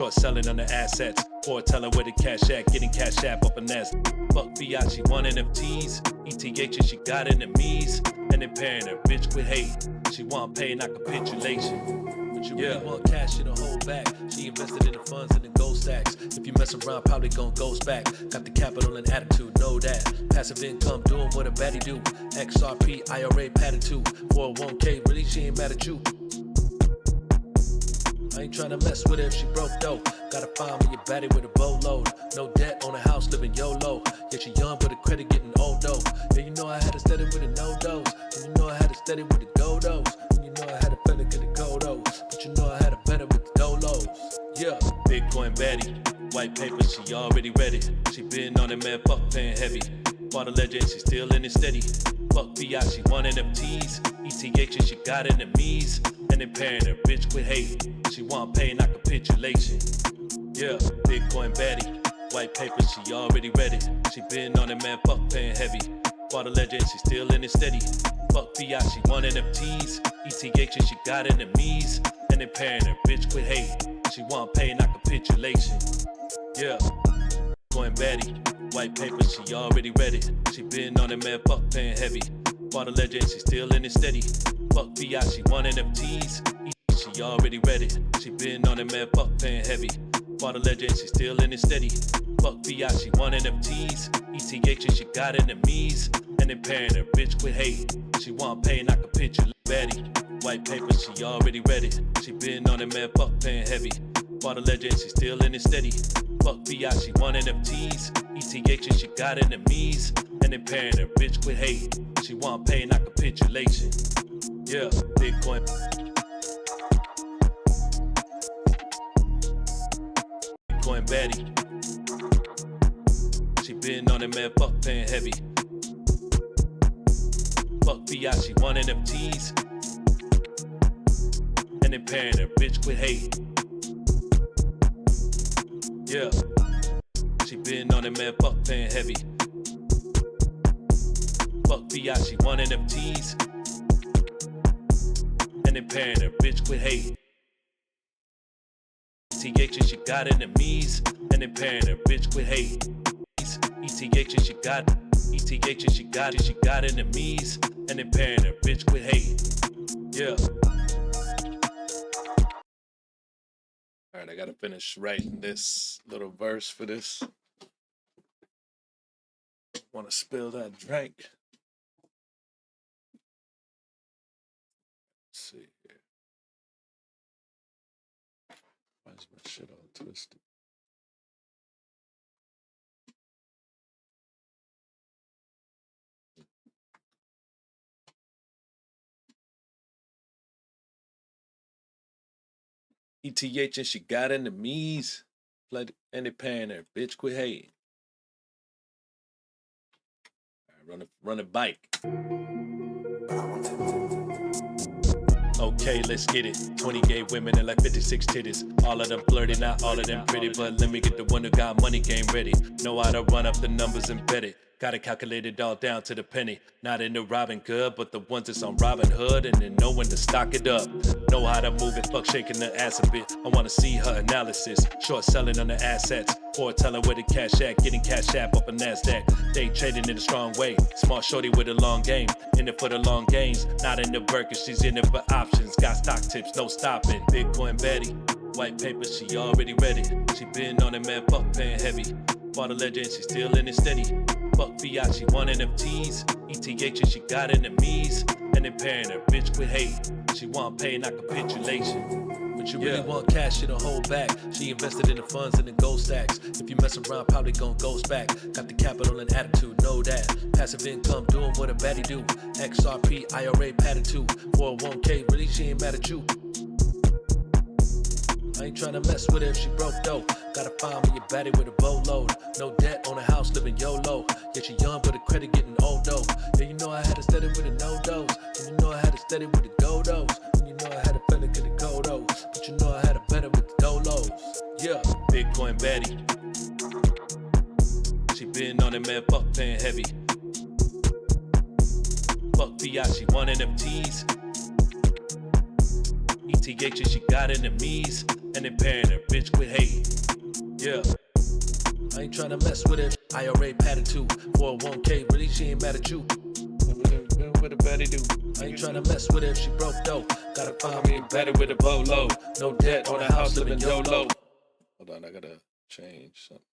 Short selling on the assets, or tell her where the cash at, getting cash app up a nest. Fuck fiat, she want NFTs. ETH and she got enemies, and then pairing her bitch quit hate. She want pay, not capitulation. But you really want cash, she don't hold back. She invested in the funds and the gold stacks. If you mess around, probably gon' ghost back. Got the capital and attitude, know that. Passive income, doing what a baddie do. XRP, IRA, padded too. 401k, really she ain't mad at you. I ain't tryna mess with her if she broke though. Gotta find me a baddie with a boatload. No debt on a house, living YOLO. Yeah, she young but the credit getting old though. Yeah, you know I had to steady with the no dose. And you know I had to steady with the go dose. And you know I had a better get the go dose. But you know I had a better with the dolos. Yeah, Bitcoin baddie, white paper, she already ready. She been on it, man, fuck paying heavy. Bought a legend, she still in it steady. Fuck fiat, she want NFTs. ETH and she got enemies, and then pairing her bitch quit hate. She want pay, not capitulation. Yeah, Bitcoin baddie, white paper, she already ready. She been on it, man, fuck paying heavy. Bought a legend, she still in it steady. Fuck fiat, she want NFTs. ETH and she got enemies, and then pairing her bitch quit hate. She want pay, not capitulation. Yeah, Bitcoin baddie, white paper, she already ready. She been on it, man, fuck paying heavy. Bought a legend, she still in it steady. Fuck fiat, she want NFTs. She already ready. She been on it, man, fuck paying heavy. Bought a legend, she still in it steady. Fuck fiat, she want NFTs. ETH and she got enemies, and then pairing her bitch quit hate. She want pay, not capitulate. Baddie, white paper, she already ready. She been on it, man, fuck paying heavy. Bought a legend, she still in it steady. Fuck fiat, she want NFTs. ETH and she got enemies, and then pairing her bitch quit hate. She want pay, not capitulation. Yeah, Bitcoin. Bitcoin baddie. She been on it, man, fuck paying heavy. Fuck fiat, she want NFTs, and then pairing her bitch quit hate. Yeah, she been on it, man, fuck paying heavy. Fuck fiat, she want NFTs, and then pairing her bitch quit hate. ETH and she got enemies, and then pairing her bitch quit hate. ETH and she got enemies, and then pairing her bitch quit hate. Yeah. All right, I gotta finish writing this little verse for this. Want to spill that drink? Let's see here. Why is my shit all twisted? ETH and she got enemies, and they paying her bitch quit hating. All right, run a bike. Okay, let's get it. 20 gay women and like 56 titties. All of them flirty, not all of them pretty, but let me get the one who got money game ready. Know how to run up the numbers and bet it. Gotta calculate it all down to the penny. Not into Robin Good, but the ones that's on Robin Hood, and then know when to stock it up. Know how to move it, fuck shaking the ass a bit. I wanna see her analysis. Short selling on the assets, or tell her where the cash at, getting cash app up a NASDAQ. They trading in a strong way. Smart shorty with a long game, in it for the long gains. Not in the burger, she's in it for options. Got stock tips, no stopping. Bitcoin baddie, white paper, she already ready. She been on it, man, fuck paying heavy. Bought a legend, she still in it steady. Fuck fiat, she want NFTs. ETH and she got enemies, and then pairing her bitch quit hate. She want pay, not capitulation. But you really want cash, she don't hold back. She invested in the funds and the gold stacks. If you mess around, probably gon' ghost back. Got the capital and attitude, know that. Passive income, doing what a baddie do. XRP, IRA, padded too. 401k, really she ain't mad at you. I ain't tryna mess with her if she broke though. Gotta find me a baddie with a boatload. No debt on a house, living YOLO. Yeah, she young but the credit getting old though. Yeah, you know I had to steady with the no dose. And you know I had to steady with the go dose. And you know I had a better get the go dose. But you know I had a better with the dolos. Yeah, Bitcoin baddie. She been on it, man, fuck paying heavy. Fuck fiat, she want NFTs. ETH, she got enemies, and they paying her, bitch, quit hating. Yeah. I ain't tryna mess with it. IRA padded too. 401k, really, she ain't mad at you. What a baddie do? I ain't tryna mess with it if she broke though. Gotta find me better with a bolo. No debt on a house, living YOLO. Hold on, I gotta change something.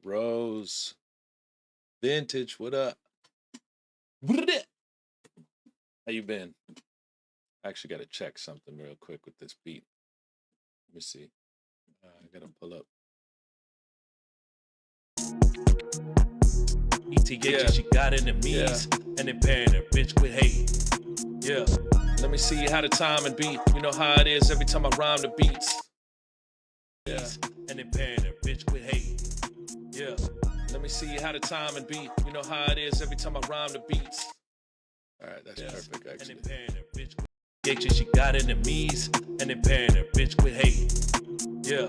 Rose. Vintage, what up? How you been? I actually gotta check something real quick with this beat. Let me see. I gotta pull up. ETH, she got enemies, and they paying her, bitch, quit hating. Yeah. Let me see how the timing beat. You know how it is every time I rhyme the beats. Yeah. And they paying her, bitch, quit hating. Yeah. Let me see how the timing beat. You know how it is every time I rhyme the beats. All right, that's perfect, actually. And they paying her, bitch, quit hating. She got enemies, and they paying her, bitch, quit hating. Yeah.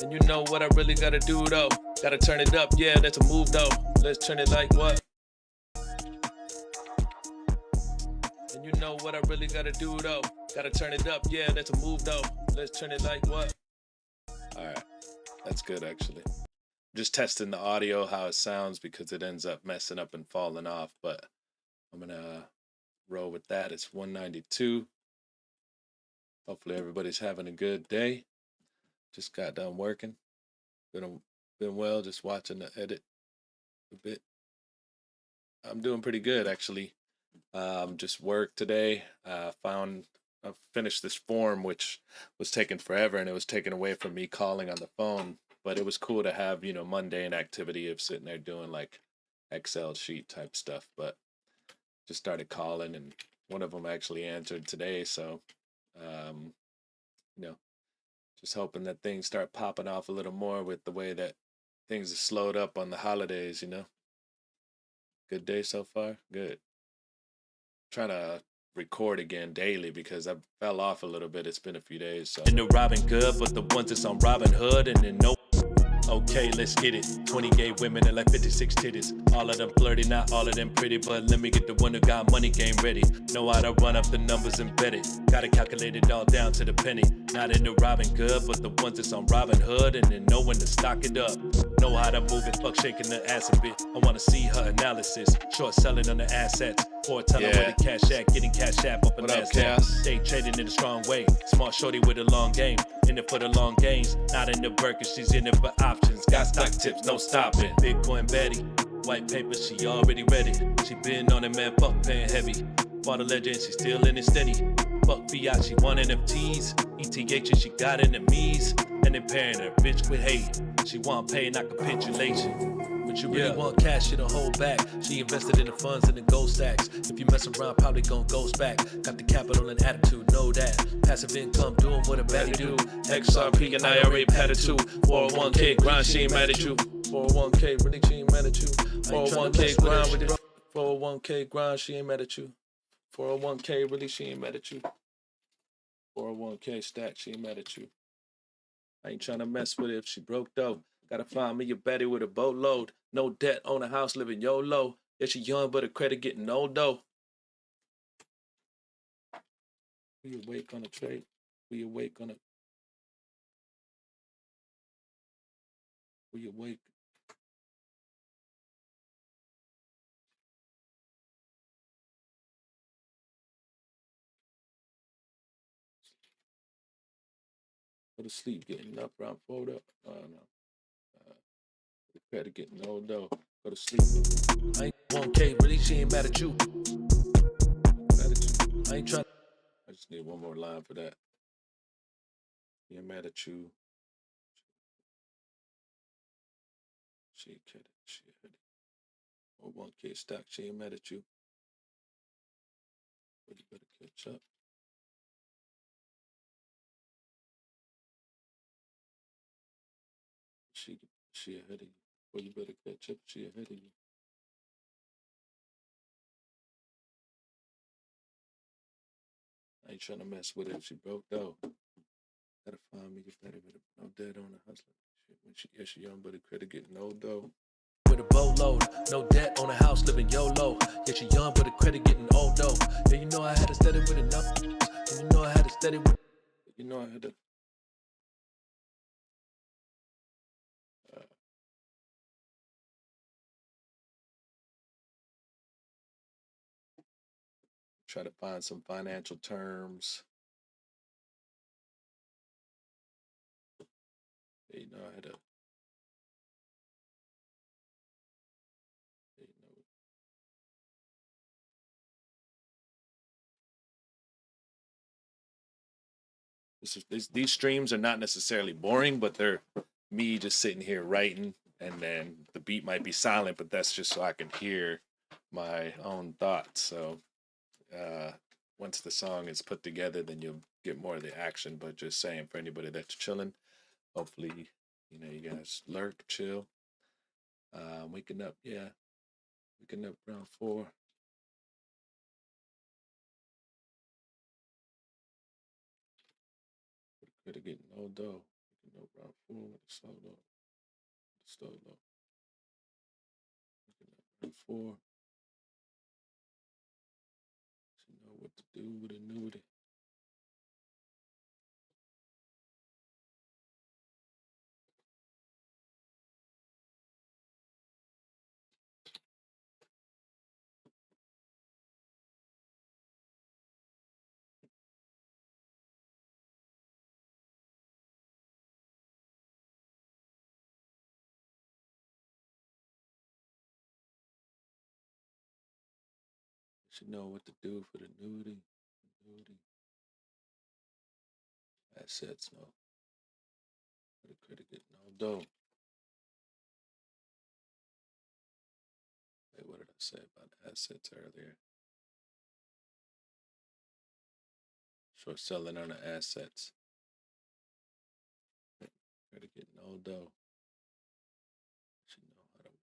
And you know what I really gotta do though. Gotta turn it up, yeah, that's a move though. Let's turn it like what? And you know what I really gotta do though. Gotta turn it up, yeah, that's a move though. Let's turn it like what? Alright, that's good actually. Just testing the audio, how it sounds, because it ends up messing up and falling off, but I'm gonna roll with that. It's 192. Hopefully everybody's having a good day. Just got done working. Been well, just watching the edit a bit. I'm doing pretty good actually. Just work today. I finished this form which was taking forever, and it was taken away from me calling on the phone. But it was cool to have, mundane activity of sitting there doing like Excel sheet type stuff. But just started calling, and one of them actually answered today. So, um, just hoping that things start popping off a little more with the way that things are slowed up on the holidays. Good day so far. Good. Trying to record again daily because I fell off a little bit. It's been a few days. So. And the Robin Good, but the ones that's on Robin Hood, and then no. Okay, let's get it. 20 gay women and like 56 titties. All of them flirty, not all of them pretty, but let me get the one who got money game ready. Know how to run up the numbers and bet it. Gotta calculate it all down to the penny. Not in the Robin Good, but the ones that's on Robin Hood, and then know when to stock it up. Know how to move it, fuck shaking the ass a bit. I wanna see her analysis. Short selling on the assets. Foretelling where the cash at, getting cash app up and c.e.s. They trading in a strong way. Smart shorty with a long game. In it for the long gains. Not in the burger, she's in it for options. Got stock tips, no stopping. Bitcoin Betty. White paper, she already ready. She been on it, man, fuck paying heavy. Bought a legend, she still in it steady. Fuck fiat, she want NFTs. ETH, she got enemies. And they paying her, bitch, quit hating. She want pay, not capitulation. But you really want cash, she don't hold back. She invested in the funds and the gold stacks. If you mess around, probably gon' ghost back. Got the capital and attitude, know that. Passive income, doing what a baddie do. XRP and IRA padded too. 401k grind, she ain't mad at you. 401k, really, she ain't mad at you. 401k grind with it. 401k grind, she ain't mad at you. 401k, really, she ain't mad at you. 401k stack, she ain't mad at you. I ain't trying to mess with it if she broke though. Gotta find me a baddie with a boatload. No debt, own a house, living YOLO. Yeah, she young, but her credit getting old though. We awake on a trade. We awake on a. We awake. Go to sleep, getting up, round fold up. No. The credit getting old though. Go to sleep. I ain't 1K, really, she ain't mad at you. Mad at you. I ain't trying. I just need one more line for that. She ain't mad at you. She ain't kidding. She ain't. Or 1K stock, she ain't mad at you. But you better catch up. She ahead of you. Well, you better catch up. She ahead of you. ain't trying to mess with it if she broke though. Gotta find me a better with it. No debt on the hustler. Shit, when she young, but the credit getting old though. With a boatload, no debt on a house, living YOLO. Yeah, she young, but the credit getting old though. Yeah, you know I had to steady with it, no. And you know I had to steady with. You know I had to. Try to find some financial terms. Yeah, you know I had to. You know, these streams are not necessarily boring, but they're me just sitting here writing, and then the beat might be silent, but that's just so I can hear my own thoughts. So once the song is put together, then you'll get more of the action. But just saying, for anybody that's chilling, hopefully, you know, you guys lurk, chill. Waking up, yeah, waking up around 4. Better getting old though. Waking up around 4 with a slow low, slow low. Waking up around 4. You know what to do with annuity. Should know what to do for the annuity. Annuity. Assets, no. For the credit getting old though. Wait, what did I say about assets earlier? Short selling on the assets. Credit getting old though. Should know how to work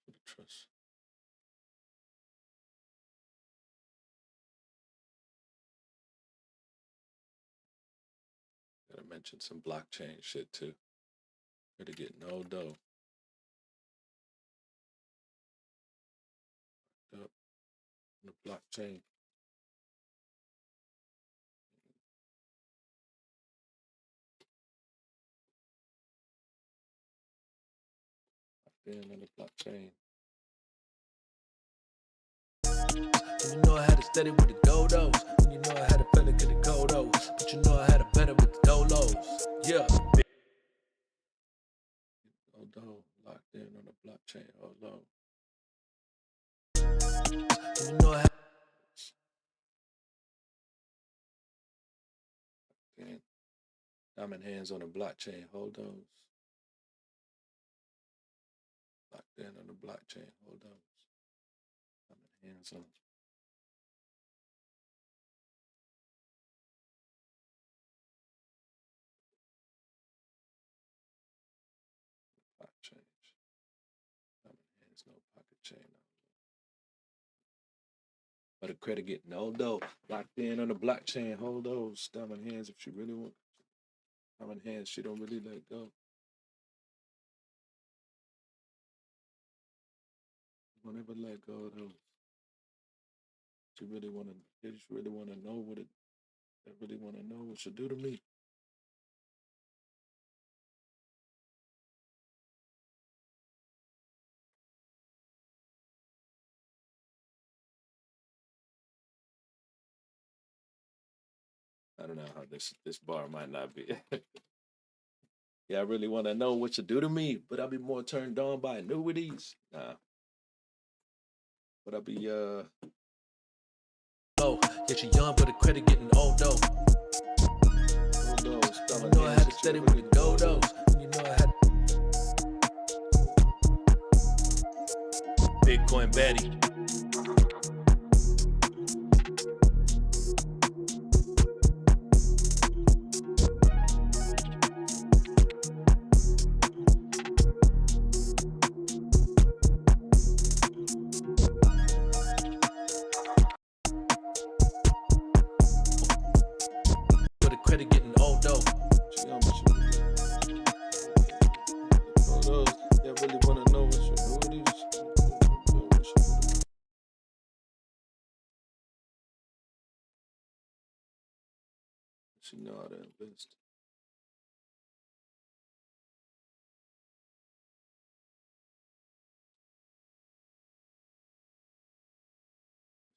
for the trust. Gotta mention some blockchain shit too. Credit getting old though. Up on the blockchain. Been on the blockchain. And you know I had to steady with the dodos. And you know I had to better get the dodos. But you know I had to better with the dolos. Yeah. Although locked in on the blockchain. Although. And you know I had. Damn. Diamond hands on the blockchain. Hold those. Locked in on the blockchain. Hold those. Diamond hands on. Blockchain. Diamond hands, no pocket chain. But the credit getting old though. Locked in on the blockchain. Hold those. Diamond hands if she really want. Diamond hands, she don't really let go. Don't ever let go of those. She really wanna. They just really wanna know what it. They really wanna know what she do to me. I don't know how this bar might not be. Yeah, I really want to know what you do to me, but I'll be more turned on by annuities. Nah, but I'll be Oh, yeah, she young, but the credit getting old though. Old you know I had to steady with the dodos. You know I had Bitcoin Betty. She know how to invest.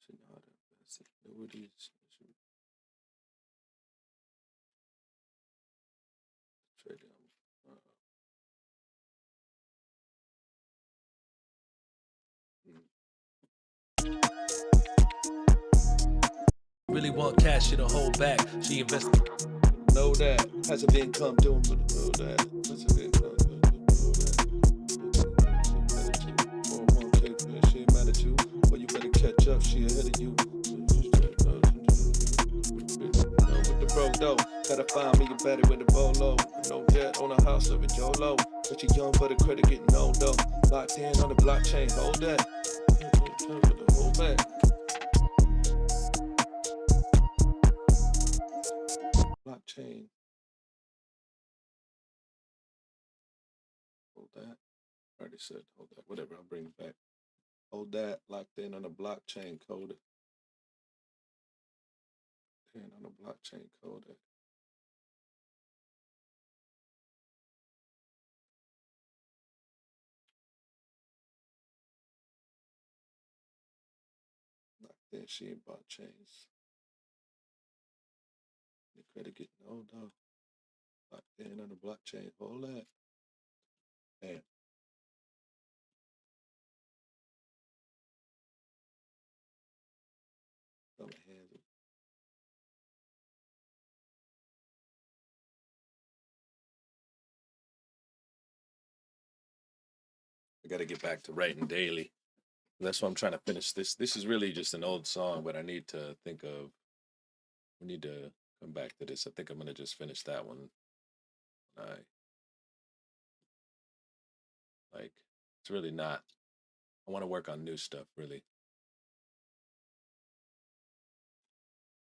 She know how to invest. Annuities. Trade them. Really want cash, she don't hold back. She invested. Know that. Passive income doing for the know that. Passive income doing for the 401k, she ain't mad at you. But you better catch up, she ahead of you. With the broke though, gotta find me a better with a bolo. No debt on a house living YOLO. But you young, but the credit getting old though. Locked in on the blockchain, hold that. Hold back. Blockchain. Hold that. I already said hold that. Whatever, I'll bring it back. Hold that. Locked in on the blockchain code. And on the blockchain code. Locked in, she ain't bought chains. The credit getting old though. Locked in on the blockchain. Hold that. Man. On my hands. I got to get back to writing daily. That's why I'm trying to finish this. This is really just an old song, but I need to think of. We need to come back to this. I think I'm gonna just finish that one. I like. It's really not. I want to work on new stuff. Really.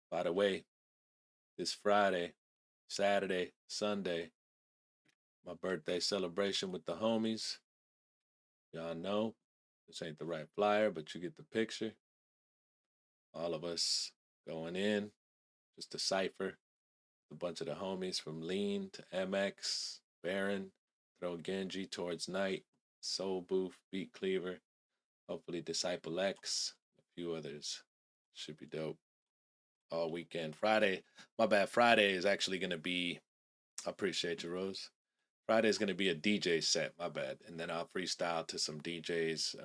By the way, this Friday, Saturday, Sunday, my birthday celebration with the homies. Y'all know this ain't the right flyer, but you get the picture. All of us going in, just a cipher. A bunch of the homies from Lean to MX, Baron, Throw Genji towards Night, Soul Booth, Beat Cleaver, hopefully Disciple X, a few others. Should be dope. All weekend. Friday, my bad. Friday is actually going to be, I appreciate you, Rose. Friday is going to be a DJ set, my bad. And then I'll freestyle to some DJs,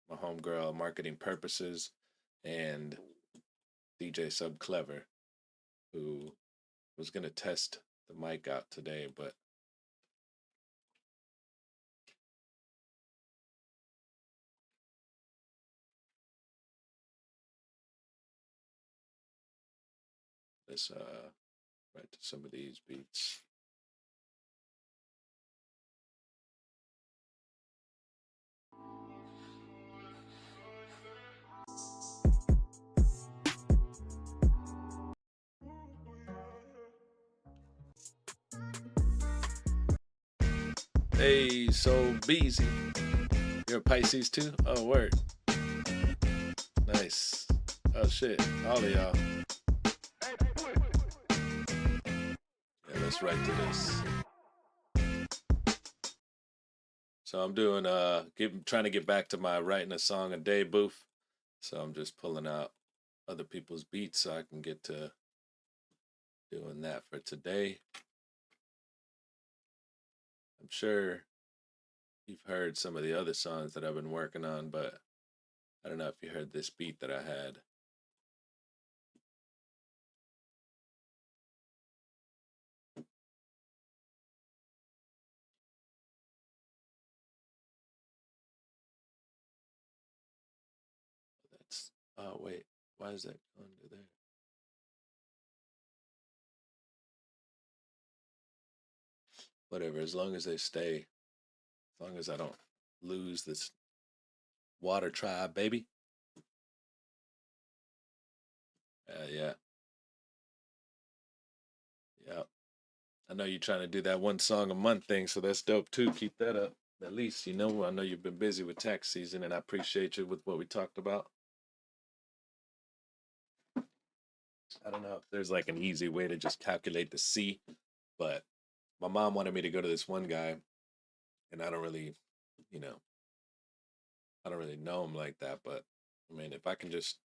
my homegirl, Marketing Purposes, and DJ Sub Clever, who was going to test the mic out today, but let's write to some of these beats. Hey, so busy. You're a Pisces too? Oh, word. Nice. Oh shit, all of y'all. Yeah, let's write to this. So I'm doing trying to get back to my writing a song a day booth. So I'm just pulling out other people's beats so I can get to doing that for today. I'm sure you've heard some of the other songs that I've been working on, but I don't know if you heard this beat that I had. That's oh wait, why is that under there? Whatever, as long as they stay, as long as I don't lose this water tribe, baby. Yeah. Yeah. I know you're trying to do that one song a month thing, so that's dope too. Keep that up. At least, I know you've been busy with tax season, and I appreciate you with what we talked about. I don't know if there's like an easy way to just calculate the C, but my mom wanted me to go to this one guy, and I don't really, you know, I don't really know him like that. But I mean, if I can just,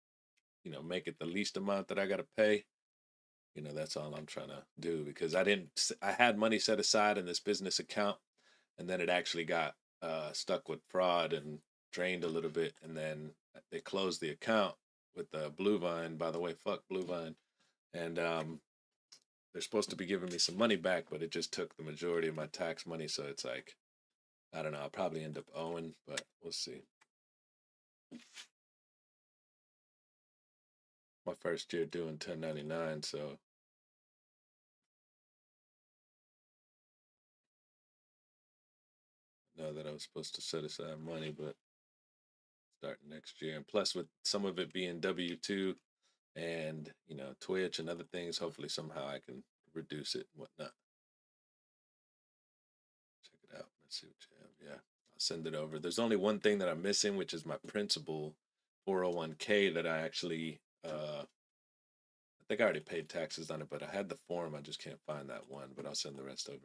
make it the least amount that I got to pay, that's all I'm trying to do because I had money set aside in this business account, and then it actually got stuck with fraud and drained a little bit, and then they closed the account with the Blue Vine. By the way, fuck Blue Vine, and they're supposed to be giving me some money back, but it just took the majority of my tax money, so it's like I don't know. I'll probably end up owing, but we'll see. My first year doing 1099, so I know that I was supposed to set aside money, but starting next year, and plus with some of it being W-2 and Twitch and other things, hopefully somehow I can reduce it and whatnot. Check it out. Let's see what you have. Yeah, I'll send it over. There's only one thing that I'm missing, which is my principal 401k that I actually I think I already paid taxes on it, but I had the form. I just can't find that one, but I'll send the rest over.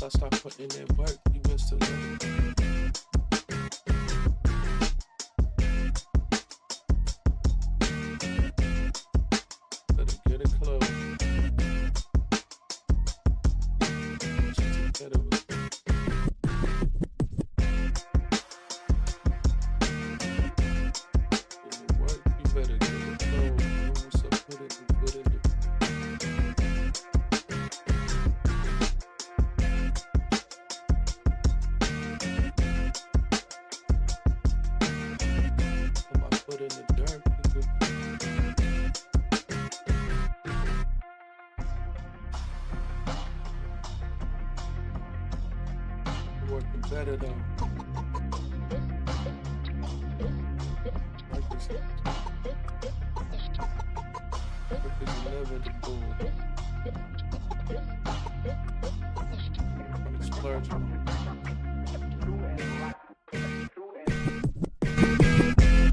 I start putting in work, you must have learned. Better get it close. Work, you better get it close. So put it in the foot in the dirt. Working better though. Work is inevitable. I'm splurging.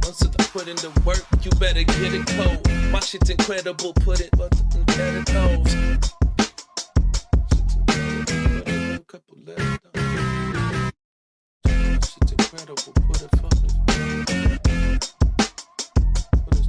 Once I put in the work, you better get it cold. My shit's incredible, put it in better toes. A couple left. My shit's incredible, put it fucking. Put it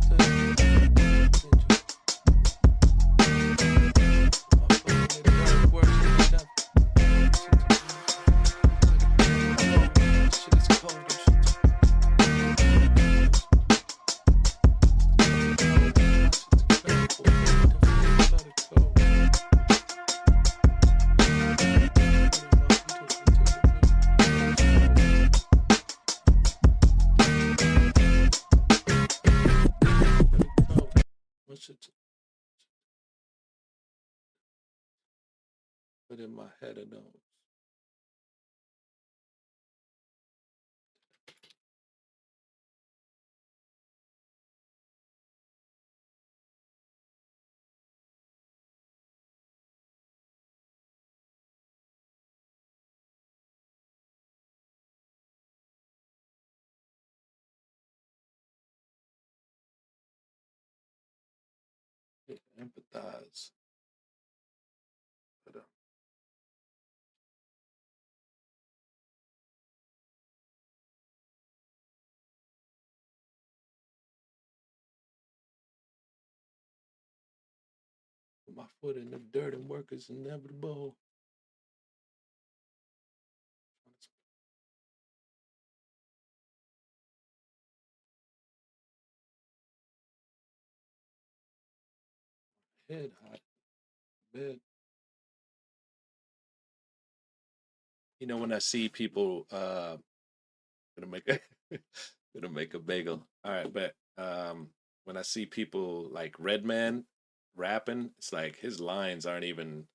put in my head of those. Empathize. Put my foot in the dirt and work is inevitable. Head hot. Bed. When I see people gonna make a gonna make a bagel. All right, bet. When I see people like Redman rapping, it's like his lines aren't even.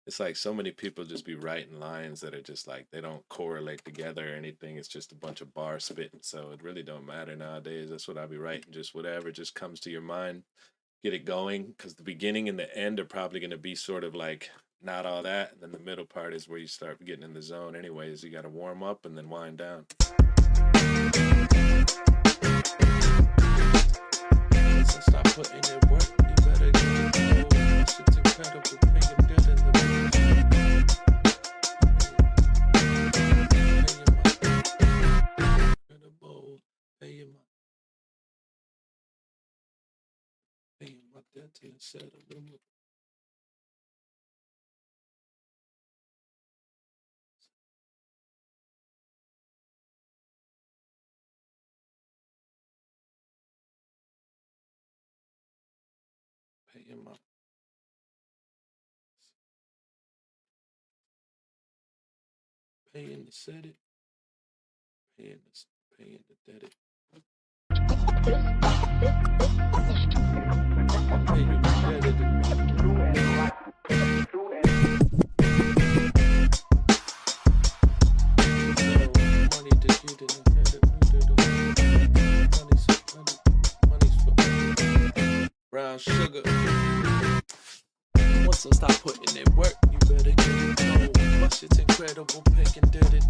It's like so many people just be writing lines that are just like they don't correlate together or anything. It's just a bunch of bar spitting. So it really don't matter nowadays. That's what I be writing. Just whatever just comes to your mind, get it going. Because the beginning and the end are probably going to be sort of like not all that. And then the middle part is where you start getting in the zone. Anyways, you got to warm up and then wind down. So stop putting in work, you better get it going. My shit's incredible, paying good in the incredible, paying my debt to the set of them. Paying to set it, paying to debt it. I'll pay you to debt it. Money to get it and debt it. Money's for brown sugar. Once I stop putting in work, you better get it going. My shit's incredible, paying debt it.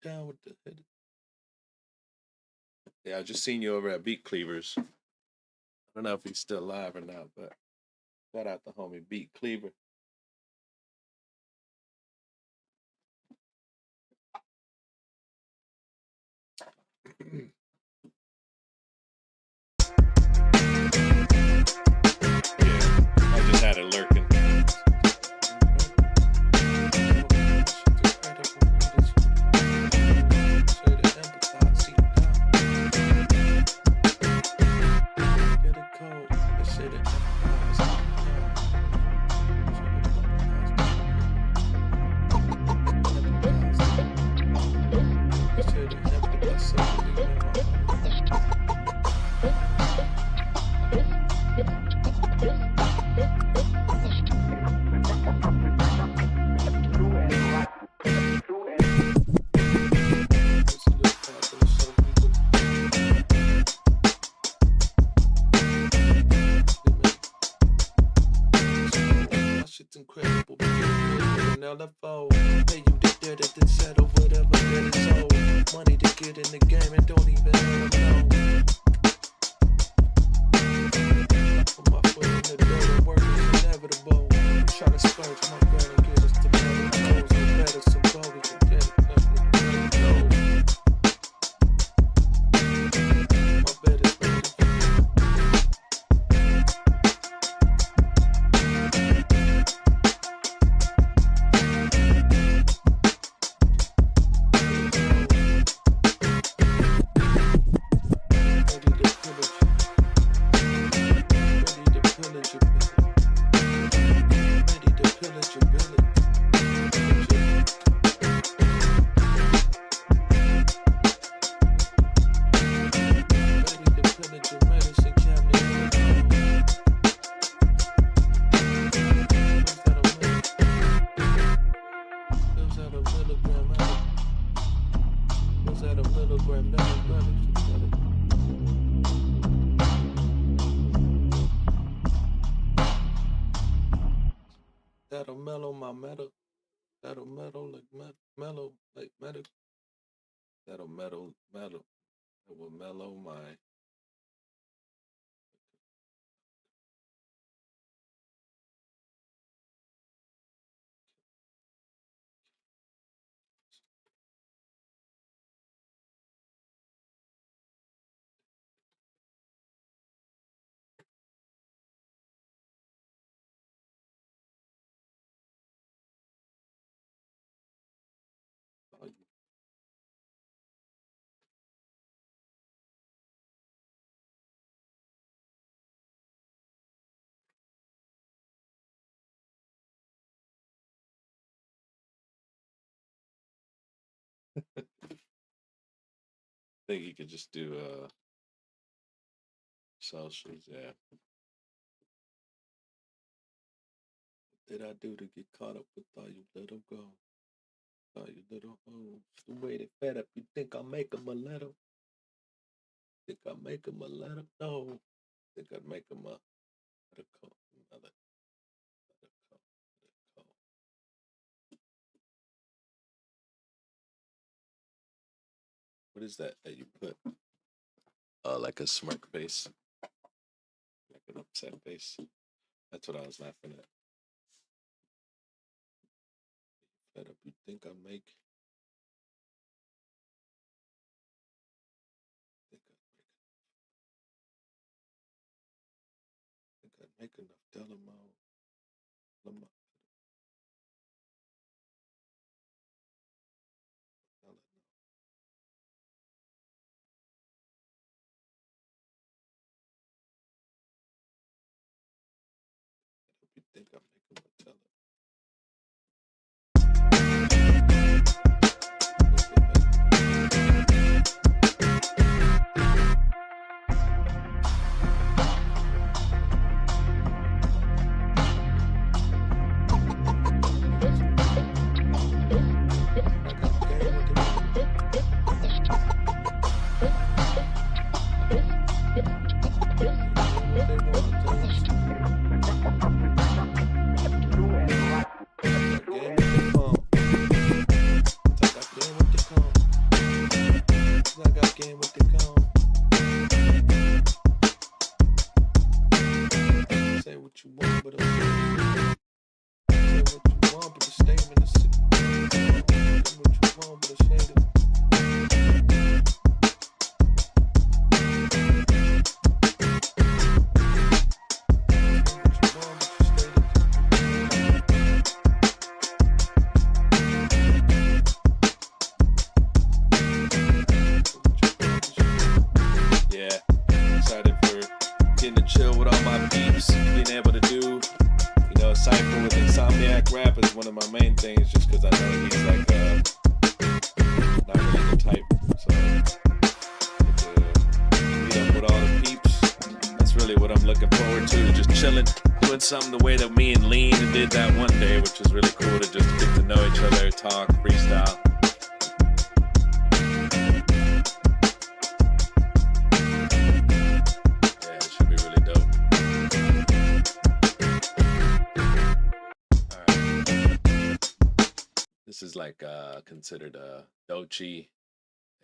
Down with the head. Yeah, I just seen you over at Beat Cleavers. I don't know if he's still alive or not, but shout out the homie Beat Cleaver. Yeah, I just had it lurking. Incredible, LFO. Pay you to debt it, then settle whatever that is owed. Money to get in the game and don't even know. Put my foot in the dirt and work is inevitable. I'm trying to splurge my girl and get us to better clothes. And better some goalies and get it nothing to my bed is ready. milligram, that'll mellow my metal. That'll mellow like mellow like metal. That'll mellow. It will mellow my. I think you could just do socials, yeah. What did I do to get caught up with all you little girls? All you little hoes. The way they fed up, you think I'll make them a little? Think I'll make them a little? No. Think I'd make them a little. What is that you put? Like a smirk face. Like an upset face. That's what I was laughing at. Fed up, you think I make? Think I'd make enough Delamo. You think I'm making a tell rap is one of my main things, just because I know he's like not really the type. So meet up with all the peeps. That's really what I'm looking forward to. Just chilling, doing something the way that me and Lean did that one day, which was really cool to just get to know each other, talk, freestyle. This is like considered a Dochi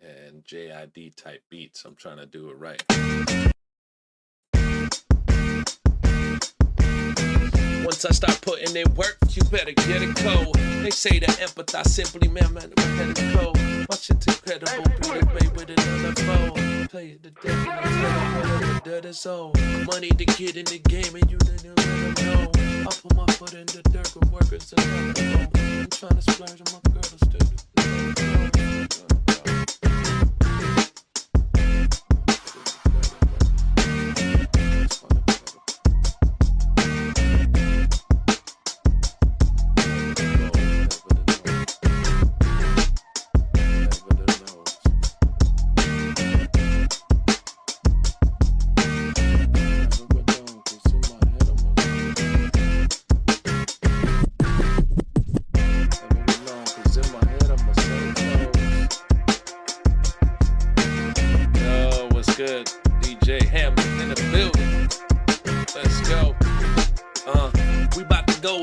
and JID type beat, so I'm trying to do it right. Once I start putting in work, you better get it cold. They say the empathize simply, man, let it go. Watch it incredible, beauty, baby, with another phone. Play it the devil, I'm the dirt soul. Money to get in the game, and you didn't let them know. I put my foot in the dirt with workers and never know. I'm trying to splurge on my girl instead of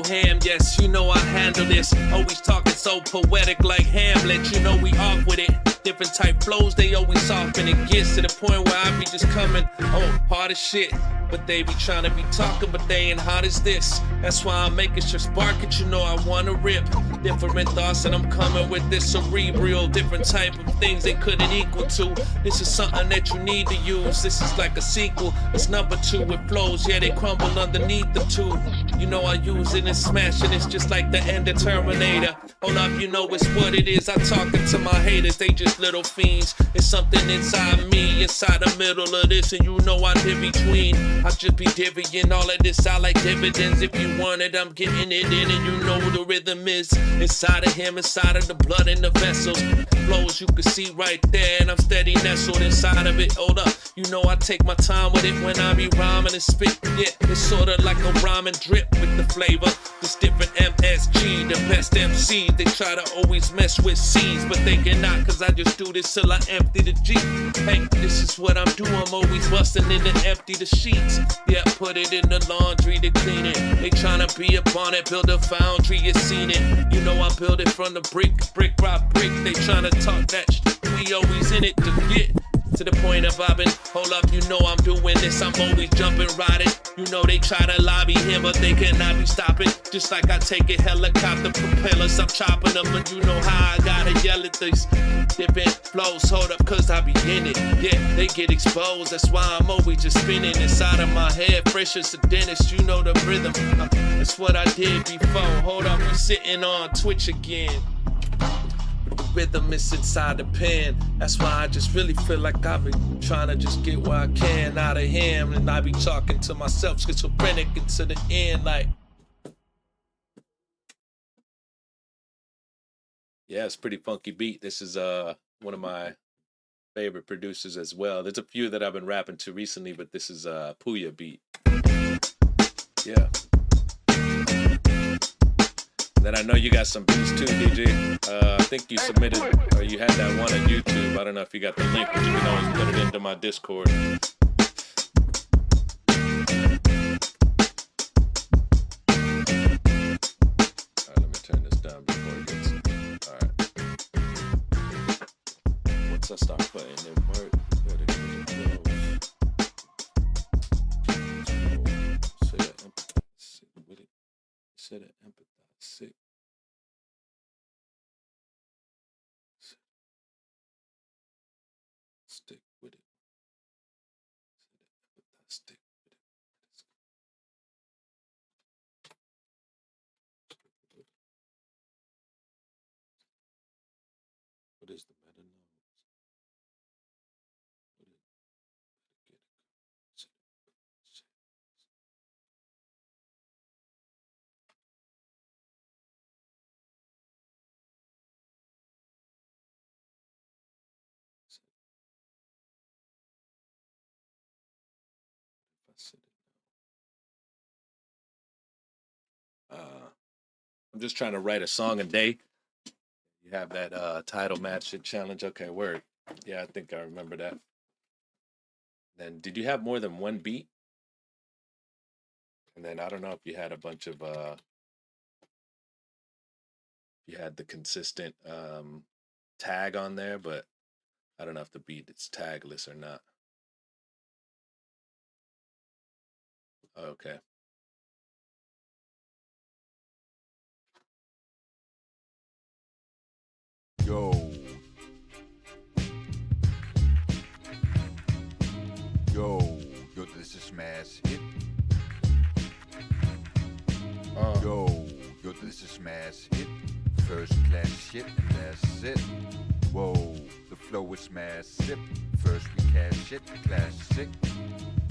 ham, yes, you know I handle this. Always talking so poetic like Hamlet, you know we off with it. Different type flows, they always soften. It gets to the point where I be just coming, hard as shit. But they be trying to be talking, but they ain't hot as this. That's why I'm making sure spark it, you know I wanna rip. Different thoughts and I'm coming with this cerebral. Different type of things they couldn't equal to. This is something that you need to use. This is like a sequel, it's number 2 with flows. Yeah, they crumble underneath the 2. You know I use it and smash it, it's just like the end of Terminator. Hold up, you know it's what it is. I talking to my haters, they just little fiends. It's something inside me, inside the middle of this, and you know I did between. I just be divvying all of this out like dividends. If you want it, I'm getting it in, and you know the rhythm is inside of him, inside of the blood in the vessels. Flows you can see right there, and I'm steady nestled inside of it. Hold up, you know I take my time with it when I be rhyming and spit. Yeah, it's sorta like a rhyming drip with the flavor. This different MSG, the best MC. They try to always mess with C's, but they cannot, cause I just do this till I empty the G. Hey, this is what I'm doing, I'm always busting in to empty the sheets. Yeah, put it in the laundry to clean it. They tryna be up on it, build a foundry, you seen it. You know I build it from the brick by brick. They tryna talk that shit, we always in it to get to the point of bobbing. Hold up, you know I'm doing this, I'm always jumping, riding. You know they try to lobby him, but they cannot be stopping. Just like I take it helicopter propellers, I'm chopping them, and you know how I gotta yell at these different flows. Hold up, cause I be in it. Yeah, they get exposed, that's why I'm always just spinning inside of my head. Fresh as a dentist, you know the rhythm. That's what I did before. Hold up, we sitting on Twitch again. The rhythm is inside the pen. That's why I just really feel like I've been trying to just get what I can out of him. And I be talking to myself schizophrenic into the end like. Yeah, it's a pretty funky beat. This is one of my favorite producers as well. There's a few that I've been rapping to recently, but this is a Puya beat. Yeah. Then I know you got some beats too, DJ. I think you submitted, or you had that one on YouTube. I don't know if you got the link, but you can always put it into my Discord. Alright, let me turn this down before it gets. Alright. Once I start playing it, work. Say that empathize. Sick. Stick with it. Stick with it. What is the meta node? What is I'm just trying to write a song a day. You have that title match it challenge. Okay, word. Yeah, I think I remember that. Then did you have more than one beat? And then I don't know if you had a bunch of you had the consistent tag on there, but I don't know if the beat is tagless or not. Okay. Yo. Yo, this is Smash Hit. Yo, this is Smash Hit. First class shit and that's it. Whoa, the flow is massive. First we cash it, classic.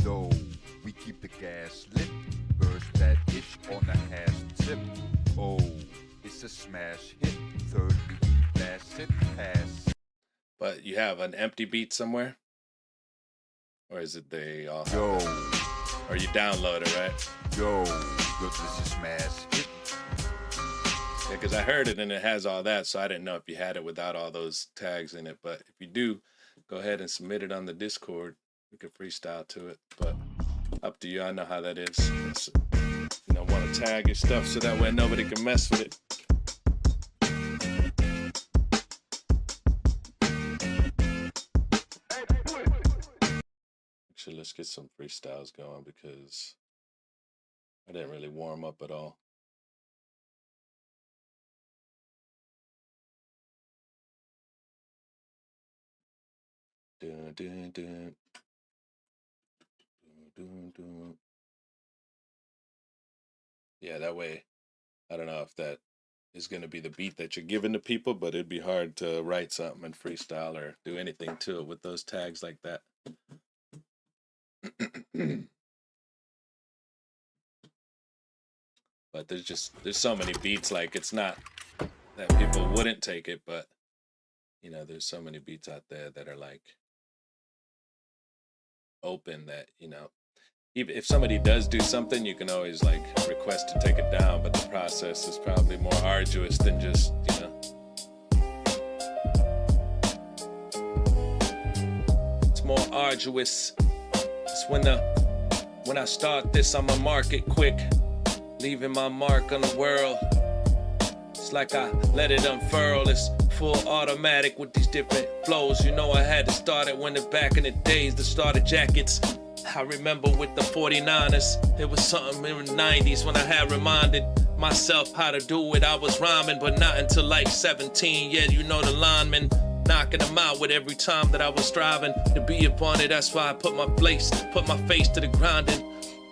Yo, we keep the gas lit. Burst that ish on the ass tip. Oh, it's a smash hit. Third we blast it, pass. But you have an empty beat somewhere? Or is it they all have Yo. that? Or you download it, right? Yo, this is smash hit. Yeah, because I heard it and it has all that, so I didn't know if you had it without all those tags in it. But if you do, go ahead and submit it on the Discord. We could freestyle to it, but up to you. I know how that is. You know, want to tag your stuff so that way nobody can mess with it. Actually, let's get some freestyles going because I didn't really warm up at all. Dun, dun, dun. Dun, dun, dun. Yeah, that way, I don't know if that is going to be the beat that you're giving to people, but it'd be hard to write something in freestyle or do anything to it with those tags like that. But there's so many beats, like it's not that people wouldn't take it, but you know, there's so many beats out there that are like open that, you know, even if somebody does do something, you can always like request to take it down, but the process is probably more arduous than just, you know. It's more arduous. It's when I start this, I'ma mark it quick, leaving my mark on the world. It's like I let it unfurl. It's full automatic with these different flows. You know, I had to start it when back in the days, the starter jackets. I remember with the 49ers, it was something in the 90s when I had reminded myself how to do it. I was rhyming, but not until like 17. Yeah, you know the linemen, knocking them out with every time that I was striving to be upon it. That's why I put my face to the grinding.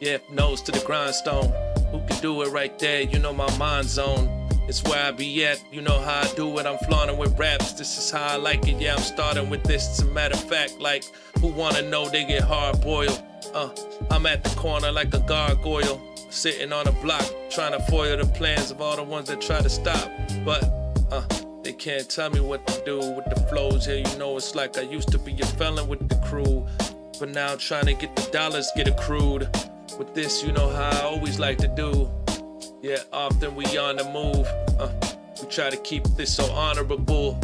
Yeah, nose to the grindstone. Who can do it right there? You know my mind zone. It's where I be at, you know how I do it. I'm flaunting with raps, this is how I like it. Yeah, I'm starting with this, as a matter of fact. Like, who wanna know they get hard boiled? I'm at the corner like a gargoyle, sitting on a block, trying to foil the plans of all the ones that try to stop. But, they can't tell me what to do with the flows here. You know, it's like I used to be a felon with the crew, but now I'm trying to get the dollars get accrued. With this, you know how I always like to do. Yeah, often we on the move. We try to keep this so honorable.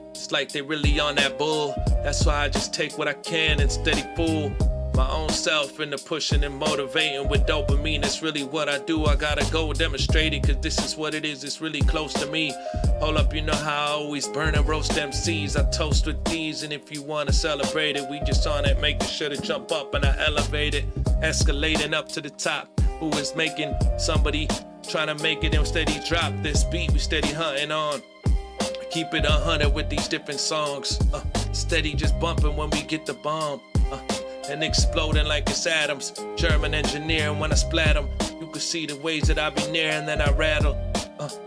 It's like they really on that bull. That's why I just take what I can and steady fool my own self into pushing and motivating with dopamine. It's really what I do. I gotta go demonstrate it, cause this is what it is. It's really close to me. Hold up, you know how I always burn and roast MCs. I toast with these, and if you wanna celebrate it, we just on it, making sure to jump up and I elevate it, escalating up to the top. Who is making somebody trying to make it and steady drop this beat, we steady hunting on. Keep it 100 with these different songs. Steady just bumping when we get the bomb. And exploding like it's atoms. German engineering when I splat them. You can see the ways that I be near and then I rattle.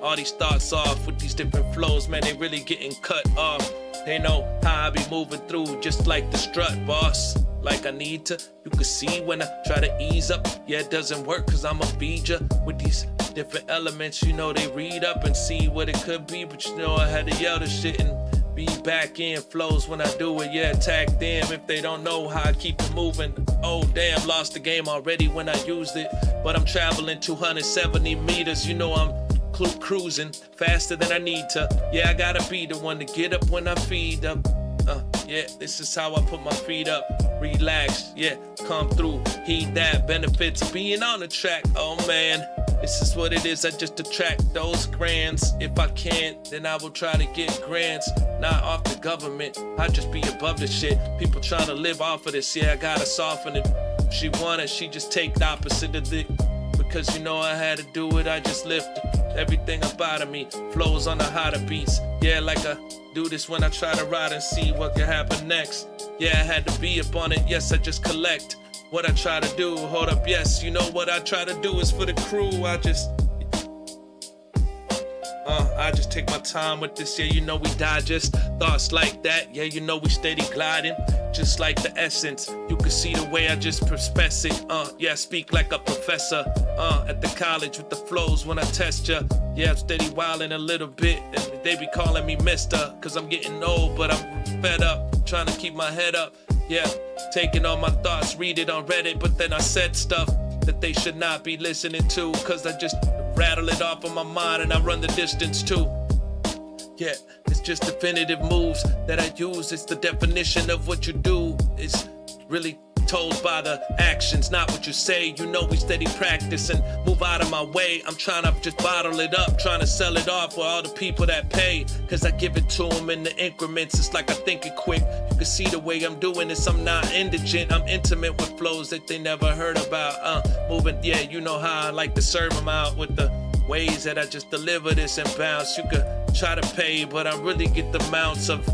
All these thoughts off with these different flows, man, they really getting cut off. They know how I be moving through just like the strut, boss. Like I need to, you can see when I try to ease up. Yeah, it doesn't work cause I'ma feed ya with these different elements. You know, they read up and see what it could be, but you know I had to yell this shit and be back in flows when I do it. Yeah, tag them if they don't know how I keep it moving. Oh damn, lost the game already when I used it, but I'm traveling 270 meters. You know I'm cruising faster than I need to. Yeah, I gotta be the one to get up when I feed up. Yeah, this is how I put my feet up. Relax, yeah, come through. Heed that, benefits being on the track. Oh man, this is what it is. I just attract those grants. If I can't, then I will try to get grants. Not off the government, I just be above the shit. People trying to live off of this, yeah, I gotta soften it. If she want it, she just take the opposite of it. Because you know I had to do it, I just lift everything up out of me. Flows on the hotter beats. Yeah, like I do this when I try to ride and see what can happen next. Yeah, I had to be up on it, yes, I just collect what I try to do. Hold up, yes, you know what I try to do is for the crew. I just take my time with this, yeah, you know we digest thoughts like that, yeah, you know we steady gliding, just like the essence, you can see the way I just express it, yeah, speak like a professor, at the college with the flows when I test ya, yeah, I'm steady wildin' a little bit, and they be calling me mister, cause I'm getting old, but I'm fed up, trying to keep my head up, yeah, taking all my thoughts, read it on Reddit, but then I said stuff that they should not be listening to, cause I just rattle it off on my mind and I run the distance too. Yeah, it's just definitive moves that I use. It's the definition of what you do. It's really told by the actions, not what you say. You know we steady practice and move out of my way. I'm trying to just bottle it up, trying to sell it off for all the people that pay. Cause I give it to them in the increments. It's like I think it quick. You can see the way I'm doing this. I'm not indigent. I'm intimate with flows that they never heard about. Moving, yeah, you know how I like to serve them out with the ways that I just deliver this and bounce. You could try to pay, but I really get the mounts of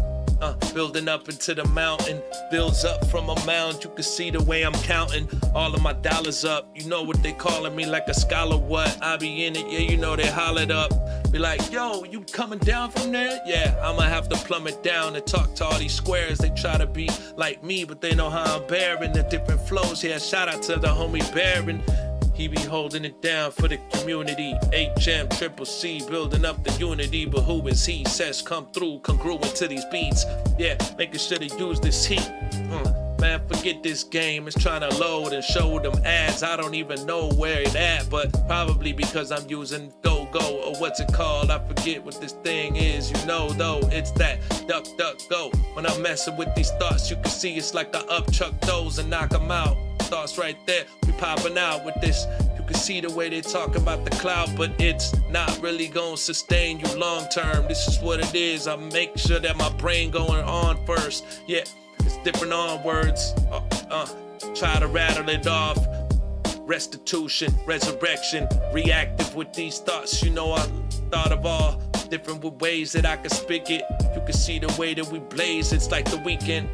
building up into the mountain, builds up from a mound. You can see the way I'm counting all of my dollars up. You know what they calling me, like a scholar, what? I be in it, yeah, you know they hollered up. Be like, yo, you coming down from there? Yeah, I'ma have to plummet down and talk to all these squares. They try to be like me, but they know how I'm bearing the different flows. Yeah, shout out to the homie Baron. He be holding it down for the community. HM, Triple C, building up the unity. But who is he? C.e.s come through, congruent to these beats. Yeah, making sure to use this heat. Man, forget this game. It's trying to load and show them ads. I don't even know where it at, but probably because I'm using go or what's it called? I forget what this thing is. You know though, it's that duck go. When I'm messing with these thoughts, you can see it's like I upchuck those and knock them out. Thoughts right there, we popping out with this. You can see the way they talk about the cloud, but it's not really gonna sustain you long term. This is what it is. I make sure that my brain going on first. Yeah, it's different on words. Try to rattle it off. Restitution, resurrection, reactive with these thoughts. You know I thought of all different ways that I could speak it. You can see the way that we blaze. It's like the weekend.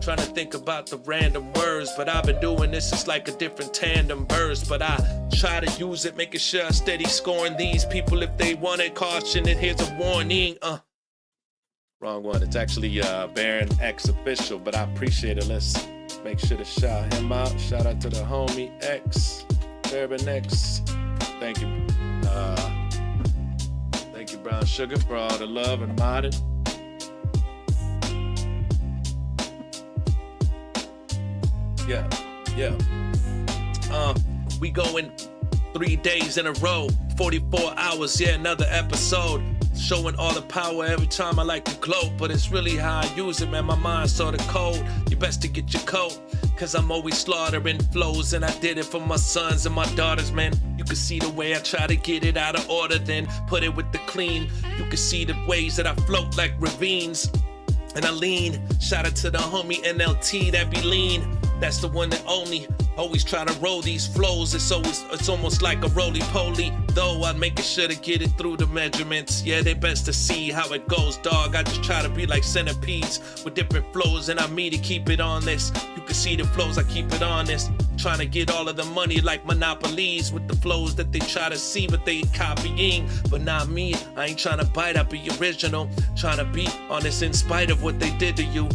Trying to think about the random words, but I've been doing this. It's like a different tandem verse, but I try to use it, making sure I steady scoring these people. If they want it, caution it. Here's a warning. Wrong one. It's actually Baron X official, but I appreciate it. Let's make sure to shout him out. Shout out to the homie X, Baron X. Thank you. Thank you, Brown Sugar, for all the love and modding. Yeah. We going 3 days in a row, 44 hours, yeah, another episode. Showing all the power every time I like to gloat, but it's really how I use it, man. My mind's sorta cold. You best to get your coat, cause I'm always slaughtering flows, and I did it for my sons and my daughters, man. You can see the way I try to get it out of order, then put it with the clean. You can see the ways that I float like ravines, and I lean. Shout out to the homie NLT that be lean. That's the one that only always try to roll these flows. It's almost like a roly-poly. Though I'm making sure to get it through the measurements. Yeah, they best to see how it goes, dog. I just try to be like centipedes with different flows, and I mean to keep it on this. You can see the flows, I keep it honest. Trying to get all of the money like monopolies with the flows that they try to see, but they copying. But not me, I ain't trying to bite, I be original. Trying to be honest in spite of what they did to you.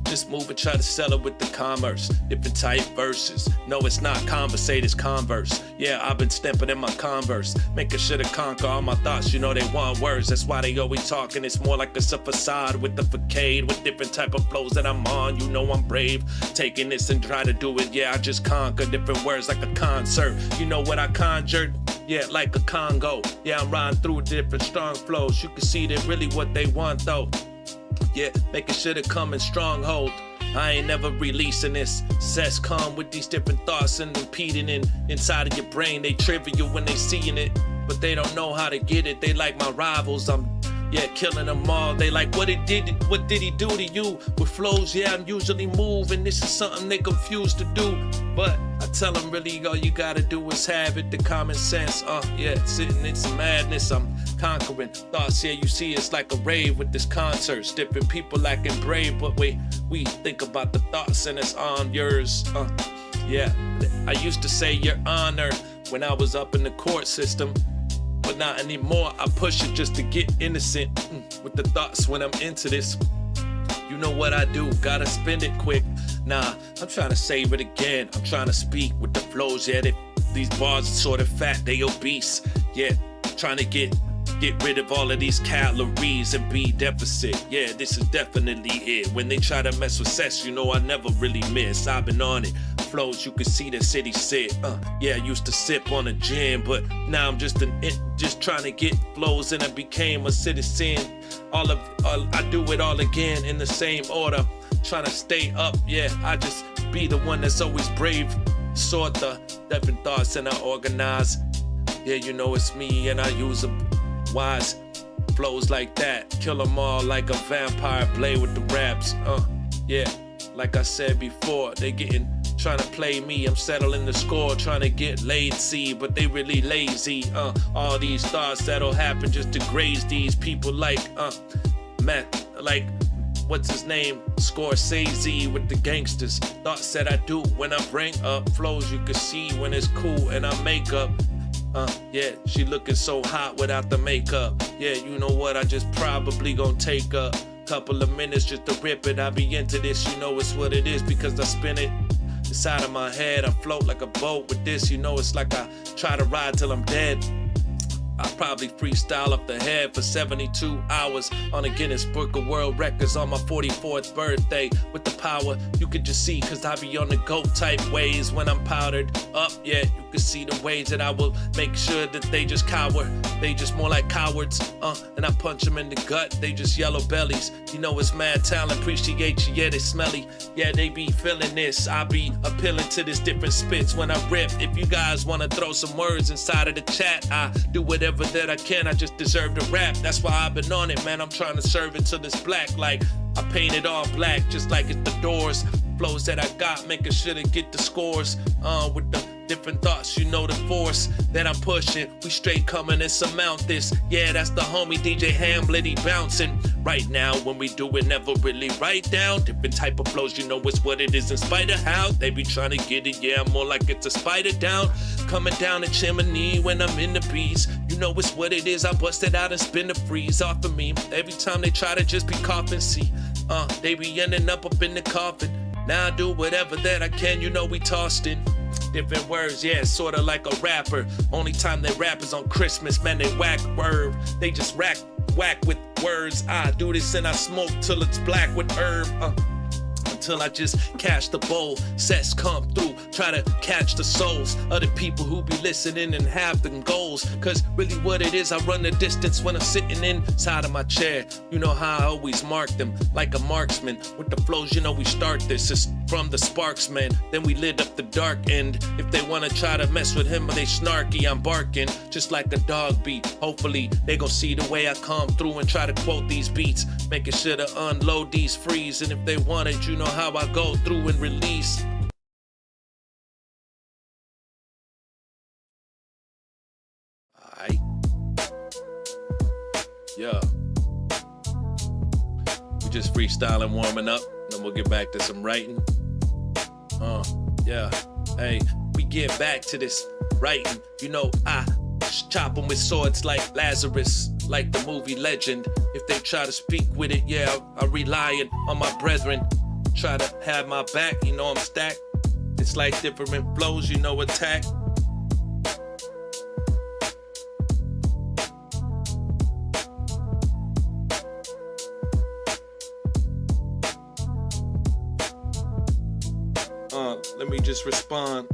Just move and try to sell it with the commerce. Different type verses. No, it's not conversate, it's converse. Yeah, I've been stamping in my Converse, making sure to conquer all my thoughts. You know they want words, that's why they always talking. It's more like it's a facade with the facade, with different type of flows that I'm on. You know I'm brave, taking this and try to do it. Yeah, I just conquer different words like a concert. You know what I conjured? Yeah, like a Congo. Yeah, I'm riding through different strong flows. You can see they're really what they want though. Yeah, making sure to come in stronghold. I ain't never releasing this. C.e.s come with these different thoughts and impeding inside of your brain. They trivial when they seeing it, but they don't know how to get it. They like my rivals. I'm killing them all. They like, what did he do to you? With flows, yeah, I'm usually moving. This is something they confused to do. But I tell them really all you gotta do is have it, the common sense. Sitting in some madness, I'm conquering thoughts. Yeah, you see it's like a rave with this concert. Different people acting brave, but we think about the thoughts and it's on yours. I used to say your honor when I was up in the court system, but not anymore. I push it just to get innocent with the thoughts when I'm into this. You know what I do, gotta spend it quick. Nah, I'm trying to save it again. I'm trying to speak with the flows. Yeah, these bars are sort of fat, they obese. Yeah, trying to get rid of all of these calories and be deficit. Yeah, this is definitely it. When they try to mess with C.e.s, you know I never really miss. I've been on it. Flows, you can see the city sit. I used to sip on a gin, but now I'm just trying to get flows, and I became a citizen. I do it all again in the same order. Trying to stay up, yeah. I just be the one that's always brave. Sort the different thoughts and I organize. Yeah, you know it's me and I use them wise. Flows like that, kill them all like a vampire, play with the raps. Yeah, like I said before, they trying to play me. I'm settling the score, trying to get laid, see, but they really lazy. All these thoughts that'll happen just to graze these people like, like, what's his name? Scorsese with the gangsters. Thoughts that I do when I bring up flows you can see when it's cool and I make up. Yeah, she looking so hot without the makeup. Yeah, you know what, I just probably gonna take a couple of minutes just to rip it. I be into this, you know it's what it is because I spin it inside of my head. I float like a boat with this, you know it's like I try to ride till I'm dead. I probably freestyle up the head for 72 hours on a Guinness Book of World Records on my 44th birthday with the power you could just see, cause I be on the go type ways when I'm powdered up. Yeah, you can see the ways that I will make sure that they just cower. They just more like cowards, and I punch them in the gut. They just yellow bellies. You know it's mad talent, appreciate you, yeah, they smelly. Yeah, they be feeling this. I be appealing to this different spits when I rip. If you guys wanna throw some words inside of the chat, I do whatever that I can. I just deserve to rap. That's why I've been on it, man. I'm trying to serve it till it's black. Like I paint it all black, just like it's the Doors. Flows that I got, making sure to get the scores. With the different thoughts, you know the force that I'm pushing. We straight coming and surmount this. Yeah, that's the homie DJ Hamlet, he bouncing. Right now, when we do it, never really write down. Different type of flows, you know it's what it is in spite of how they be trying to get it. Yeah, more like it's a spider down. Coming down the chimney when I'm in the bees. You know it's what it is, I bust it out and spin the freeze off of me. Every time they try to just be coughing, see, they be ending up in the coffin. Now I do whatever that I can, you know we tossed in different words, yeah, sorta like a rapper. Only time they rap is on Christmas, man, they whack word. They just whack with words. I do this and I smoke till it's black with herb. Until I just catch the bowl. Sets come through, try to catch the souls of the people who be listening and have them goals. Cause really what it is, I run the distance when I'm sitting inside of my chair. You know how I always mark them, like a marksman. With the flows, you know we start this. It's from the sparksman, then we lit up the dark end. If they wanna try to mess with him or they snarky, I'm barking just like a dog beat. Hopefully they gon' see the way I come through and try to quote these beats, making sure to unload these frees. And if they want it, you know how I go through and release. Alright. Yeah. We just freestyling, warming up, then we'll get back to some writing. Yeah. Hey, we get back to this writing. You know, I chop them with swords like Lazarus, like the movie Legend. If they try to speak with it, yeah, I rely on my brethren. Try to have my back, you know I'm stacked. It's like different flows, you know, attack. Let me just respond.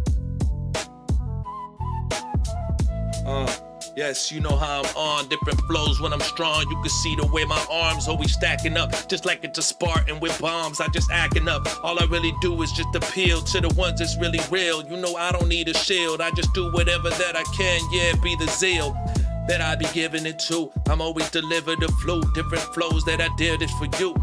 Yes, you know how I'm on different flows when I'm strong. You can see the way my arms always stacking up, just like it's a Spartan with bombs. I just acting up. All I really do is just appeal to the ones that's really real. You know I don't need a shield. I just do whatever that I can. Yeah, be the zeal that I be giving it to. I'm always deliver the flu, different flows that I did this for you.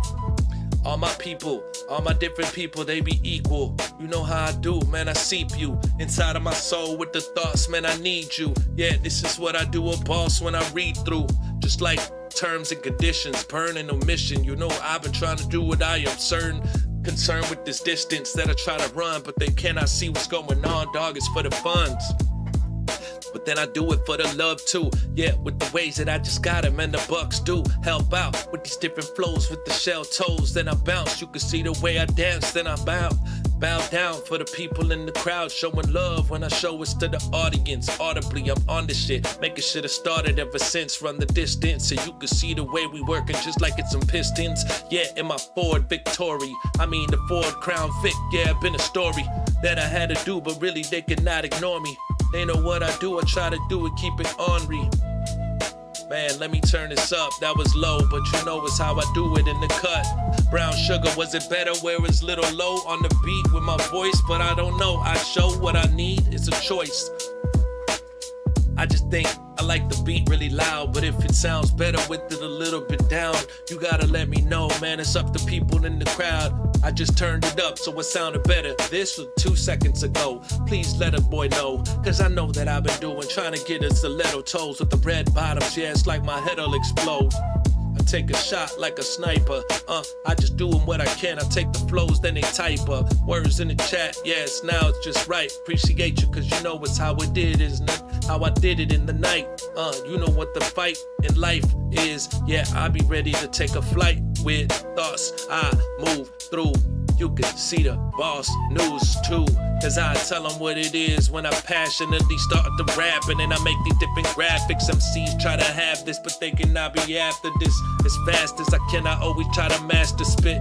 All my people, all my different people, they be equal. You know how I do, man, I seep you inside of my soul with the thoughts, man, I need you. Yeah, this is what I do, a boss, when I read through. Just like terms and conditions, burning omission. You know I've been trying to do what I am certain. Concerned with this distance that I try to run, but they cannot see what's going on, dog, it's for the funds. But then I do it for the love too. Yeah, with the ways that I just got it, man, the bucks do help out with these different flows with the shell toes. Then I bounce, you can see the way I dance, then I bow down for the people in the crowd, showing love when I show it to the audience. Audibly, I'm on this shit, making shit have started ever since. Run the distance, so you can see the way we working, just like it's some Pistons. Yeah, in my Ford Victory, I mean the Ford Crown Vic. Yeah, been a story that I had to do, but really they cannot ignore me. They know what I do, I try to do it, keep it ornery. Man, let me turn this up. That was low, but you know it's how I do it in the cut. Brown sugar, was it better where it's little low on the beat with my voice? But I don't know. I show what I need. It's a choice. I just think I like the beat really loud, but if it sounds better with it a little bit down, you gotta let me know, man. It's up to people in the crowd. I just turned it up so it sounded better. This was 2 seconds ago. Please let a boy know, cause I know that I've been doing, trying to get us stiletto toes with the red bottoms. Yeah, it's like my head'll explode. I take a shot like a sniper. I just doing what I can. I take the flows, then they type up words in the chat. Yes, now it's just right. Appreciate you, cause you know it's how it did, isn't it? How I did it in the night. You know what the fight in life is. Yeah, I be ready to take a flight with thoughts I move through. You can see the boss news too, cause I tell them what it is when I passionately start to rap. And then I make these different graphics. MCs try to have this, but they cannot be after this. As fast as I can, I always try to master spit,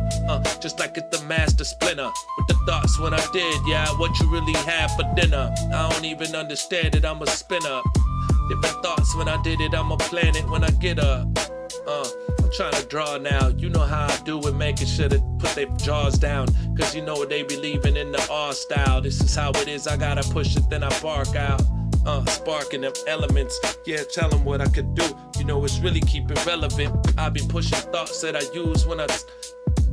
just like it's the master splinter. With the thoughts when I did, yeah, what you really have for dinner. I don't even understand it, I'm a spinner. Different thoughts when I did it, I'm a planet when I get up. I'm trying to draw now. You know how I do it, making sure to put their jaws down, cause you know they be leaving in the R style. This is how it is, I gotta push it, then I bark out. Sparking them elements, yeah, tell them what I could do. You know it's really keep it relevant. I be pushing thoughts that I use when I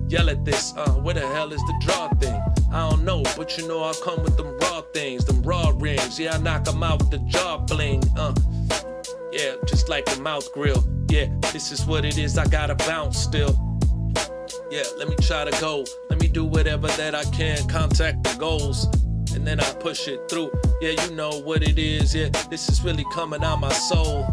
yell at this. Where the hell is the draw thing? I don't know, but you know I come with them raw things, them raw rings. Yeah, I knock them out with the jaw bling. Yeah, just like a mouth grill. Yeah, this is what it is, I gotta bounce still. Yeah, let me try to go. Let me do whatever that I can, contact the goals, and then I push it through. Yeah, you know what it is. Yeah, this is really coming out my soul.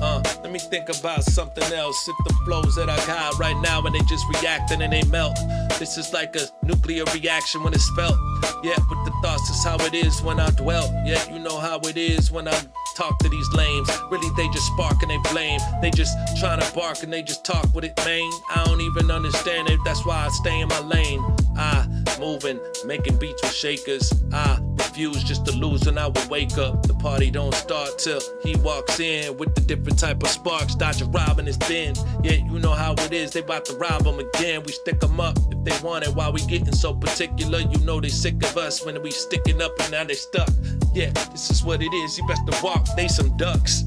Let me think about something else. If the flows that I got right now and they just reacting and they melt. This is like a nuclear reaction when it's felt. Yeah, with the thoughts, is how it is when I dwell. Yeah, you know how it is when I talk to these lames. Really, they just spark and they blame. They just trying to bark and they just talk with it, man. I don't even understand it, that's why I stay in my lane. I moving, making beats with shakers. I refuse just to lose and I will wake up. The party don't start till he walks in with the different type of sparks. Dodger robbing his bin. Yeah, you know how it is, they about to rob him again. We stick them up if they want it. Why we getting so particular? You know they sick of us when we sticking up and now they stuck. Yeah, this is what it is, you best to walk, they some ducks.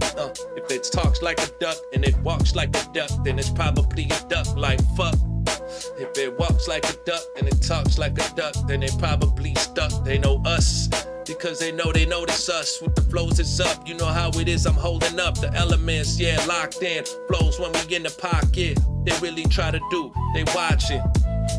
If it talks like a duck and it walks like a duck, then it's probably a duck like fuck. If it walks like a duck and it talks like a duck, then they probably stuck. They know us because they notice us. With the flows it's up, you know how it is, I'm holding up the elements, yeah, locked in. Flows when we in the pocket, they really try to do, they watch it.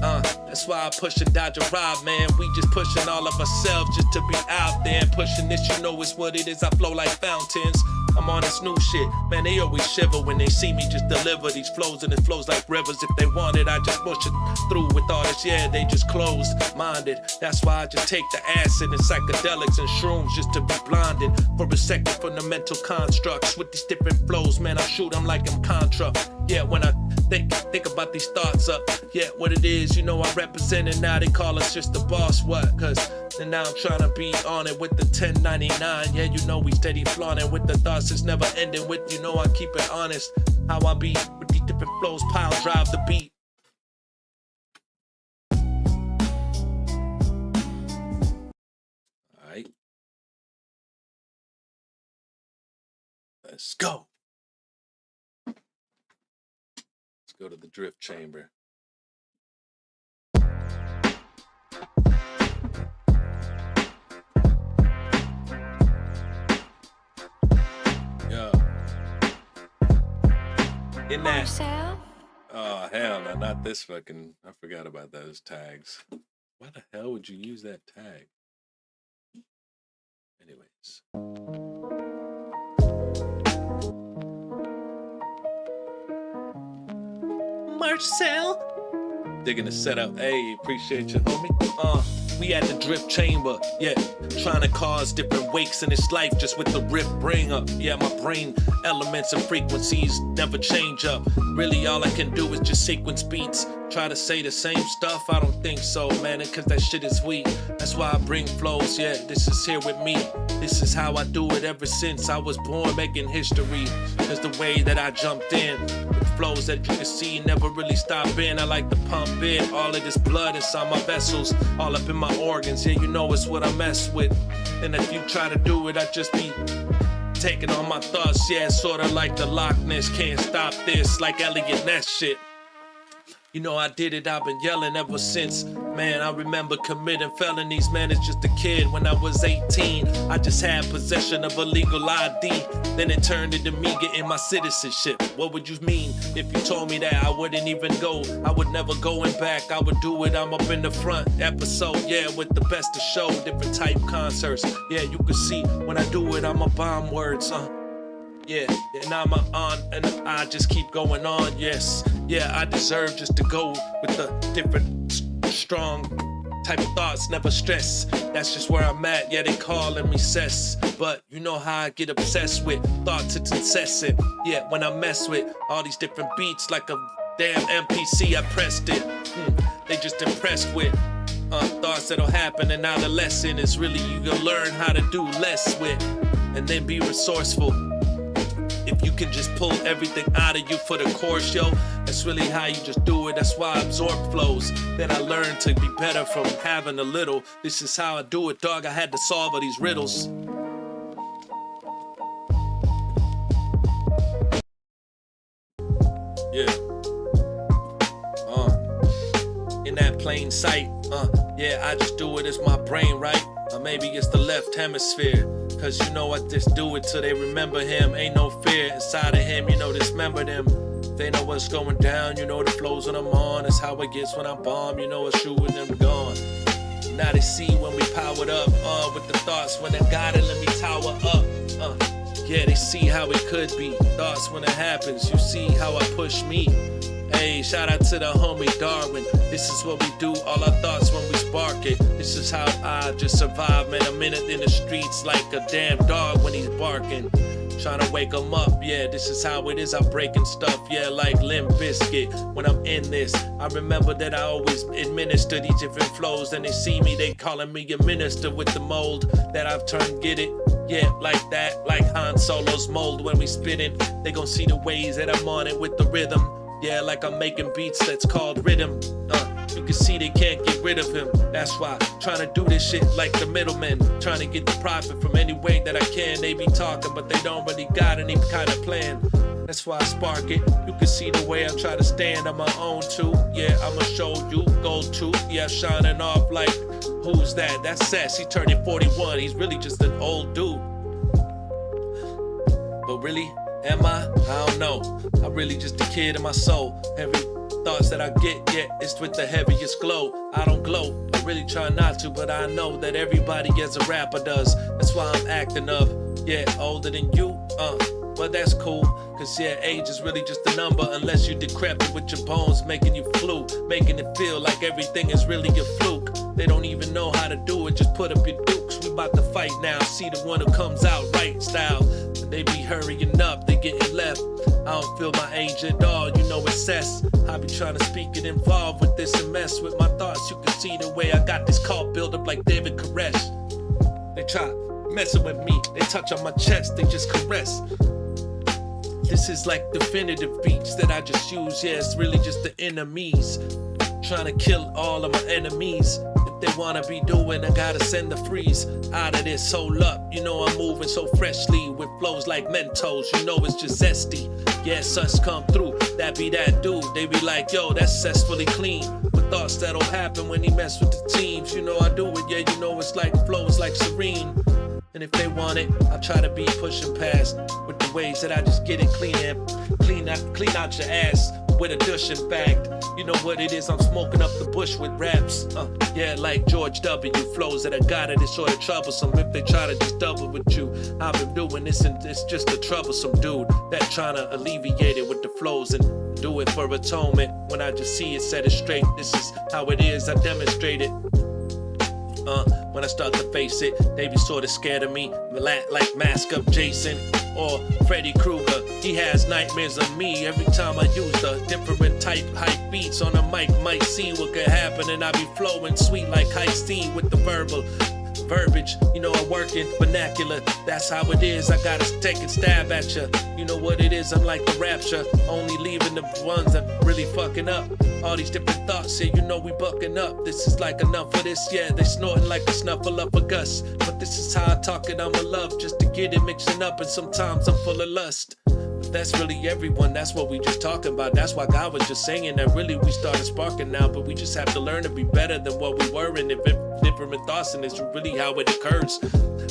That's why I push and dodge a rob, man. We just pushing all of ourselves just to be out there and pushing this, you know it's what it is. I flow like fountains, I'm on this new shit. Man, they always shiver when they see me just deliver these flows, and it flows like rivers. If they want it, I just push it through with all this, yeah, they just closed-minded. That's why I just take the acid and psychedelics and shrooms just to be blinded for a second from the mental constructs. With these different flows, man, I shoot them like I'm Contra. Yeah, when I think about these thoughts up, yeah, what it is, you know I represent it now. They call us just the boss, what? Cause then now I'm trying to be on it with the 1099. Yeah, you know we steady flaunting with the thoughts it's never ending with, you know I keep it honest. How I be with these different flows, pile drive the beat. Alright. Let's go. Let's go to the drift chamber. In that. Oh, hell no, not this fucking. I forgot about those tags. Why the hell would you use that tag? Anyways. Marcel, Digging the setup. Hey, appreciate you, homie. We at the drip chamber, yeah. Trying to cause different wakes in this life just with the rip bring up. Yeah, my brain elements and frequencies never change up. Really all I can do is just sequence beats. Try to say the same stuff, I don't think so, man, cause that shit is weak. That's why I bring flows, yeah, this is here with me. This is how I do it ever since I was born, making history. Cause the way that I jumped in, the flows that you can see never really stop in. I like to pump in all of this blood inside my vessels, all up in my organs, yeah, you know it's what I mess with. And if you try to do it, I just be taking on my thoughts, yeah, sorta like the Loch Ness, can't stop this, like Elliot Ness shit. You know I did it, I've been yelling ever since. Man, I remember committing felonies, man, it's just a kid. When I was 18, I just had possession of a legal ID. Then it turned into me getting my citizenship. What would you mean if you told me that I wouldn't even go? I would never going back, I would do it, I'm up in the front. Episode, yeah, with the best of show, different type concerts. Yeah, you can see when I do it, I'm a bomb words, yeah, and I'm on, and I just keep going on, yes. Yeah, I deserve just to go with the different, strong type of thoughts, never stress. That's just where I'm at, yeah, they calling me cess. But you know how I get obsessed with thoughts, it's incessant. Yeah, when I mess with all these different beats like a damn MPC, I pressed it. They just impressed with thoughts that'll happen, and now the lesson is really you can learn how to do less with, and then be resourceful. If you can just pull everything out of you for the course, yo, that's really how you just do it. That's why I absorb flows. Then I learned to be better from having a little. This is how I do it, dog. I had to solve all these riddles. Yeah. In that plain sight, yeah, I just do it, it's my brain, right? Or maybe it's the left hemisphere. Cause you know I just do it till they remember him. Ain't no fear inside of him, you know, dismember them. They know what's going down, you know the flows when I'm on. It's how it gets when I'm bomb, you know it's true when I'm gone. Now they see when we powered up, with the thoughts when I got it, let me tower up. Yeah, they see how it could be. Thoughts when it happens, you see how I push me. Hey, shout out to the homie Darwin. This is what we do, all our thoughts when we spark it. This is how I just survive, man. A minute in the streets like a damn dog when he's barking. Trying to wake him up, yeah, this is how it is. I'm breaking stuff, yeah, like Limp Bizkit. When I'm in this, I remember that I always administer these different flows. And they see me, they calling me a minister with the mold that I've turned, get it? Yeah, like that, like Han Solo's mold when we spittin'. They gon' see the ways that I'm on it with the rhythm. Yeah, like I'm making beats that's called rhythm. You can see they can't get rid of him. That's why trying to do this shit like the middlemen, trying to get the profit from any way that I can. They be talking, but they don't really got any kind of plan. That's why I spark it. You can see the way I try to stand on my own too. Yeah, I'ma show you gold tooth. Yeah, shining off like, who's that? That's c.e.s. He turning 41. He's really just an old dude. But really, am I? I don't know. I'm really just a kid in my soul. Every thoughts that I get, yeah, it's with the heaviest glow. I don't glow, I really try not to, but I know that everybody as a rapper does. That's why I'm acting up, yeah, older than you, but that's cool. Cause yeah, age is really just a number unless you decrepit with your bones, making you flu, making it feel like everything is really a fluke. They don't even know how to do it, just put up your dukes. We about to fight now, see the one who comes out right style. They be hurrying up, they getting left. I don't feel my age at all, you know it's c.e.s. I be trying to speak and involved with this and mess with my thoughts. You can see the way I got this cult build up like David Koresh. They try messing with me, they touch on my chest, they just caress. This is like definitive beats that I just use, yeah, it's really just the enemies. Trying to kill all of my enemies. If they wanna be doing, I gotta send the freeze out of this. Hold up, you know I'm moving so freshly with flows like Mentos, you know it's just zesty. Yeah, such come through, that be that dude. They be like, yo, that's successfully clean. With thoughts that'll happen when he mess with the teams. You know I do it, yeah, you know it's like flows like Serene. And if they want it, I try to be pushing past with the ways that I just get it clean out your ass with a douche. In fact, you know what it is, I'm smoking up the bush with raps. Yeah, like George W. Flows that I got it, it's sort of troublesome if they try to just double with you. I've been doing this and it's just a troublesome dude that trying to alleviate it with the flows and do it for atonement. When I just see it, set it straight. This is how it is, I demonstrate it. When I start to face it, they be sorta scared of me. Like Mask Up Jason or Freddy Krueger. He has nightmares of me every time I use the different type hype beats on the mic. Might see what could happen, and I be flowing sweet like high steam with the verbal verbiage. You know I'm working vernacular. That's how it is. I gotta take and stab at ya. You know what it is. I'm like the rapture, only leaving the ones that really fucking up. All these different thoughts here, you know we bucking up. This is like enough of this, yeah. They snorting like a snuffle up a Gus. But this is how I talk it, I'm a love just to get it mixing up. And sometimes I'm full of lust. But that's really everyone, that's what we just talking about. That's why God was just saying that really we started sparking now. But we just have to learn to be better than what we were. And if different thoughts, and it's really how it occurs.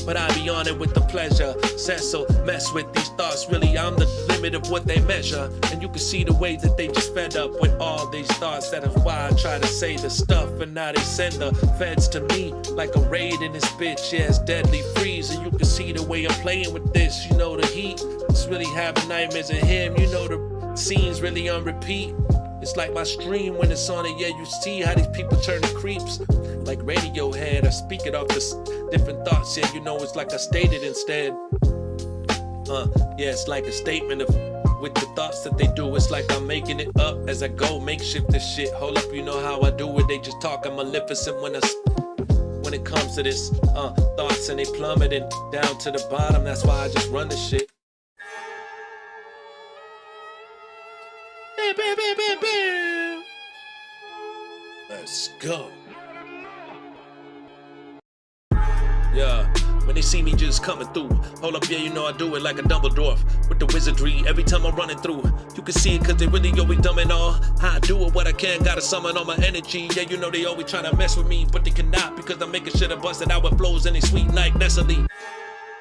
But I be on it with the pleasure. Cecil, mess with these thoughts. Really, I'm the limit of what they measure. And you can see the way that they just fed up with all these thoughts. That is why I try to say the stuff. And now they send the feds to me like a raid in this bitch. Yeah, it's deadly freeze. And you can see the way I'm playing with this. You know the heat. It's really having nightmares of him. You know the scenes really on repeat. It's like my stream when it's on it. Yeah, you see how these people turn to creeps. Like Radiohead, I speak it off the different thoughts. Yeah, you know it's like I stated instead. Yeah, it's like a statement of with the thoughts that they do. It's like I'm making it up as I go, makeshift this shit. Hold up, you know how I do it. They just talk, I'm maleficent when it comes to this thoughts, and they plummeting down to the bottom. That's why I just run this shit. Let's go. Yeah, when they see me just coming through, hold up, yeah, you know I do it like a Dumbledore with the wizardry every time I'm running through. You can see it cause they really always dumb and all. How I do it, what I can, gotta summon all my energy. Yeah, you know they always trying to mess with me, but they cannot because I'm making sure to bust it out with flows and they sweet like Nestle.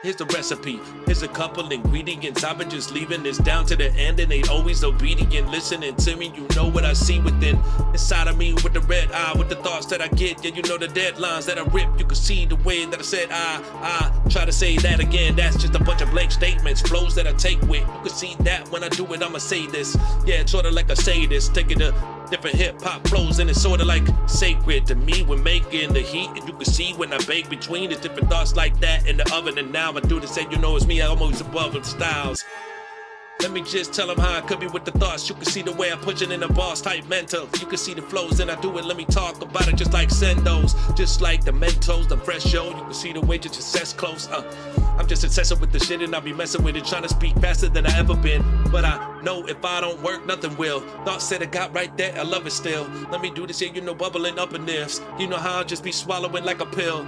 Here's the recipe, here's a couple ingredients. I've been just leaving this down to the end, and they always obedient. Listening to me, you know what I see within. Inside of me with the red eye, with the thoughts that I get. Yeah, you know the deadlines that I rip. You can see the way that I said I try to say that again. That's just a bunch of blank statements, flows that I take with. You can see that when I do it, I'ma say this. Yeah, it's sorta like I say this, taking the different hip-hop flows, and it's sorta like sacred to me. We're making the heat, and you can see when I bake between the different thoughts like that in the oven. And now I do this, and you know it's me, I'm always above the styles. Let me just tell them how I could be with the thoughts. You can see the way I push it in a boss type mental. You can see the flows and I do it. Let me talk about it just like Sendos. Just like the Mentos, the fresh show. You can see the way just success close. I'm just obsessing with the shit and I be messing with it. Trying to speak faster than I ever been. But I know if I don't work, nothing will. Thoughts that I got right there, I love it still. Let me do this here, you know, bubbling up in this. You know how I just be swallowing like a pill.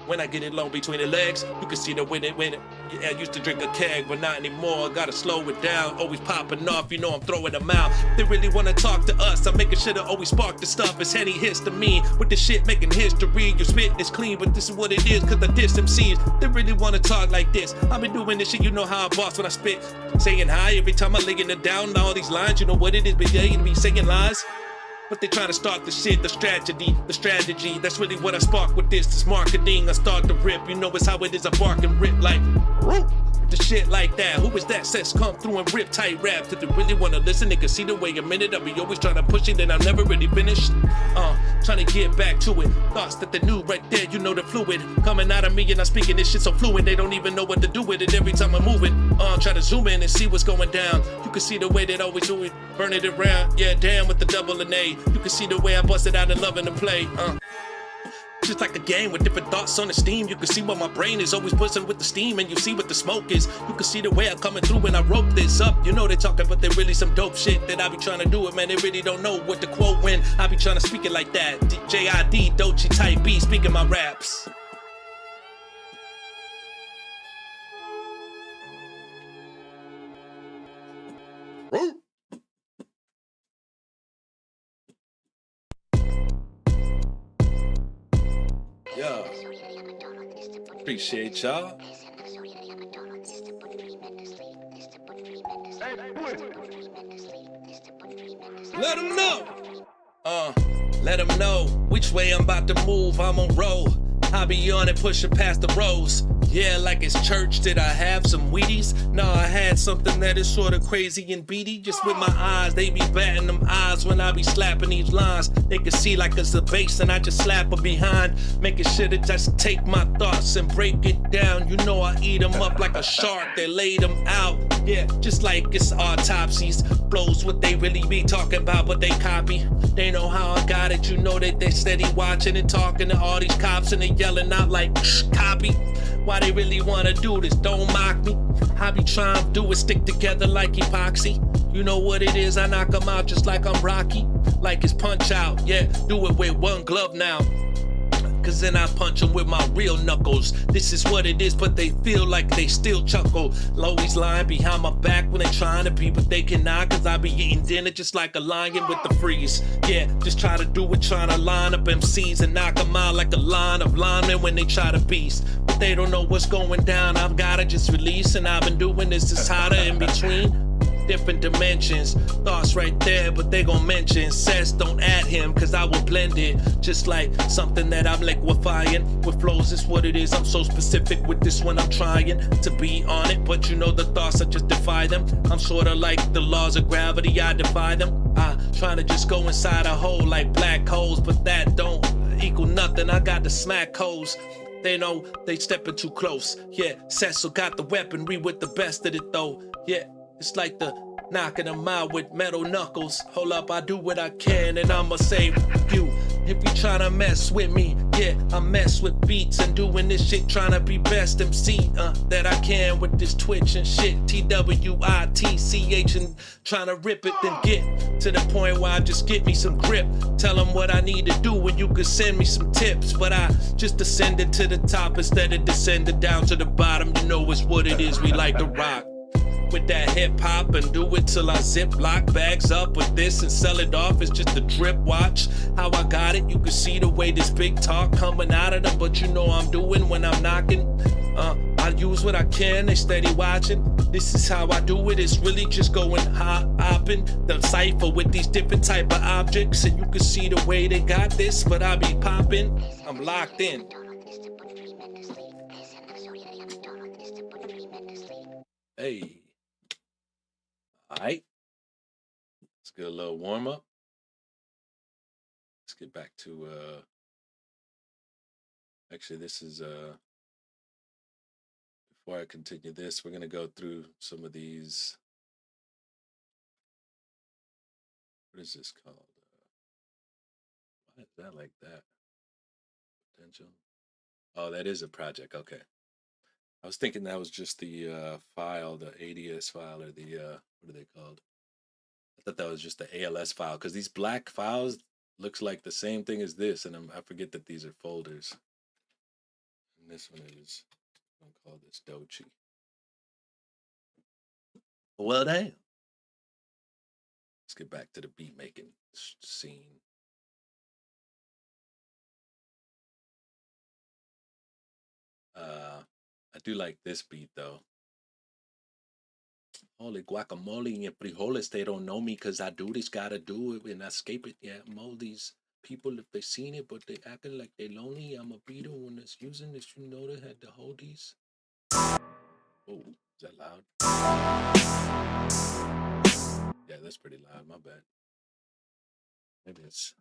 When I get it low between the legs, you can see the when it. Yeah, I used to drink a keg, but not anymore. Gotta slow it down, always popping off, you know I'm throwing them out. They really wanna talk to us, I'm making sure to always spark the stuff. It's Henny histamine, with the shit making history. Your spit is clean, but this is what it is, cause I diss MCs. They really wanna talk like this. I've been doing this shit, you know how I boss when I spit. Saying hi every time I laying it down, all these lines, you know what it is, but yeah, you be saying lies. But they trying to start the shit, the strategy. That's really what I spark with this marketing. I start to rip, you know it's how it is. I bark and rip like, whoop, the shit like that. Who is that? Says come through and rip tight raps. If they really wanna listen, they can see the way a minute. I be always trying to push it and I'm never really finished. Trying to get back to it. Thoughts that they knew right there, you know the fluid coming out of me and I'm speaking this shit so fluent. They don't even know what to do with it every time I move it. Try to zoom in and see what's going down. You can see the way they always do it, burn it around. Yeah, damn with the double and A. You can see the way I bust it out and loving to play. Just like a game with different thoughts on the steam. You can see what my brain is always buzzing with the steam, and you see what the smoke is. You can see the way I'm coming through when I rope this up. You know they talking, but they really some dope shit that I be trying to do it, man. They really don't know what to quote when I be trying to speak it like that. J.I.D. Dochi type B speaking my raps. Yeah. Appreciate y'all. Let them know. Let them know which way I'm about to move. I'm on roll. I be on it, pushing past the rows. Yeah, like it's church. Did I have some Wheaties? No, I had something that is sort of crazy and beady. Just with my eyes, they be batting them eyes when I be slapping these lines. They can see like it's a bass and I just slap her behind. Making sure to just take my thoughts and break it down. You know I eat them up like a shark. They laid them out. Yeah, just like it's autopsies. Blows what they really be talking about, but they copy. They know how I got it. You know that they steady watching and talking to all these cops and they yelling out like, shh, copy. Why they really wanna do this? Don't mock me. I be trying to do it, stick together like epoxy. You know what it is, I knock 'em out just like I'm Rocky. Like it's Punch Out, yeah, do it with one glove now. Cause then I punch 'em with my real knuckles. This is what it is, but they feel like they still chuckle. Always lying behind my back when they trying to be, but they cannot. Cause I be eating dinner just like a lion with the freeze. Yeah, just try to do it, trying to line up MCs and knock 'em out like a line of linemen when they try to beast. But they don't know what's going down, I've gotta just release. And I've been doing this, it's hotter in between. Different dimensions, thoughts right there, but they gon' mention c.e.s, don't add him, cause I will blend it. Just like something that I'm liquefying. With flows, it's what it is, I'm so specific with this one, I'm trying to be on it. But you know the thoughts, I just defy them. I'm sorta like the laws of gravity, I defy them. I trying to just go inside a hole like black holes, but that don't equal nothing, I got the smack holes. They know they stepping too close. Yeah, c.e.s got the weaponry with the best of it though. Yeah, it's like the knocking them out with metal knuckles. Hold up, I do what I can and I'ma say you. If you tryna mess with me, yeah, I mess with beats and doing this shit, tryna be best MC that I can with this Twitch and shit. TWITCH and tryna rip it, then get to the point where I just get me some grip. Tell them what I need to do and you could send me some tips. But I just ascended to the top instead of descending down to the bottom. You know it's what it is, we like to rock with that hip hop and do it till I zip lock bags up with this and sell it off. It's just a drip. Watch how I got it. You can see the way this big talk coming out of them, but you know I'm doing when I'm knocking. I use what I can. They steady watching. This is how I do it. It's really just going hopping the cipher with these different type of objects, and you can see the way they got this. But I be popping. I'm locked in. Hey. All right, let's get a little warm up. Let's get back to, actually this is, before I continue this, we're gonna go through some of these, what is this called? Why is that like that? Potential? Oh, that is a project, okay. I was thinking that was just the file, the ADS file, or the, what are they called? I thought that was just the ALS file, because these black files looks like the same thing as this, and I forget that these are folders. And this one is, I'm gonna call this Dochi. Well, damn. Let's get back to the beat making scene. I do like this beat though. Holy guacamole and frijoles, they don't know me because I do this, gotta do it and I escape it. Yeah, mold these people if they seen it, but they acting like they lonely. I'm a beater when it's using this, you know they had to hold these. Oh, is that loud? Yeah, that's pretty loud, my bad. Maybe it's...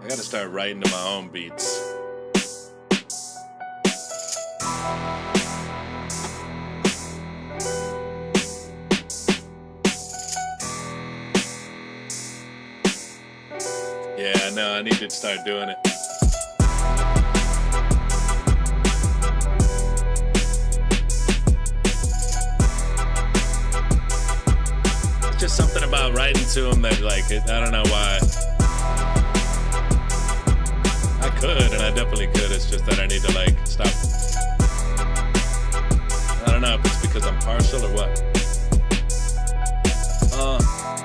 I gotta start writing to my own beats. Yeah, no, I need to start doing it. It's just something about writing to them that, like, I don't know why. I could, and I definitely could. It's just that I need to, like, stop. I don't know if it's because I'm partial or what.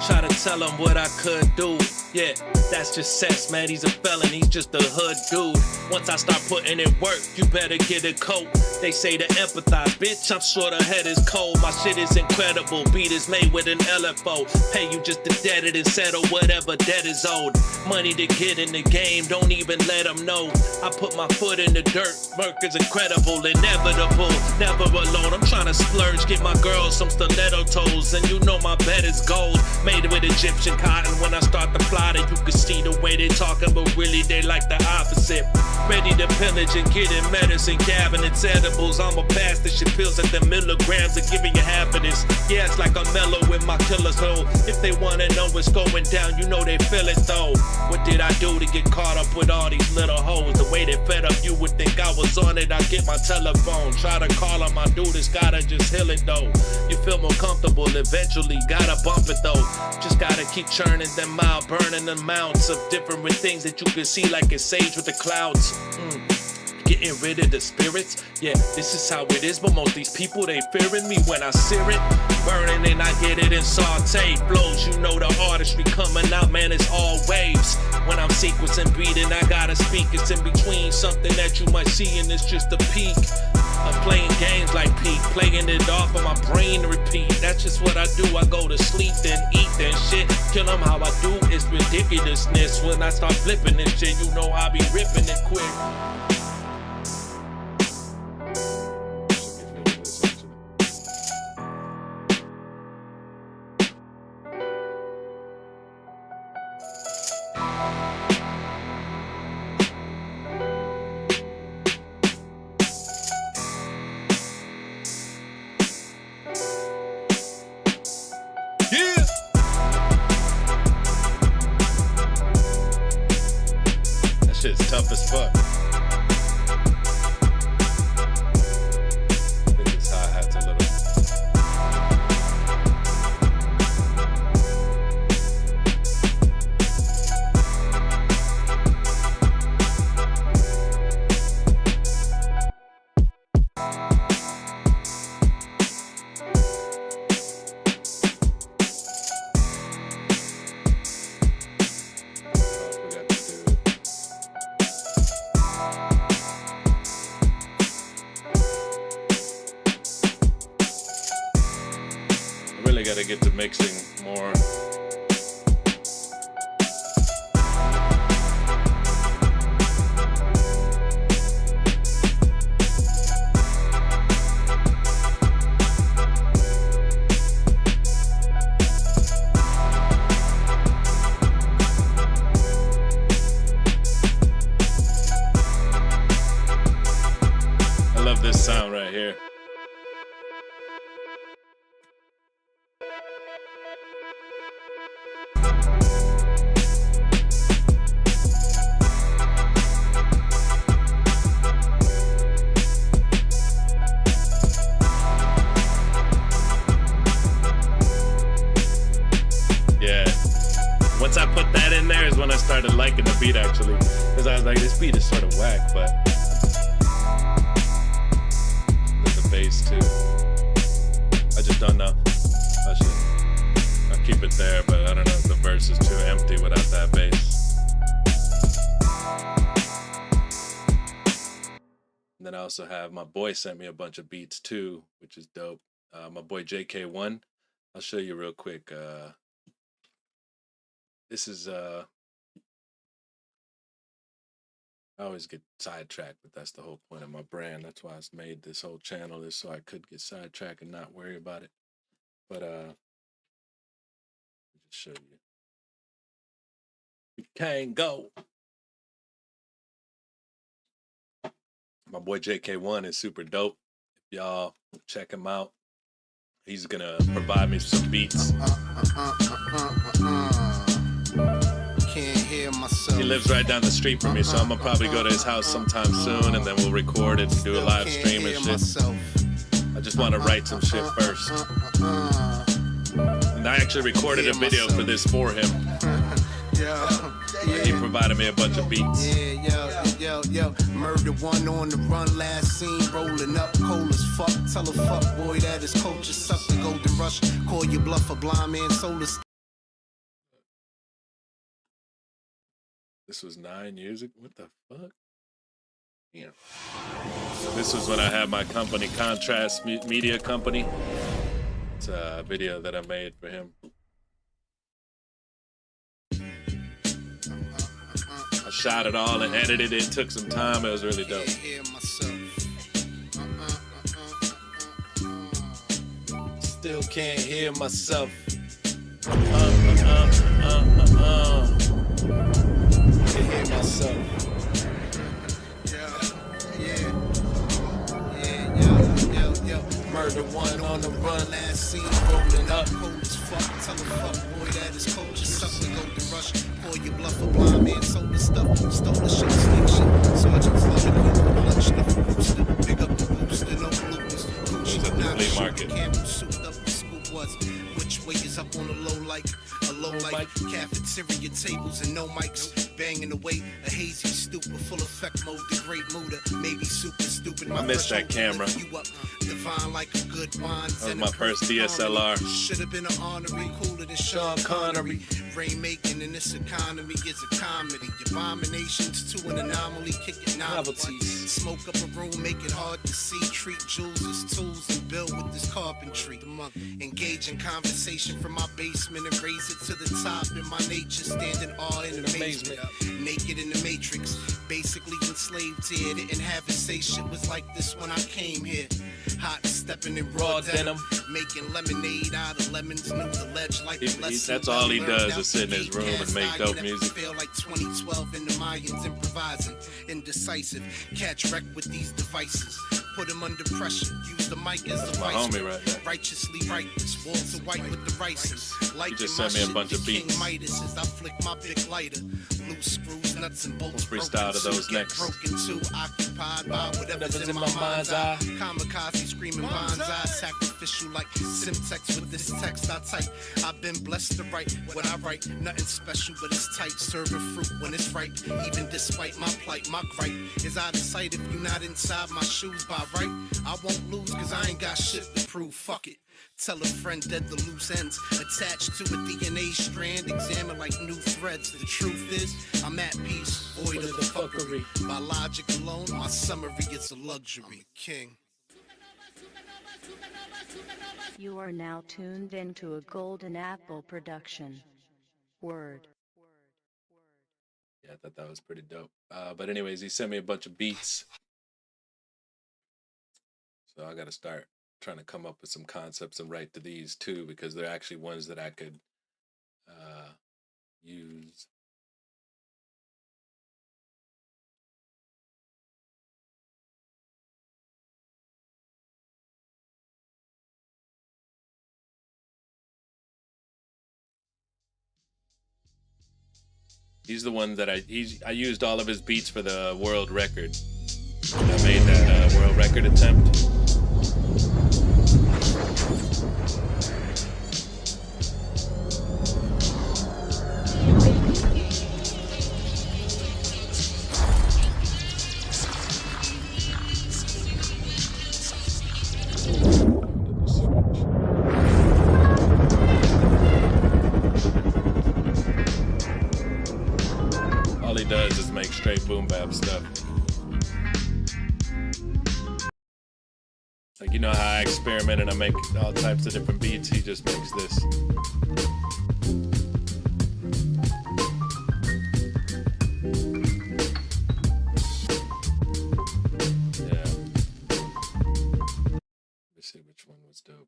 Try to tell them what I could do. Yeah. That's just c.e.s, man, he's a felon, he's just a hood dude. Once I start putting in work, you better get a coat. They say to empathize, bitch, I'm sure the head is cold. My shit is incredible, beat is made with an LFO. Pay you just to debt it and settle whatever debt is owed. Money to get in the game, don't even let them know. I put my foot in the dirt, work is incredible, inevitable, never alone. I'm trying to splurge, get my girls some stiletto toes. And you know my bed is gold, made with Egyptian cotton. When I start to plot it, you can see the way they talking, but really they like the opposite. Ready to pillage and get in medicine cabinets, edibles. I'ma pass the shit pills at the milligrams and giving you half of this. Yeah, it's like I'm mellow with my killer's hoe. If they wanna know what's going down, you know they feel it though. What did I do to get caught up with all these little hoes? The way they fed up, you would think I was on it. I get my telephone, try to call up my dude, it's gotta just heal it though. You feel more comfortable, eventually gotta bump it though. Just gotta keep churning them out, burning the amounts of different things that you can see like it's sage with the clouds. Getting rid of the spirits, yeah, this is how it is. But most these people, they fearing me when I sear it. Burning and I get it in saute flows. You know the artistry coming out, man, it's all waves. When I'm sequencing beating, I gotta speak. It's in between something that you might see, and it's just a peak. I'm playing games like Pete, playing it off of my brain to repeat. That's just what I do. I go to sleep, then eat, then shit. Kill them how I do, it's ridiculousness. When I start flipping this shit, you know I be ripping it quick. Shit's tough as fuck. I think this hi-hat's a little. Really gotta get to mixing more. I love this sound right here. Once I put that in there is when I started liking the beat actually. Because I was like, this beat is sort of whack, but there's the bass too. I just don't know. I'll keep it there, but I don't know if the verse is too empty without that bass. And then I also have my boy sent me a bunch of beats too, which is dope. My boy JK1. I'll show you real quick. This is I always get sidetracked, but that's the whole point of my brand. That's why I made this whole channel, is so I could get sidetracked and not worry about it. But let me just show you. You can't go. My boy JK1 is super dope. If y'all check him out, he's gonna provide me some beats. He lives right down the street from me, so I'm gonna probably go to his house sometime soon, and then we'll record it and do a live stream and shit. I just want to write some shit first. And I actually recorded a video for this for him. He provided me a bunch of beats. Yo, murder one on the run, last scene, rolling up, cold as fuck. Tell a fuck boy that his coach is suck the golden rush. Call your bluff a blind man, soulless. This was 9 years ago. What the fuck? Damn. So this was when I had my company, Contrast Media Company. It's a video that I made for him. I shot it all and edited it. It took some time. It was really dope. Still can't hear myself. Can't hear myself. Murder one on the run, last scene rolling up. Cold as fuck, tell a fuck boy that is cold as something. Go to rush, pour your bluff, a blind man sold the stuff, stole the shit, sneak shit. Sergeant's loaded, clutch the booster, pick up the booster, no bloopers. Gucci, not flea market. Campbell souped up the scoop was. Which way is up on a low like a low light? Cafeteria tables and no mics. Banging away, a hazy stupor, full effect mode, the great mooder. Maybe super stupid. I missed that camera. You up, divine like a good wine. That was my first DSLR. Should have been an honorary, cooler than Sean Connery. Rainmaking in this economy is a comedy. Abominations to an anomaly, kicking novelties. Smoke up a room, make it hard to see. Treat jewels as tools and build with this carpentry. Engage in conversation from my basement and raise it to the top. In my nature, stand in awe and amazement. Naked in the matrix, basically enslaved here. Didn't have to say shit was like this when I came here. Hot stepping in raw denim, making lemonade out of lemons. Knew the ledge like that's all he does is sit in his room and make dope music. Feel like 2012 in the Mayans, improvising, indecisive. Catch wreck with these devices. Put him under pressure. Use the mic as a my homie right there. Righteously righteous. Walter White with the rices. Like he just sent me a bunch of beats. Midas as I flick my big lighter. Loose screws, nuts and bolts. We'll freestyle to those next. Broken too, occupied by whatever's in my mind's eye. Kamikaze screaming bonsai. Sacrificial like Simtex with this text I type. I've been blessed to write what I write. Nothing special, but it's tight. Serving fruit when it's ripe. Even despite my plight, my gripe is out of sight if you're not inside my shoes by right. I won't lose cause I ain't got shit to prove. Fuck it. Tell a friend that the loose ends attached to a DNA strand. Examine like new threads. The truth is, I'm at peace. Void of the fuckery. By logic alone, my summary is a luxury. I'm a king. You are now tuned into a Golden Apple production. Word. Yeah, I thought that was pretty dope. But anyways, he sent me a bunch of beats. So I got to start trying to come up with some concepts and write to these too, because they're actually ones that I could use. He's the one that I used all of his beats for the world record. I made that world record attempt. All he does is make straight boom bap stuff. Like, you know how I experiment and I make all types of different beats? He just makes this. Yeah. Let's see which one was dope.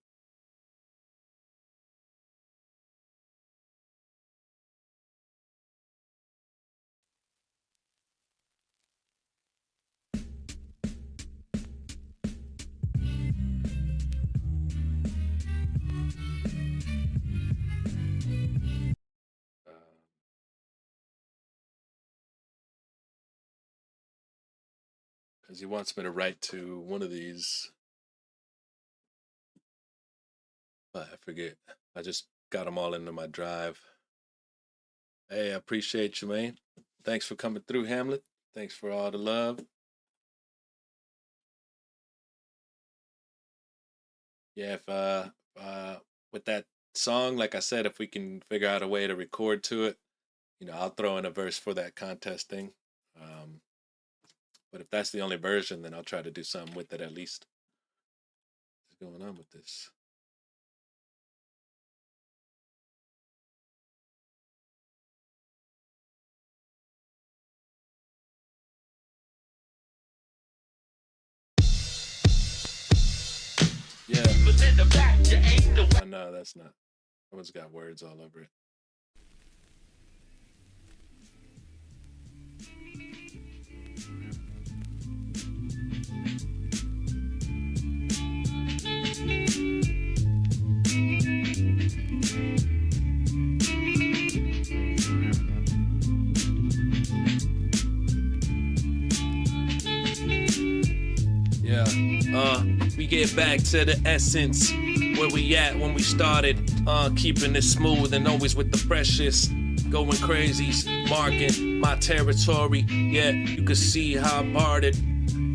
Because he wants me to write to one of these. But I forget. I just got them all into my drive. Hey, I appreciate you, man. Thanks for coming through, Hamlet. Thanks for all the love. Yeah, if with that song, like I said, if we can figure out a way to record to it, I'll throw in a verse for that contest thing. But if that's the only version, then I'll try to do something with it at least. What's going on with this? Yeah. Oh, no, that's not. That one's got words all over it. Yeah, we get back to the essence, where we at when we started, keeping it smooth and always with the freshest, going crazy, marking my territory, yeah, you can see how I barred it,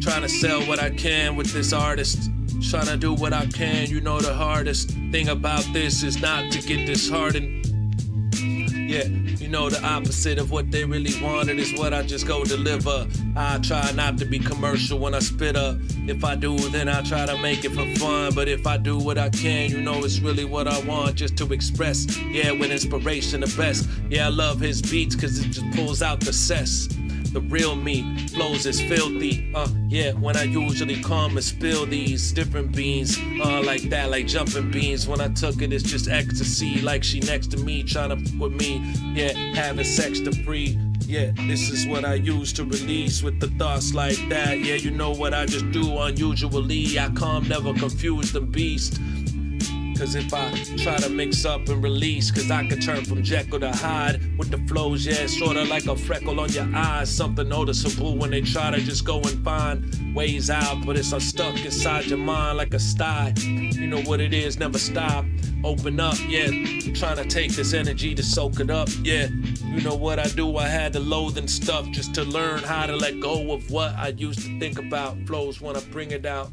trying to sell what I can with this artist, trying to do what I can, the hardest thing about this is not to get disheartened. Yeah, the opposite of what they really wanted is what I just go deliver. I try not to be commercial when I spit up. If I do, then I try to make it for fun. But if I do what I can, it's really what I want just to express. Yeah, with inspiration the best. Yeah, I love his beats cause it just pulls out the cess. The real me flows is filthy. Yeah, when I usually come and spill these different beans, like that, like jumping beans. When I took it, it's just ecstasy. Like she next to me, trying to fuck with me. Yeah, having sex to free. Yeah, this is what I use to release with the thoughts like that. Yeah, you know what I just do unusually. I come, never confuse the beast. Cause if I try to mix up and release, cause I can turn from Jekyll to Hyde with the flows, yeah, sorta like a freckle on your eyes. Something noticeable when they try to just go and find ways out, but it's stuck inside your mind like a sty. You know what it is, never stop. Open up, yeah, trying to take this energy to soak it up, yeah. You know what I do, I had to loathe and stuff just to learn how to let go of what I used to think about. Flows when I bring it out,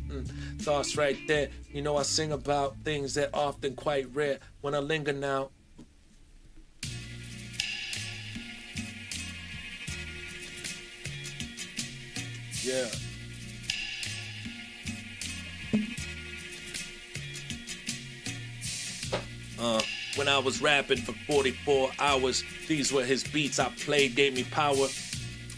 thoughts right there. I sing about things that often quite rare when I linger now. Yeah. When I was rapping for 44 hours, these were his beats I played, gave me power.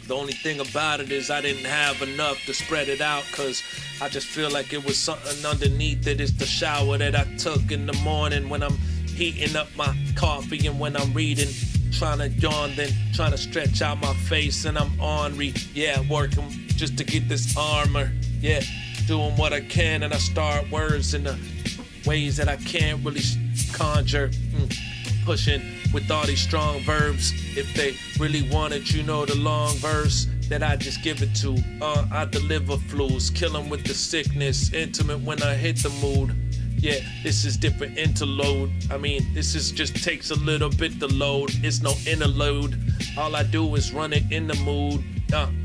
The only thing about it is I didn't have enough to spread it out, cause I just feel like it was something underneath it. It's the shower that I took in the morning when I'm heating up my coffee and when I'm reading, trying to yawn, then trying to stretch out my face, and I'm ornery, yeah, working just to get this armor, yeah, doing what I can, and I start words in the ways that I can't really conjure, pushing with all these strong verbs. If they really wanted, the long verse that I just give it to. I deliver flus, kill 'em with the sickness, intimate when I hit the mood. Yeah, this is different interlude. I mean, this is just takes a little bit to load. It's no interlude. All I do is run it in the mood.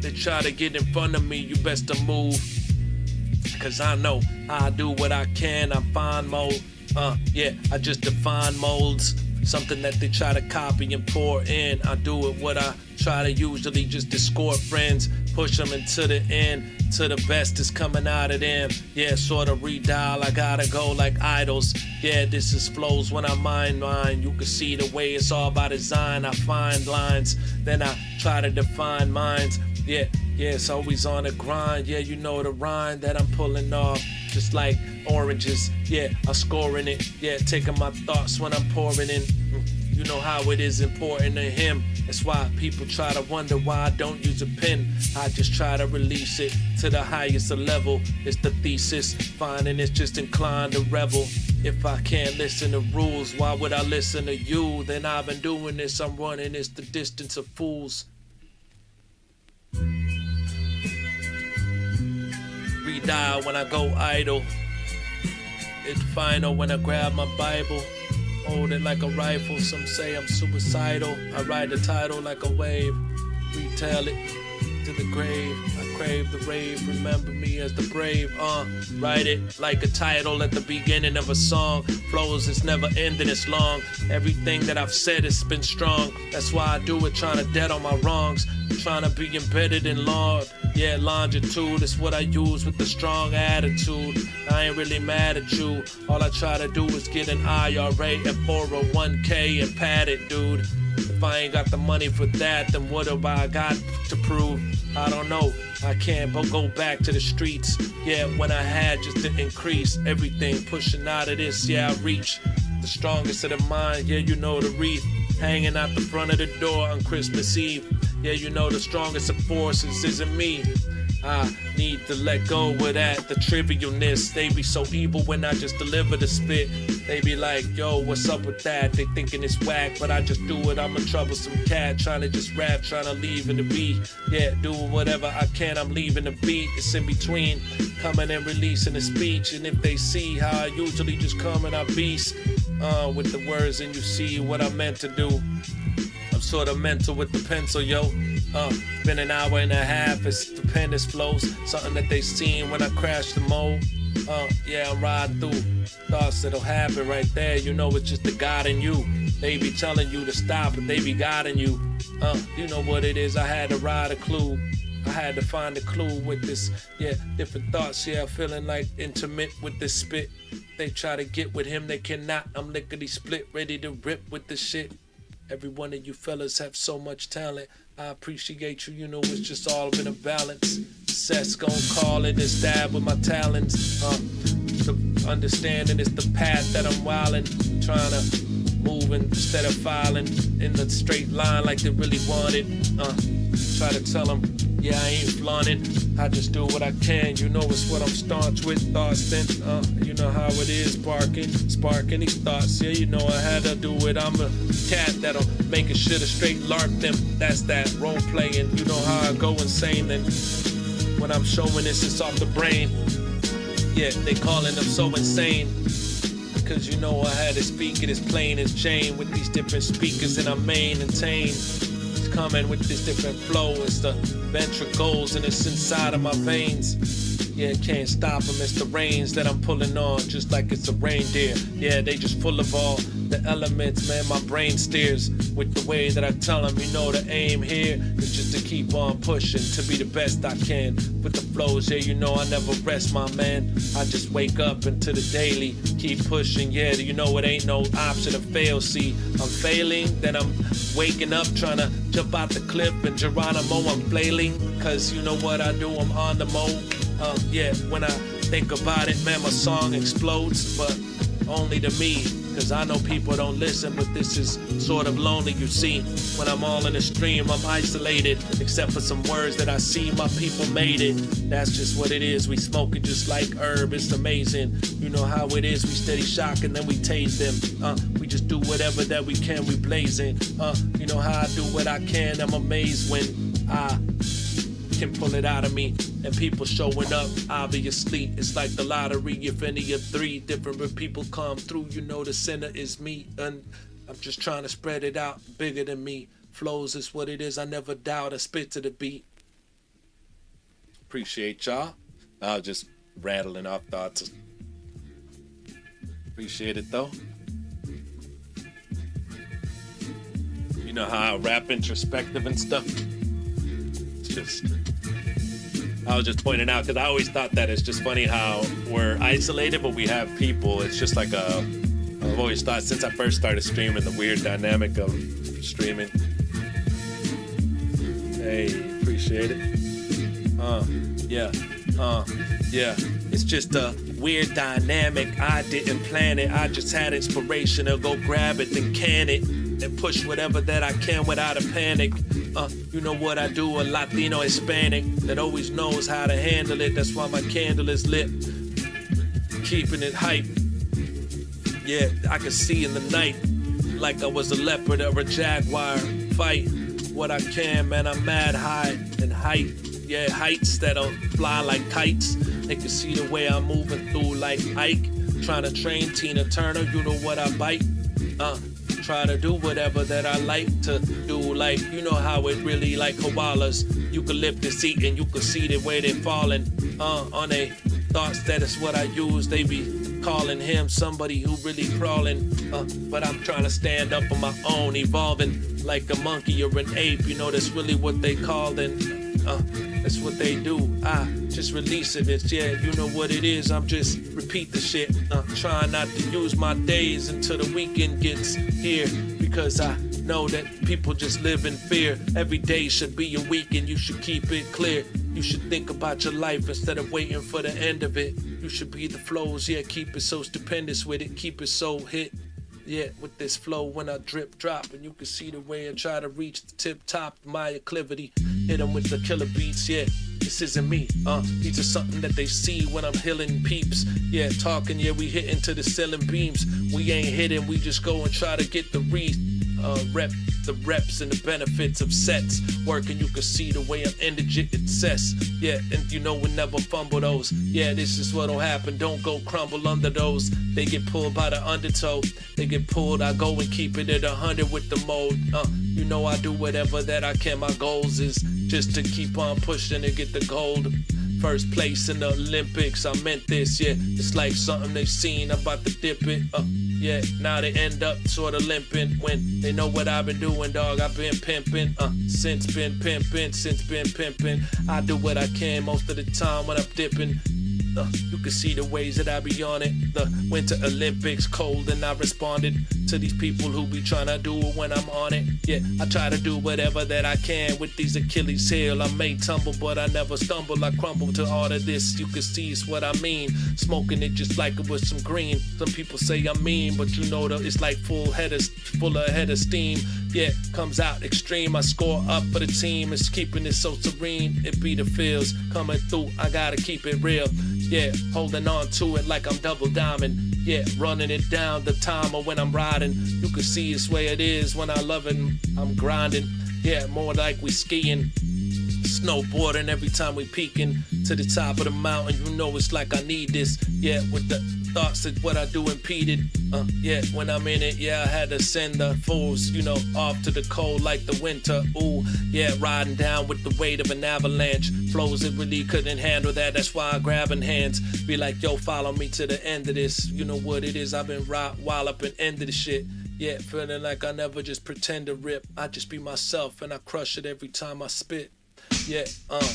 They try to get in front of me, you best to move. Cause I know I do what I can, I find mode. Yeah, I just define molds. Something that they try to copy and pour in. I do it what I try to usually just discord friends. Push them into the end. To the best is coming out of them. Yeah, sort of redial. I gotta go like idols. Yeah, this is flows when I mind mine. You can see the way it's all by design. I find lines, then I try to define minds. Yeah, it's always on the grind. Yeah, you know the rhyme that I'm pulling off. Just like oranges, yeah, I'm scoring it. Yeah, taking my thoughts when I'm pouring in. You know how it is important to him. That's why people try to wonder why I don't use a pen. I just try to release it to the highest level. It's the thesis, finding it's just inclined to revel. If I can't listen to rules, why would I listen to you? Then I've been doing this, I'm running, it's the distance of fools. Redial when I go idle. It's final when I grab my Bible. Hold it like a rifle, some say I'm suicidal. I ride the title like a wave. Retell it to the grave. I crave the rave, remember me as the brave. Write it like a title at the beginning of a song. Flows, it's never ending, it's long. Everything that I've said has been strong. That's why I do it, trying to dead on my wrongs. Trying to be embedded in Lord. Yeah, longitude is what I use with the strong attitude. I ain't really mad at you. All I try to do is get an IRA and 401k and pad it, dude. If I ain't got the money for that, then what have I got to prove? I don't know. I can't but go back to the streets. Yeah, when I had just to increase everything, pushing out of this. Yeah, I reach the strongest of the mind. Yeah, you know the wreath hanging out the front of the door on Christmas Eve. Yeah, you know the strongest of forces isn't me. I need to let go of that, the trivialness. They be so evil when I just deliver the spit. They be like, yo, what's up with that? They thinking it's whack, but I just do it. I'm a troublesome cat, trying to just rap, trying to leave in the beat. Yeah, doing whatever I can, I'm leaving the beat. It's in between, coming and releasing a speech. And if they see how I usually just come and I beast with the words, and you see what I meant to do. I'm sort of mental with the pencil, yo. Been an hour and a half, it's stupendous flows. Something that they seen when I crashed the mode. Yeah, I'm riding through thoughts that'll happen right there. You know it's just the God in you. They be telling you to stop, but they be guiding you. You know what it is, I had to ride a clue. I had to find a clue with this, yeah, different thoughts, yeah, feeling like intimate with this spit. They try to get with him, they cannot. I'm lickety split, ready to rip with the shit. Every one of you fellas have so much talent. I appreciate you, you know it's just all in a balance. C.e.s gon' call it a stab with my talents. The understanding is the path that I'm wildin'. Trying to move instead of filing in the straight line like they really wanted. Try to tell them, yeah, I ain't flaunting. I just do what I can, you know it's what I'm staunch with. Thoughts then, you know how it is, sparking these thoughts. Yeah, you know I had to do it. I'm a cat that'll make a shit a straight lark them. That's that role playing. You know how I go insane then. When I'm showing this, it's off the brain. Yeah, they calling them so insane. Cause you know I had to speak it as plain as Jane with these different speakers and I maintain. It's coming with this different flow. It's the ventricles and it's inside of my veins. Yeah, can't stop them. It's the reins that I'm pulling on, just like it's a reindeer. Yeah, they just full of all the elements, man. My brain steers with the way that I tell them. You know the aim here is just to keep on pushing, to be the best I can. With the flows, yeah, you know I never rest, my man. I just wake up into the daily, keep pushing. Yeah, you know it ain't no option to fail. See, I'm failing, then I'm waking up, trying to jump out the cliff. And Geronimo, I'm flailing, cause you know what I do, I'm on the mode. Yeah, when I think about it, man, my song explodes, but only to me, cause I know people don't listen, but this is sort of lonely, you see. When I'm all in the stream, I'm isolated, except for some words that I see, my people made it. That's just what it is, we smoke it just like herb, it's amazing. You know how it is, we steady shock and then we tase them. We just do whatever that we can, we blazing. You know how I do what I can, I'm amazed when I can pull it out of me, and people showing up, obviously it's like the lottery. If any of three different people come through, you know the center is me, and I'm just trying to spread it out, bigger than me. Flows is what it is, I never doubt, I spit to the beat. Appreciate y'all. I was just rattling off thoughts. Appreciate it though. You know how I rap introspective and stuff? It's just, I was just pointing out, because I always thought that it's just funny how we're isolated, but we have people. It's just like I've always thought since I first started streaming, the weird dynamic of streaming. Hey, appreciate it. Yeah. It's just a weird dynamic. I didn't plan it. I just had inspiration to go grab it, then can it, and push whatever that I can without a panic. You know what I do, a Latino Hispanic that always knows how to handle it. That's why my candle is lit, keeping it hype. Yeah, I can see in the night like I was a leopard or a jaguar. Fight what I can, man, I'm mad high in height. Yeah, heights that'll fly like kites. They can see the way I'm moving through like Ike. Trying to train Tina Turner, you know what I bite. try to do whatever that I like to do. Like, you know how it really like koalas. Eucalyptus eating, you can see the way they're falling on a thoughts. That is what I use. They be calling him somebody who really crawling, but I'm trying to stand up on my own, evolving like a monkey or an ape. You know, that's really what they call it. That's what they do. I just release it. It's, yeah, you know what it is. I'm just repeat the shit. Trying not to use my days until the weekend gets here, because I know that people just live in fear. Every day should be a weekend. You should keep it clear. You should think about your life instead of waiting for the end of it. You should be the flows. Yeah, keep it so stupendous with it. Keep it so hit. Yeah, with this flow when I drip drop, and you can see the way I try to reach the tip top of my acclivity. Hit them with the killer beats, yeah, this isn't me, these are something that they see when I'm healing peeps. Yeah, talking, yeah, we hit into the ceiling beams. We ain't hitting, we just go and try to get the the reps and the benefits of sets. Working, you can see the way I'm indigent, it's cess. Yeah, and you know we never fumble those. Yeah, this is what'll happen, don't go crumble under those. They get pulled by the undertow. They get pulled, I go and keep it at 100 with the mode. You know I do whatever that I can. My goals is just to keep on pushing and get the gold. First place in the Olympics, I meant this, yeah. It's like something they've seen, I'm about to dip it, yeah. Now they end up sort of limping when they know what I've been doing, dog. I've been pimping, since been pimping. I do what I can most of the time when I'm dipping. You can see the ways that I be on it. The Winter Olympics cold, and I responded to these people who be trying to do it when I'm on it. Yeah, I try to do whatever that I can with these Achilles heel. I may tumble, but I never stumble. I crumble to all of this. You can see it's what I mean. Smoking it just like it was some green. Some people say I'm mean, but you know that it's like full of head of steam. Yeah, comes out extreme. I score up for the team. It's keeping it so serene. It be the feels coming through. I gotta keep it real. Yeah, holding on to it like I'm double diamond. Yeah, running it down the timer when I'm riding. You can see it's way it is when I love it. I'm grinding. Yeah, more like we skiing. Snowboarding every time we peeking to the top of the mountain. You know it's like I need this. Yeah, with the thoughts that what I do impeded. Yeah, when I'm in it, yeah, I had to send the fools, you know, off to the cold like the winter. Ooh, yeah, riding down with the weight of an avalanche. Flows that really couldn't handle that. That's why I grabbing hands. Be like, yo, follow me to the end of this. You know what it is. I've been while up and end of the shit. Yeah, feeling like I never just pretend to rip. I just be myself and I crush it every time I spit. Yeah,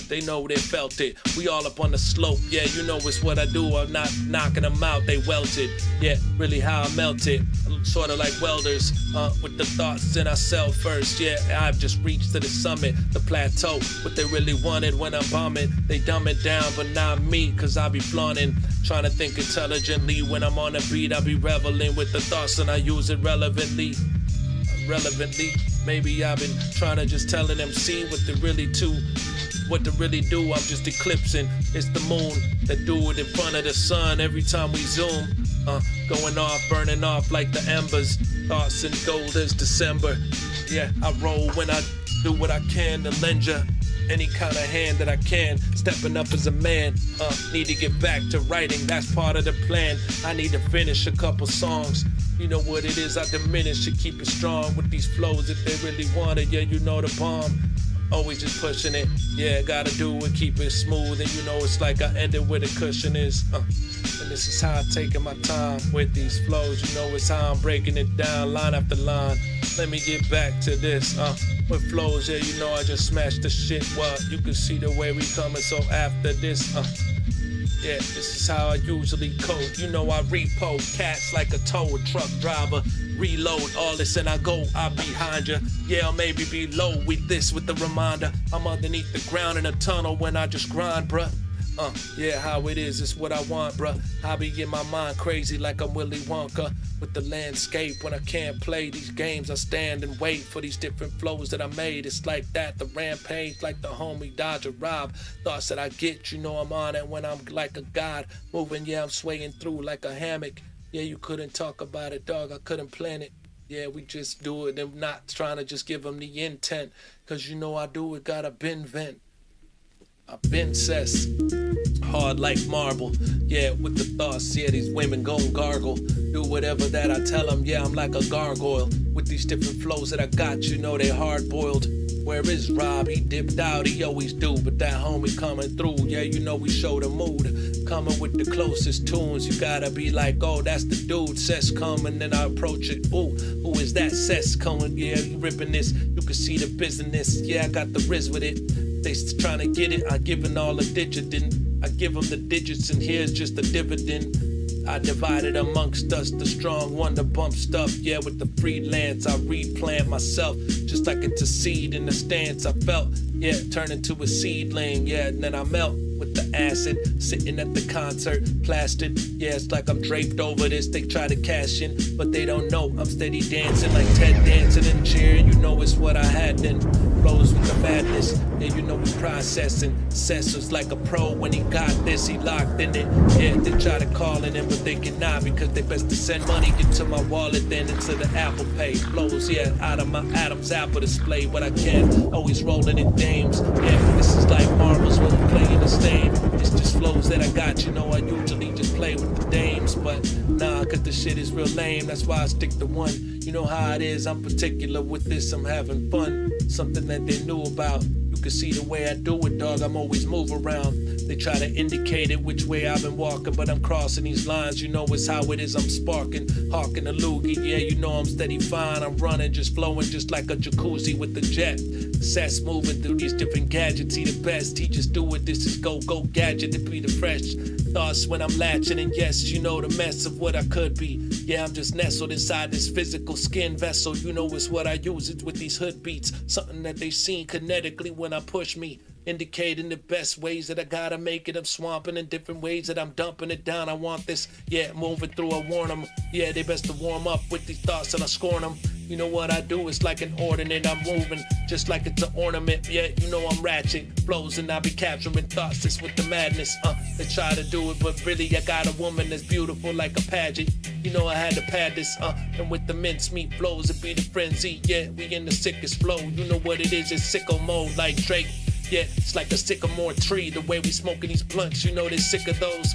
they know they felt it. We all up on the slope. Yeah, you know it's what I do. I'm not knocking them out. They welted. Yeah, really how I melted. Sort of like welders. With the thoughts in ourselves first. Yeah, I've just reached to the summit, the plateau. What they really wanted when I'm bombing. They dumb it down, but not me, cause I be flaunting. Trying to think intelligently. When I'm on a beat, I be reveling with the thoughts and I use it relevantly. Maybe I've been trying to just tell an MC what to really do. I'm just eclipsing. It's the moon that do it in front of the sun every time we zoom. Going off, burning off like the embers. Thoughts and gold as December. Yeah, I roll when I do what I can to lend ya any kind of hand that I can. Stepping up as a man. Need to get back to writing. That's part of the plan. I need to finish a couple songs. You know what it is, I diminish to keep it strong with these flows if they really want it. Yeah, you know the bomb. Always just pushing it. Yeah, gotta do it, keep it smooth. And you know it's like I ended where the cushion is. And this is how I'm taking my time with these flows. You know it's how I'm breaking it down line after line. Let me get back to this. With flows, yeah, you know I just smashed the shit. Well, you can see the way we coming. So after this, yeah, this is how I usually code. You know I repo cats like a tow truck driver. Reload all this and I go out behind ya. Yeah, I'll maybe be low with this with the reminder. I'm underneath the ground in a tunnel when I just grind, bruh. Yeah, how it is, it's what I want, bruh. I be in my mind crazy like I'm Willy Wonka with the landscape. When I can't play these games, I stand and wait for these different flows that I made. It's like that, the rampage, like the homie Dodger Rob. Thoughts that I get, you know I'm on it when I'm like a god. Moving, yeah, I'm swaying through like a hammock. Yeah, you couldn't talk about it, dog, I couldn't plan it. Yeah, we just do it and not trying to just give them the intent. Cause you know I do it, gotta been vent. I've been c.e.s. hard like marble. Yeah, with the thoughts, yeah, these women gon' gargle. Do whatever that I tell them, yeah, I'm like a gargoyle. With these different flows that I got, you know they hard boiled. Where is Rob? He dipped out, he always do. But that homie coming through, yeah, you know we show the mood. Coming with the closest tunes, you gotta be like, oh, that's the dude. C.e.s coming, then I approach it. Ooh, who is that? C.e.s coming, yeah, you ripping this. You can see the business, yeah, I got the riz with it. They trying to get it, I giving all the digit, I give them the digits, and here's just the dividend. I divided amongst us, the strong one to bump stuff. Yeah, with the freelance, I replant myself, just like it's a seed in the stance. I felt, yeah, turn into a seedling, yeah, and then I melt with the acid, sitting at the concert, plastered. Yeah, it's like I'm draped over this. They try to cash in, but they don't know I'm steady dancing like Ted dancing in cheer. You know it's what I had then. Flows with the madness. Yeah, you know we processing. C.e.s was like a pro when he got this. He locked in it. Yeah, they try to call in him, but they cannot because they best to send money into my wallet, then into the Apple Pay. Flows, yeah, out of my Adam's apple display what I can. Always rolling in dames. Yeah, this is like marbles when we playing the same. It's just flows that I got, you know I usually just play with the dames. But nah, cause the shit is real lame. That's why I stick to one. You know how it is, I'm particular with this, I'm having fun. Something that they knew about. You can see the way I do it, dog, I'm always move around. They try to indicate it which way I've been walking, but I'm crossing these lines, you know it's how it is, I'm sparking. Hawking a loogie, yeah, you know I'm steady fine. I'm running, just flowing just like a jacuzzi with the jet. C.e.s moving through these different gadgets, he the best. He just do it, this is go gadget to be the fresh. Thoughts when I'm latching, and yes, you know the mess of what I could be. Yeah, I'm just nestled inside this physical skin vessel. You know it's what I use it with these hood beats. Something that they seen kinetically when I push me. Indicating the best ways that I gotta make it. I'm swamping in different ways that I'm dumping it down. I want this, yeah, moving through, I warn them. Yeah, they best to warm up with these thoughts and I scorn them. You know what I do, it's like an ordinate. I'm moving just like it's an ornament. Yeah, you know I'm ratchet, flows and I be capturing thoughts. It's with the madness, they try to do it, but really I got a woman that's beautiful like a pageant. You know I had to pad this, and with the mincemeat flows, it be the frenzy. Yeah, we in the sickest flow. You know what it is, it's sicko mode like Drake. Yeah, it's like a sycamore tree, the way we smoking these blunts, you know they sick of those.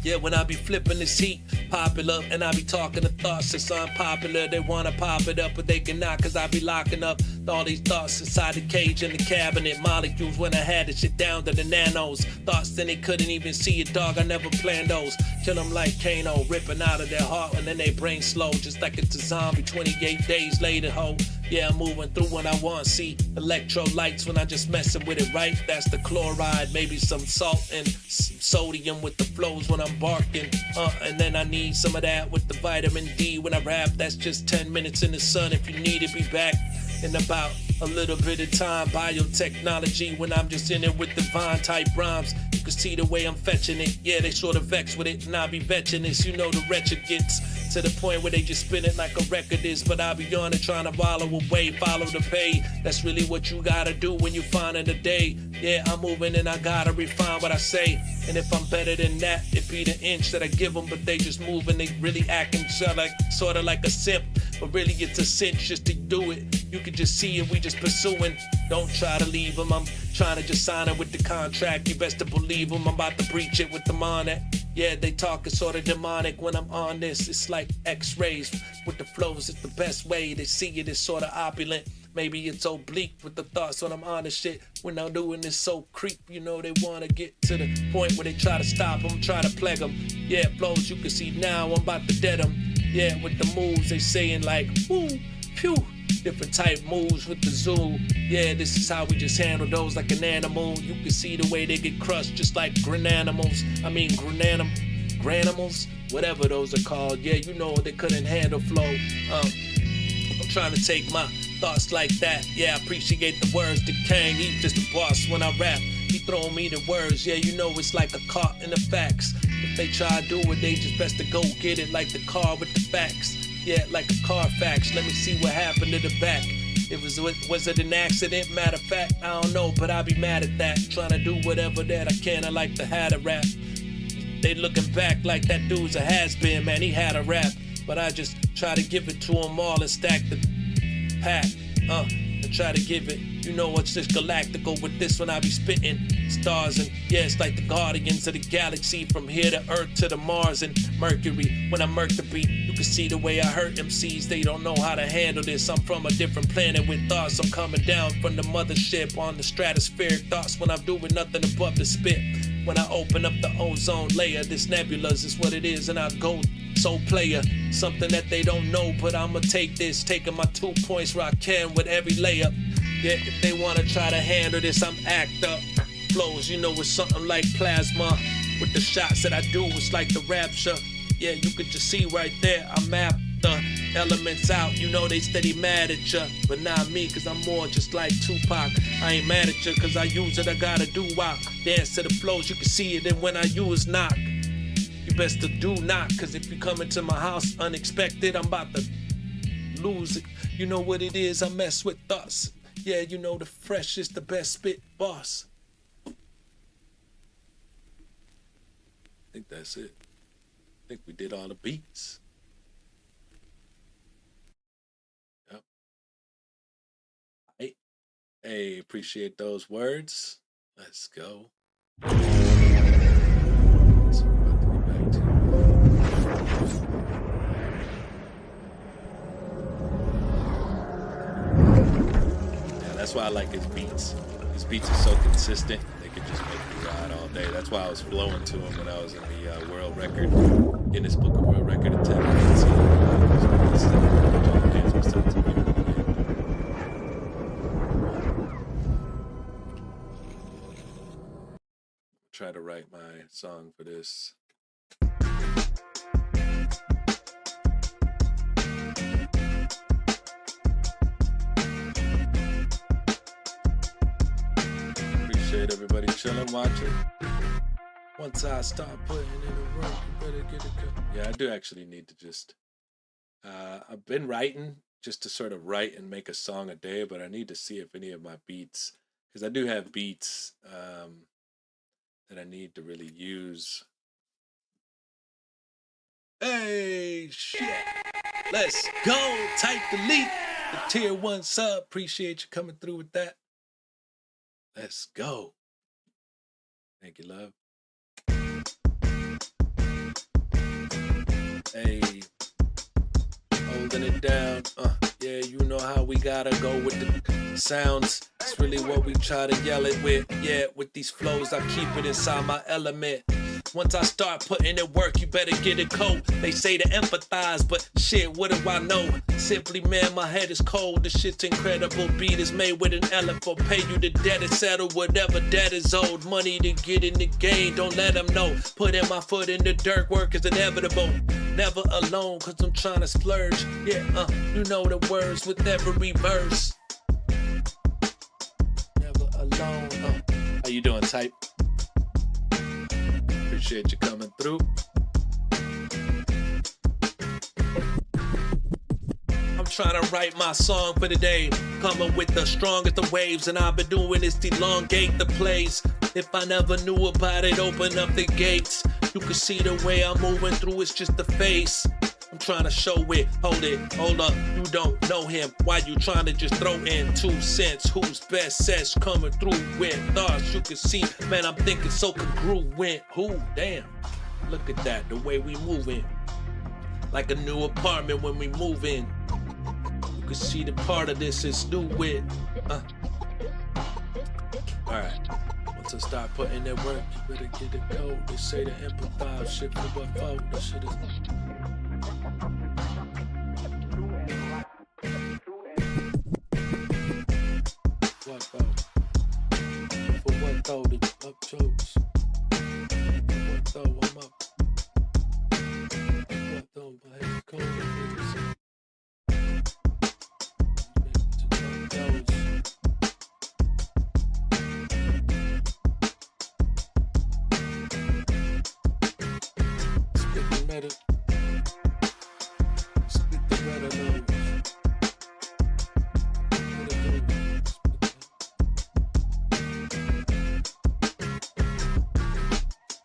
Yeah, when I be flipping this heat, popular, and I be talking to thoughts that's unpopular. They wanna pop it up, but they cannot, cause I be locking up all these thoughts inside the cage in the cabinet. Molecules when I had this shit down to the nanos. Thoughts then they couldn't even see it, dog, I never planned those. Kill them like Kano, ripping out of their heart, and then they brain slow, just like it's a zombie 28 days later, ho. Yeah, I'm moving through when I want, see electrolytes when I just messing with it, right? That's the chloride, maybe some salt and sodium with the flows when I'm barking. And then I need some of that with the vitamin D when I rap. That's just 10 minutes in the sun. If you need it, be back in about a little bit of time. Biotechnology when I'm just in it with divine type rhymes. You can see the way I'm fetching it. Yeah, they sort of vex with it, and I be vetching this. You know the wretched gets to the point where they just spin it like a record is. But I be on it trying to wallow away, follow the pay. That's really what you gotta do when you find in the day. Yeah, I'm moving and I gotta refine what I say. And if I'm better than that, it be the inch that I give them. But they just moving, they really acting sort of like a simp. But really it's a cinch just to do it. You can just see it, we just pursuing. Don't try to leave them, I'm trying to just sign it with the contract. You best to believe them, I'm about to breach it with them on it. Yeah, they talking sort of demonic when I'm on this. It's like x-rays with the flows, it's the best way. They see it as sort of opulent. Maybe it's oblique with the thoughts when I'm on this shit. When I'm doing this so creep, you know they wanna get to the point where they try to stop them, try to plague them. Yeah, flows you can see now, I'm about to dead them. Yeah, with the moves they saying like, woo, phew. Different type moves with the zoo. Yeah, this is how we just handle those like an animal. You can see the way they get crushed just like granimals. I mean granimals, whatever those are called. Yeah, you know they couldn't handle flow. I'm trying to take my thoughts like that. Yeah, I appreciate the words to Kang. He's just the boss when I rap. He throwing me the words. Yeah, you know it's like a caught in the facts. If they try to do it, they just best to go get it like the car with the facts. Yeah, like a Carfax. Let me see what happened to the back. Was it an accident? Matter of fact, I don't know, but I be mad at that. Trying to do whatever that I can. I like to have a rap. They looking back like that dude's a has-been, man. He had a rap, but I just try to give it to him all and stack the pack. And try to give it. You know what's just galactical with this when I be spitting. stars. And yeah, it's like the guardians of the galaxy, from here to Earth to the Mars and Mercury. When I murk the beat, you can see the way I hurt MCs. They don't know how to handle this. I'm from a different planet with thoughts. I'm coming down from the mothership on the stratospheric thoughts when I'm doing nothing above the spit. When I open up the ozone layer, this nebulas is what it is, and I go so player. Something that they don't know, but I'ma take this, taking my 2 points where I can with every layup. Yeah, if they wanna try to handle this, I'm act up. Flows, you know, it's something like plasma. With the shots that I do, it's like the rapture. Yeah, you could just see right there, I map the elements out. You know they steady mad at ya, but not me, cause I'm more just like Tupac. I ain't mad at ya, cause I use it, I gotta do wop. Dance to the flows, you can see it, and when I use knock, you best to do not, cause if you come into my house unexpected, I'm about to lose it. You know what it is, I mess with thoughts. Yeah, you know the freshest, the best spit boss. I think that's it. I think we did all the beats. Yep. Hey, appreciate those words. Let's go. So we're about to get back to yeah, that's why I like his beats. His beats are so consistent. They could just make me ride all day. That's why I was flowing to him when I was in the world record, Guinness Book of World Record attendance. Try to write my song for this. Appreciate everybody chilling, watching. Once I start putting in the work, you better get it go. Yeah, I do actually need to just, I've been writing just to sort of write and make a song a day, but I need to see if any of my beats, because I do have beats that I need to really use. Hey, shit. Let's go. Type delete. The tier 1 sub. Appreciate you coming through with that. Let's go. Thank you, love. Hey, holding it down. Yeah, you know how we gotta go with the sounds. It's really what we try to yell it with. Yeah, with these flows, I keep it inside my element. Once I start putting in work, you better get it cold. They say to empathize, but shit, what do I know? Simply, man, my head is cold. The shit's incredible. Beat is made with an elephant. Pay you the debt and settle whatever debt is owed. Money to get in the game, don't let them know. Putting my foot in the dirt, work is inevitable. Never alone, cause I'm trying to splurge. Yeah, you know the words with every verse. Never alone. How you doing, Type? Appreciate you coming through. I'm trying to write my song for the day. Coming with the strongest of waves, and I've been doing this to elongate the plays. If I never knew about it, open up the gates. You can see the way I'm moving through, it's just the face. I'm trying to show it, hold up, you don't know him. Why you trying to just throw in 2 cents? Who's best sets coming through with thoughts you can see? Man, I'm thinking so congruent. Who, damn, look at that, the way we moving. Like a new apartment when we move in. You can see the part of this is new with. Alright. Once I start putting that work, you better get it cold. They say to empathize, shit for what for. This shit is. What for? For what though? The up jokes. For what though? I'm up. What though? My head's cold. Spit the red alone.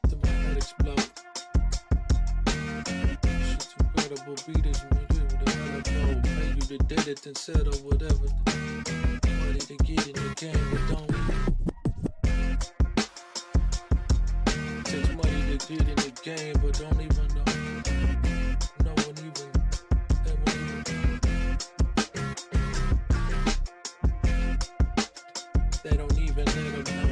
To my head explode. Shit's incredible beaters when you do the hell I know. Pay you to dead it and settle whatever. Money to get in the game, but don't. get in the game, but don't even know. No one even, they won't even. They don't even let them know.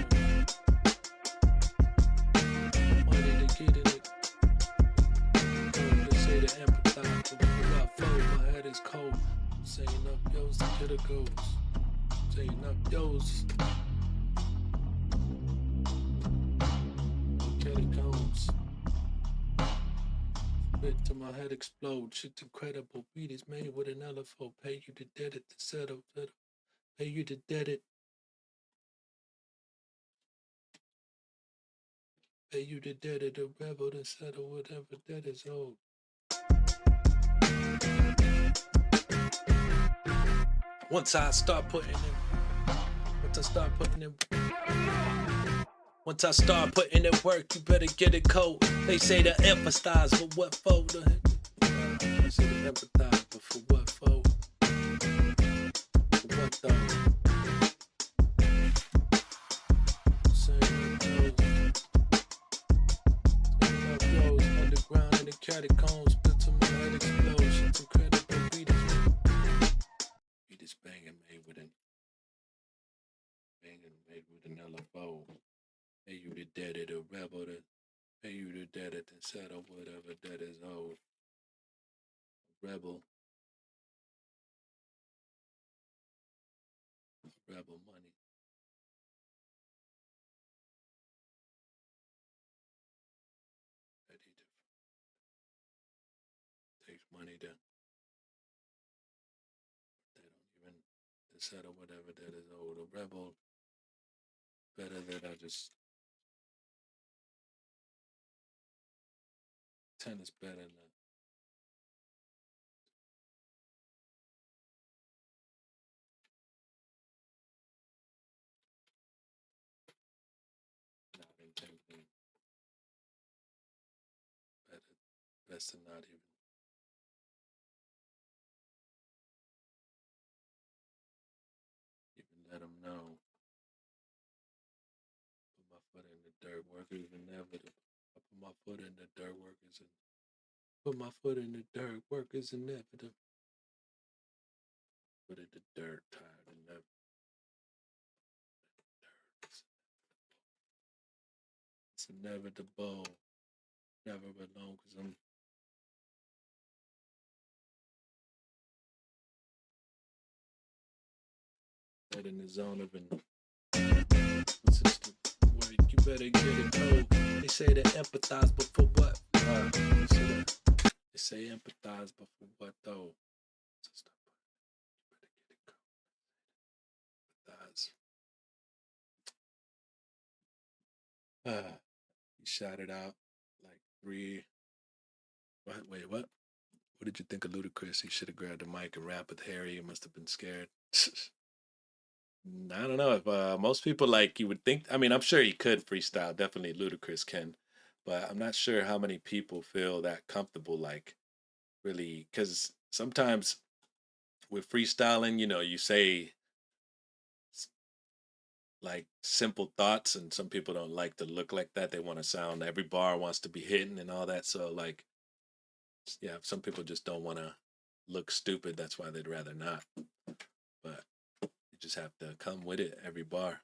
Money to get in it. They say to empathize, but when I fold, my head is cold. Saying up yo's to get a ghost. Saying up yo's. Catacombs. Bit till my head explode. Shit's incredible. Beat is made with an LFO. Pay you to dead it to settle. Pay you to dead it. Pay you to dead it. A rebel to settle whatever debt is owed. Once I start putting in work, you better get it cold. They say to emphasize, but what for? They say to empathize, but for what for? For what though? Saying up yo's underground in the catacombs, but to my head explodes. It's incredible. Beat is banging made with an LFO. Pay you to dead it, a rebel to pay you to dead it and settle whatever debt is owed. Rebel money. Ready to takes money to they don't even to settle whatever debt is owed. A rebel better that I just tennis better than that. Not intending better best to not even let them know. Put my foot in the dirt, work is inevitable. I put my foot in the dirt, work is put my foot in the dirt, work is inevitable. Put in the dirt, tired and never. It's inevitable. Never alone, cause I'm dead in the zone of an consistent work. You better get it cold. They say to empathize, but for what? They say empathize, but for what though? You better get it cold. Empathize. He shouted out like 3. What? Wait, what? What did you think of Ludacris? He should have grabbed the mic and rapped with Harry. He must have been scared. I don't know if most people like you would think. I mean, I'm sure he could freestyle. Definitely Ludacris can, but I'm not sure how many people feel that comfortable. Like really, because sometimes with freestyling, you say like simple thoughts, and some people don't like to look like that. They want to sound every bar wants to be hitting and all that. So like, yeah, some people just don't want to look stupid. That's why they'd rather not. But you just have to come with it every bar.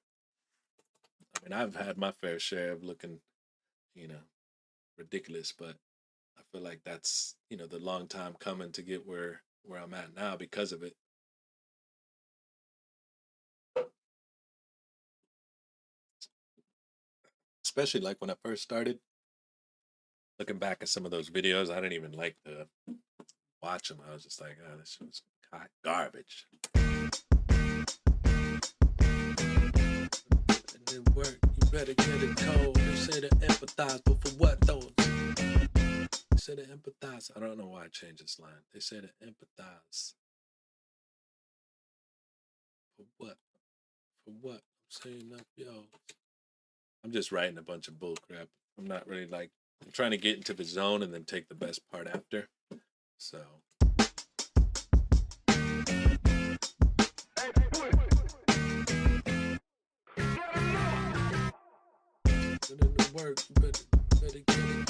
I mean, I've had my fair share of looking, ridiculous, but I feel like that's, the long time coming to get where I'm at now because of it. Especially like when I first started, looking back at some of those videos, I didn't even like to watch them. I was just like, oh, this was garbage. And then work, you better get it cold. They say to empathize, but for what though? They say to empathize. I don't know why I changed this line. They say to empathize. For what? For what? I'm saying up, yo. I'm just writing a bunch of bull crap. I'm not really like, I'm trying to get into the zone and then take the best part after. So. Put in the work, better get it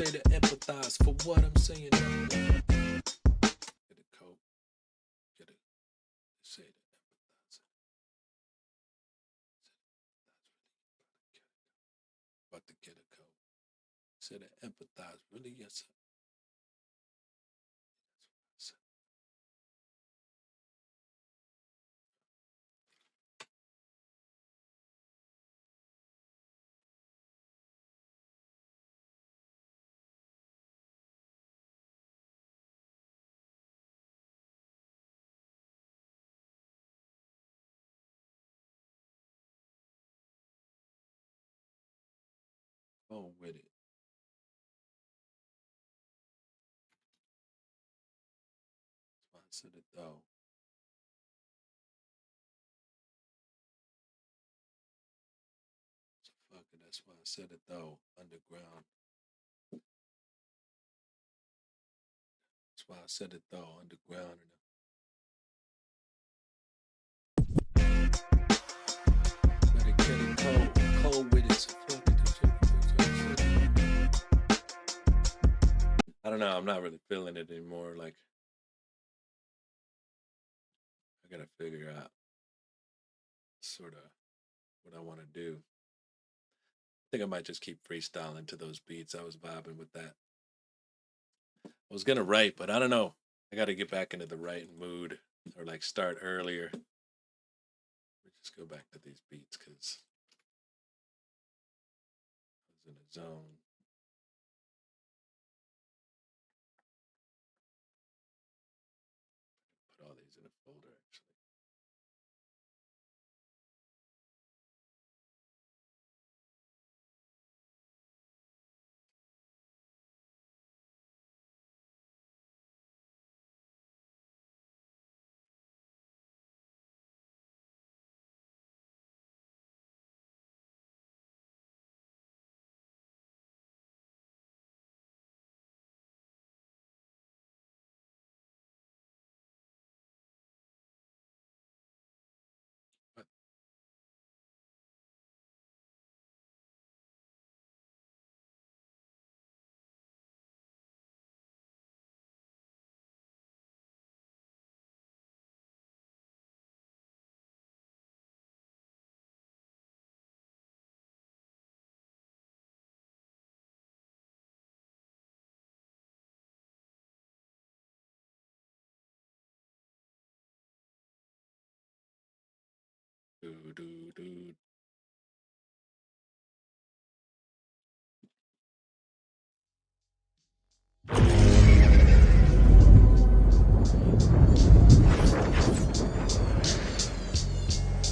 say to empathize for what I'm saying. Get a coat. Get a say to empathize. About to get a coat. Say to empathize. Really, yes. Oh, with it. That's why I said it though. So fuck it. That's why I said it though. Underground. That's why I said it though. Underground. Better get it cold. Cold with it. So fuck it. I don't know. I'm not really feeling it anymore. Like, I gotta figure out sort of what I want to do. I think I might just keep freestyling to those beats. I was vibing with that. I was gonna write, but I don't know. I gotta get back into the writing mood or like start earlier. Let me just go back to these beats because I was in a zone. Put all these in a folder actually. But do.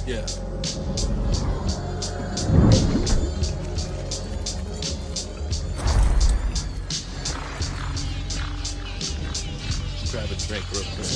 Yeah. Grab a drink real quick.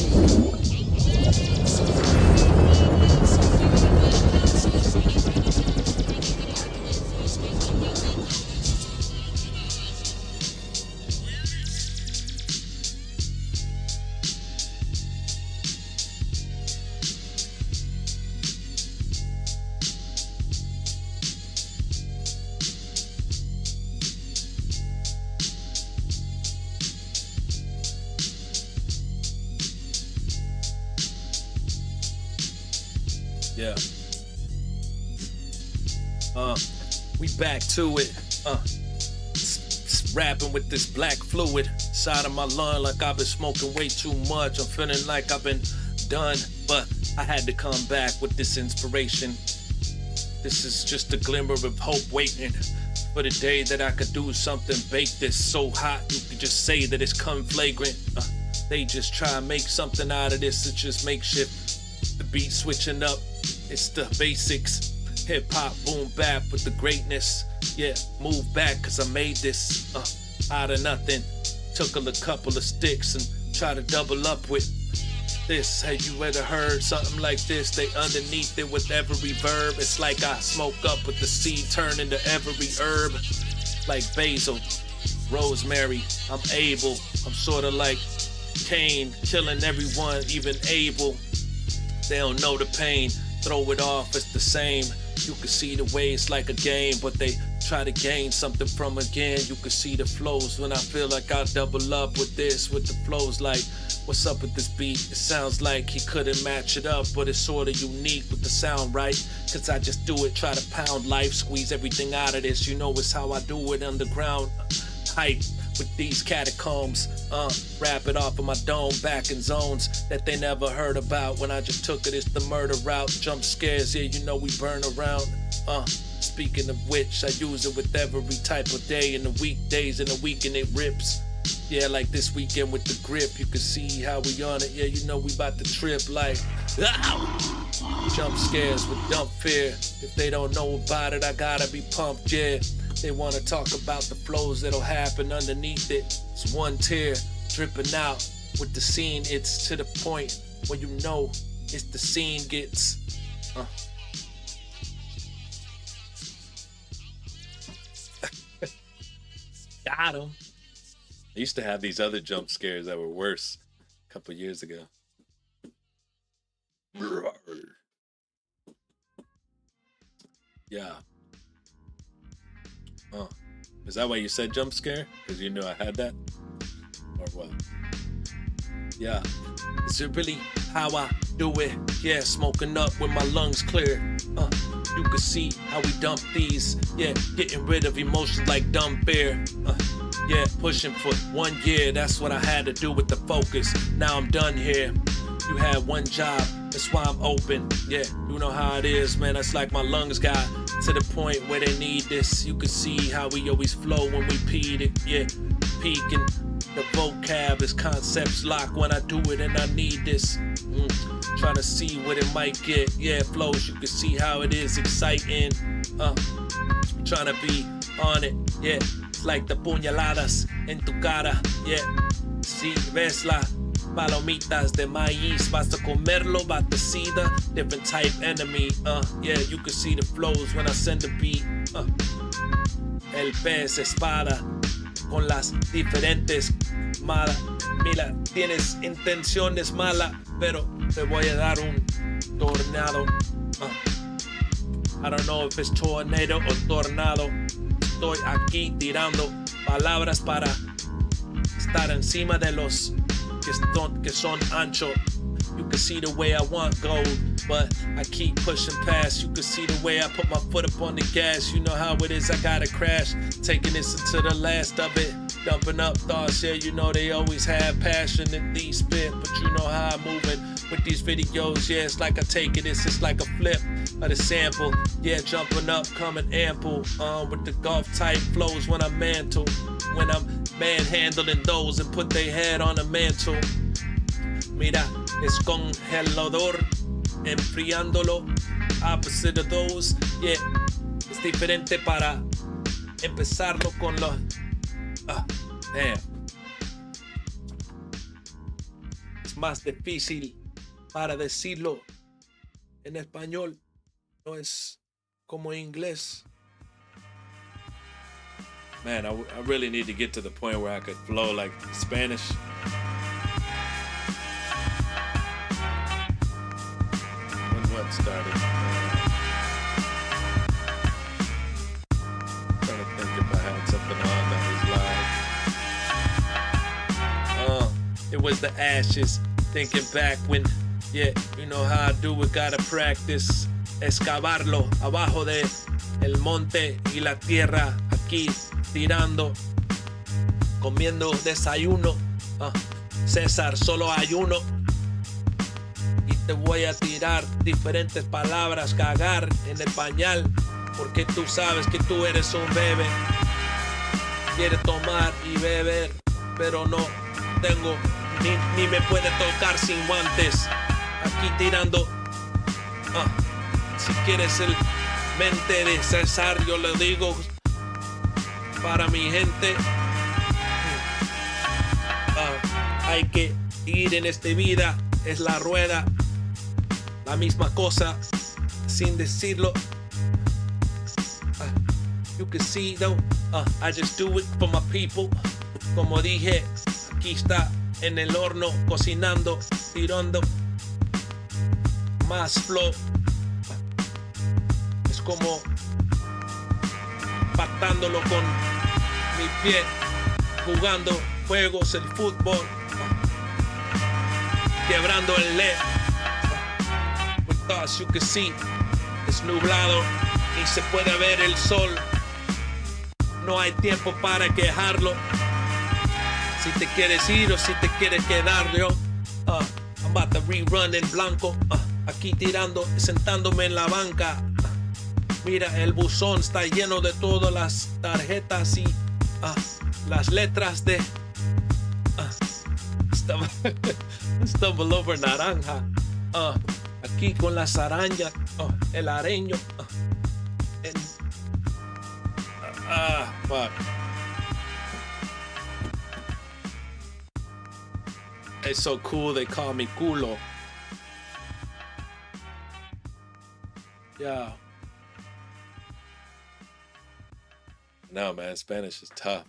Yeah. We back to it. Rapping with this black fluid side of my lung like I've been smoking way too much. I'm feeling like I've been done, but I had to come back with this inspiration. This is just a glimmer of hope waiting for the day that I could do something. Bake this so hot you could just say that it's come flagrant. They just try and make something out of this. It's just makeshift. The beat switching up. It's the basics. Hip hop, boom bap with the greatness. Yeah, move back cause I made this out of nothing. Took a couple of sticks and try to double up with this. Have you ever heard something like this? They underneath it with every verb. It's like I smoke up with the seed turn into every herb. Like basil, rosemary, I'm able. I'm sort of like Cain, killing everyone, even Abel. They don't know the pain. Throw it off, it's the same. You can see the way it's like a game, but they try to gain something from again. You can see the flows when I feel like I double up with this, with the flows like, what's up with this beat? It sounds like he couldn't match it up, but it's sorta unique with the sound, right? Cause I just do it, try to pound life, squeeze everything out of this. You know it's how I do it underground. Hype with these catacombs, wrap it off of my dome, back in zones that they never heard about. When I just took it, it's the murder route, jump scares, yeah, you know we burn around. Speaking of which, I use it with every type of day, in the weekdays, in the weekend it rips. Yeah, like this weekend with the grip, you can see how we on it. Yeah, you know we about to trip like, ow! Jump scares with dump fear. If they don't know about it, I gotta be pumped, yeah. They wanna talk about the flows that'll happen underneath it. It's one tear dripping out with the scene. It's to the point where you know it's the scene gets. Got him. I used to have these other jump scares that were worse a couple years ago. Yeah. Is that why you said jump scare? Because you knew I had that? Or what? Yeah. Is it really how I do it? Yeah, smoking up with my lungs clear. You can see how we dump these. Yeah, getting rid of emotions like dumb beer. Yeah, pushing for 1 year. That's what I had to do with the focus. Now I'm done here. You had one job, that's why I'm open. Yeah, you know how it is, man. That's like my lungs got to the point where they need this. You can see how we always flow when we peed it. Yeah, peaking. The vocab is concepts lock when I do it and I need this. Trying to see what it might get. Yeah, flows, you can see how it is exciting. Trying to be on it. Yeah, it's like the puñaladas en tu cara. Yeah, si ves la palomitas de maíz, vas a comerlo, vas to see the different type enemy. Yeah, you can see the flows when I send the beat. El pez espada con las diferentes malas. Mira, tienes intenciones malas, pero te voy a dar un tornado. I don't know if it's tornado o tornado. Estoy aquí tirando palabras para estar encima de los que son ancho. You can see the way I want gold, but I keep pushing past. You can see the way I put my foot up on the gas. You know how it is, I gotta crash. Taking this into the last of it. Dumping up thoughts, yeah, you know they always have passion in these spit. But you know how I'm moving with these videos, yeah, it's like I take it, it's just like a flip of the sample. Yeah, jumping up, coming ample. With the golf type flows when I mantle. When I'm manhandling those and put their head on a mantle. Mira, es congelador, enfriándolo, opposite of those, yeah, es diferente para empezarlo con los, damn. Es más difícil para decirlo en español, no es como inglés. Man, I really need to get to the point where I could flow like Spanish. What started? Trying to think if I had something on that was live. It was the ashes. Thinking back when, yeah, you know how I do it. Gotta practice. Excavarlo abajo de el monte y la tierra. Aquí tirando, comiendo desayuno. César, solo hay uno. Te voy a tirar diferentes palabras, cagar en el pañal, porque tú sabes que tú eres un bebé. Quieres tomar y beber, pero no tengo, ni me puede tocar sin guantes. Aquí tirando, si quieres el mente de César, yo le digo, para mi gente, hay que ir en esta vida, es la rueda. La misma cosa, sin decirlo. You can see though, I just do it for my people. Como dije, aquí está en el horno, cocinando, tirando más flow. Es como patándolo con mi pie, jugando juegos, el fútbol, quebrando el LED. With thoughts you can see, es nublado y se puede ver el sol. No hay tiempo para quejarlo. Si te quieres ir o si te quieres quedar, yo. I'm about to rerun en blanco. Aquí tirando, sentándome en la banca. Mira, el buzón está lleno de todas las tarjetas y las letras de stumble over naranja. Aquí con las arañas, el areño. Fuck. It's so cool they call me culo. Yeah. No, man, Spanish is tough.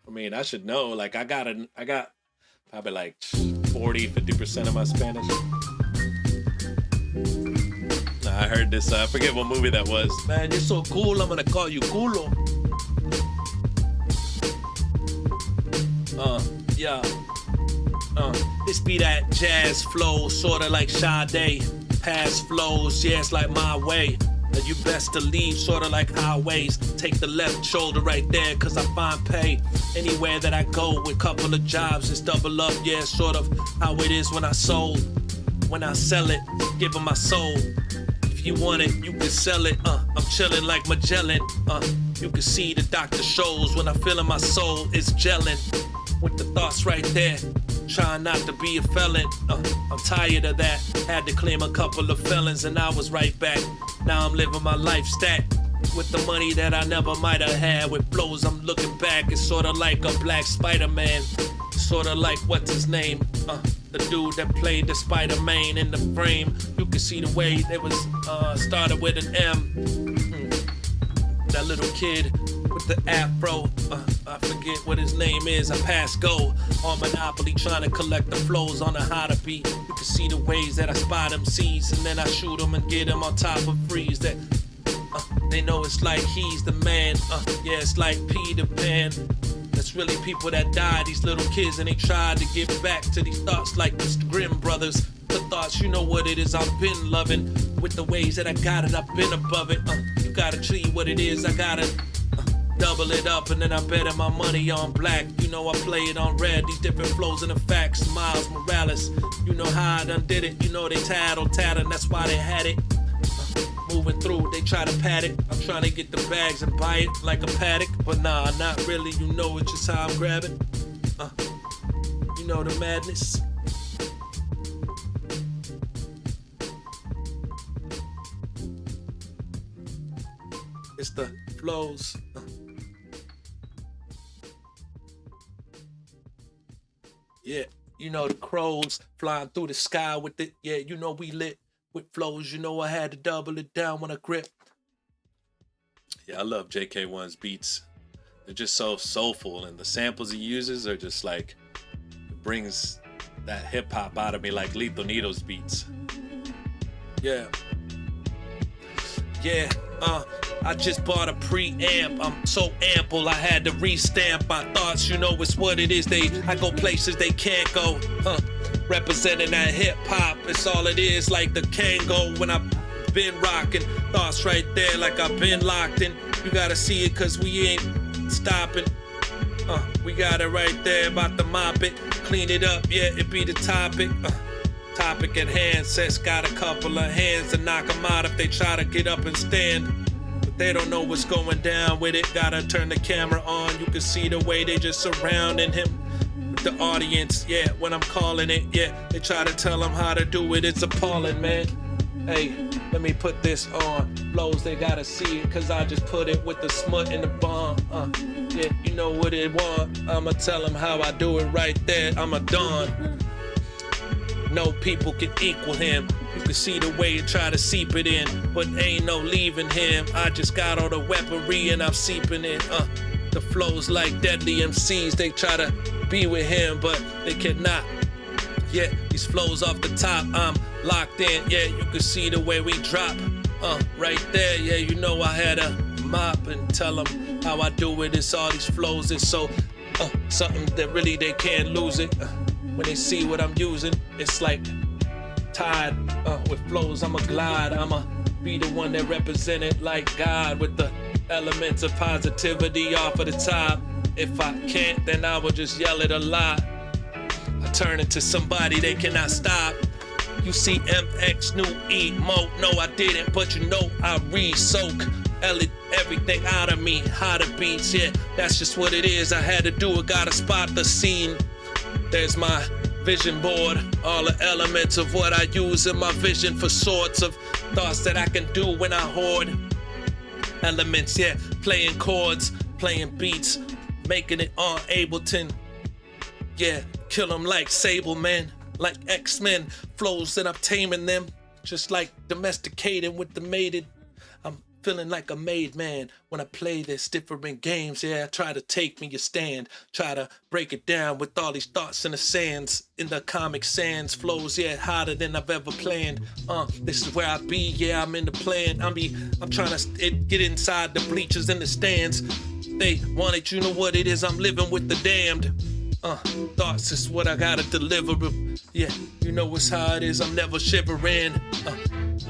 I mean, I should know. Like, I got probably like 40-50% of my Spanish. I heard this, I forget what movie that was. Man, you're so cool, I'm gonna call you culo. Yeah. This be that jazz flow, sorta like Sade. Past flows, yeah, it's like my way. You best to leave, sorta like highways. Take the left shoulder right there, cause I find pay. Anywhere that I go with couple of jobs, it's double up, yeah, sort of how it is when I sold. When I sell it, give 'em my soul. If you want it, you can sell it. I'm chillin' like Magellan. You can see the doctor shows when I feel in my soul, it's gelling. With the thoughts right there, trying not to be a felon. I'm tired of that. Had to claim a couple of felons and I was right back. Now I'm living my life stacked with the money that I never might have had. With flows, I'm looking back. It's sorta like a black Spider-Man. Sorta like what's his name? The dude that played the Spider-Man in the frame. You can see the way they was started with an M. That little kid with the afro, I forget what his name is. I pass go on Monopoly trying to collect the flows on a how to beat. You can see the ways that I spot them seeds and then I shoot them and get them on top of freeze. That they know it's like he's the man. Yeah, it's like Peter Pan. That's really people that died, these little kids, and they tried to give back to these thoughts like the Grimm brothers. The thoughts, you know what it is, I've been loving. With the ways that I got it, I've been above it. You gotta treat what it is, I gotta double it up, and then I bet my money on black. You know I play it on red, these different flows and the facts. Miles Morales, you know how I done did it. You know they tattle, that's why they had it. Moving through, they try to pat it. I'm trying to get the bags and buy it like a paddock. But nah, not really, you know it's just how I'm grabbing. You know the madness. It's the flows. Yeah, you know the crows flying through the sky with it. Yeah, you know we lit with flows. You know I had to double it down when I grip. Yeah, I love JK1's beats. They're just so soulful, and the samples he uses are just like, it brings that hip hop out of me like Lethal Needle's beats. Yeah. Yeah, I just bought a preamp. I'm so ample, I had to restamp my thoughts. You know it's what it is. I go places they can't go. Representing that hip hop, it's all it is. Like the Kango when I've been rocking. Thoughts right there, like I've been locked in. You gotta see it, cause we ain't stopping. We got it right there, about to mop it, clean it up. Yeah, it be the topic. Topic at hand, Sets got a couple of hands to knock them out if they try to get up and stand. But they don't know what's going down with it. Gotta turn the camera on. You can see the way they just surrounding him. With the audience, yeah, when I'm calling it, yeah. They try to tell him how to do it. It's appalling, man. Hey, let me put this on. Flows, they gotta see it, cause I just put it with the smut in the bomb. Yeah, you know what it want. I'ma tell them how I do it right there. I'm a don. No people can equal him. You can see the way you try to seep it in, but ain't no leaving him. I just got all the weaponry and I'm seeping in. The flows like deadly MCs, they try to be with him, but they cannot. Yeah, these flows off the top, I'm locked in. Yeah, you can see the way we drop. Right there, yeah, you know I had to mop and tell them how I do it. It's all these flows. It's so something that really they can't lose it. When they see what I'm using, it's like tide with flows. I'ma glide. I'ma be the one that represent it like God with the elements of positivity off of the top. If I can't, then I will just yell it a lot. I turn into somebody they cannot stop. You see MX, new E, Mo, no I didn't, but you know I re-soak everything out of me, hotter beats, yeah, that's just what it is. I had to do it, gotta spot the scene. There's my vision board, all the elements of what I use in my vision for sorts of thoughts that I can do when I hoard elements, yeah, playing chords, playing beats, making it on Ableton, yeah, kill them like Sable, man, like X-Men, flows and I'm taming them, just like domesticating with the mated. I'm feeling like a made man when I play this different games, yeah, I try to take me a stand, try to break it down with all these thoughts in the sands, in the comic sands, flows, yeah, hotter than I've ever planned, this is where I be, yeah, I'm in the plan, I'm trying to get inside the bleachers in the stands, they want it, you know what it is, I'm living with the damned, thoughts is what I gotta deliver, yeah, you know it's how it is, I'm never shivering,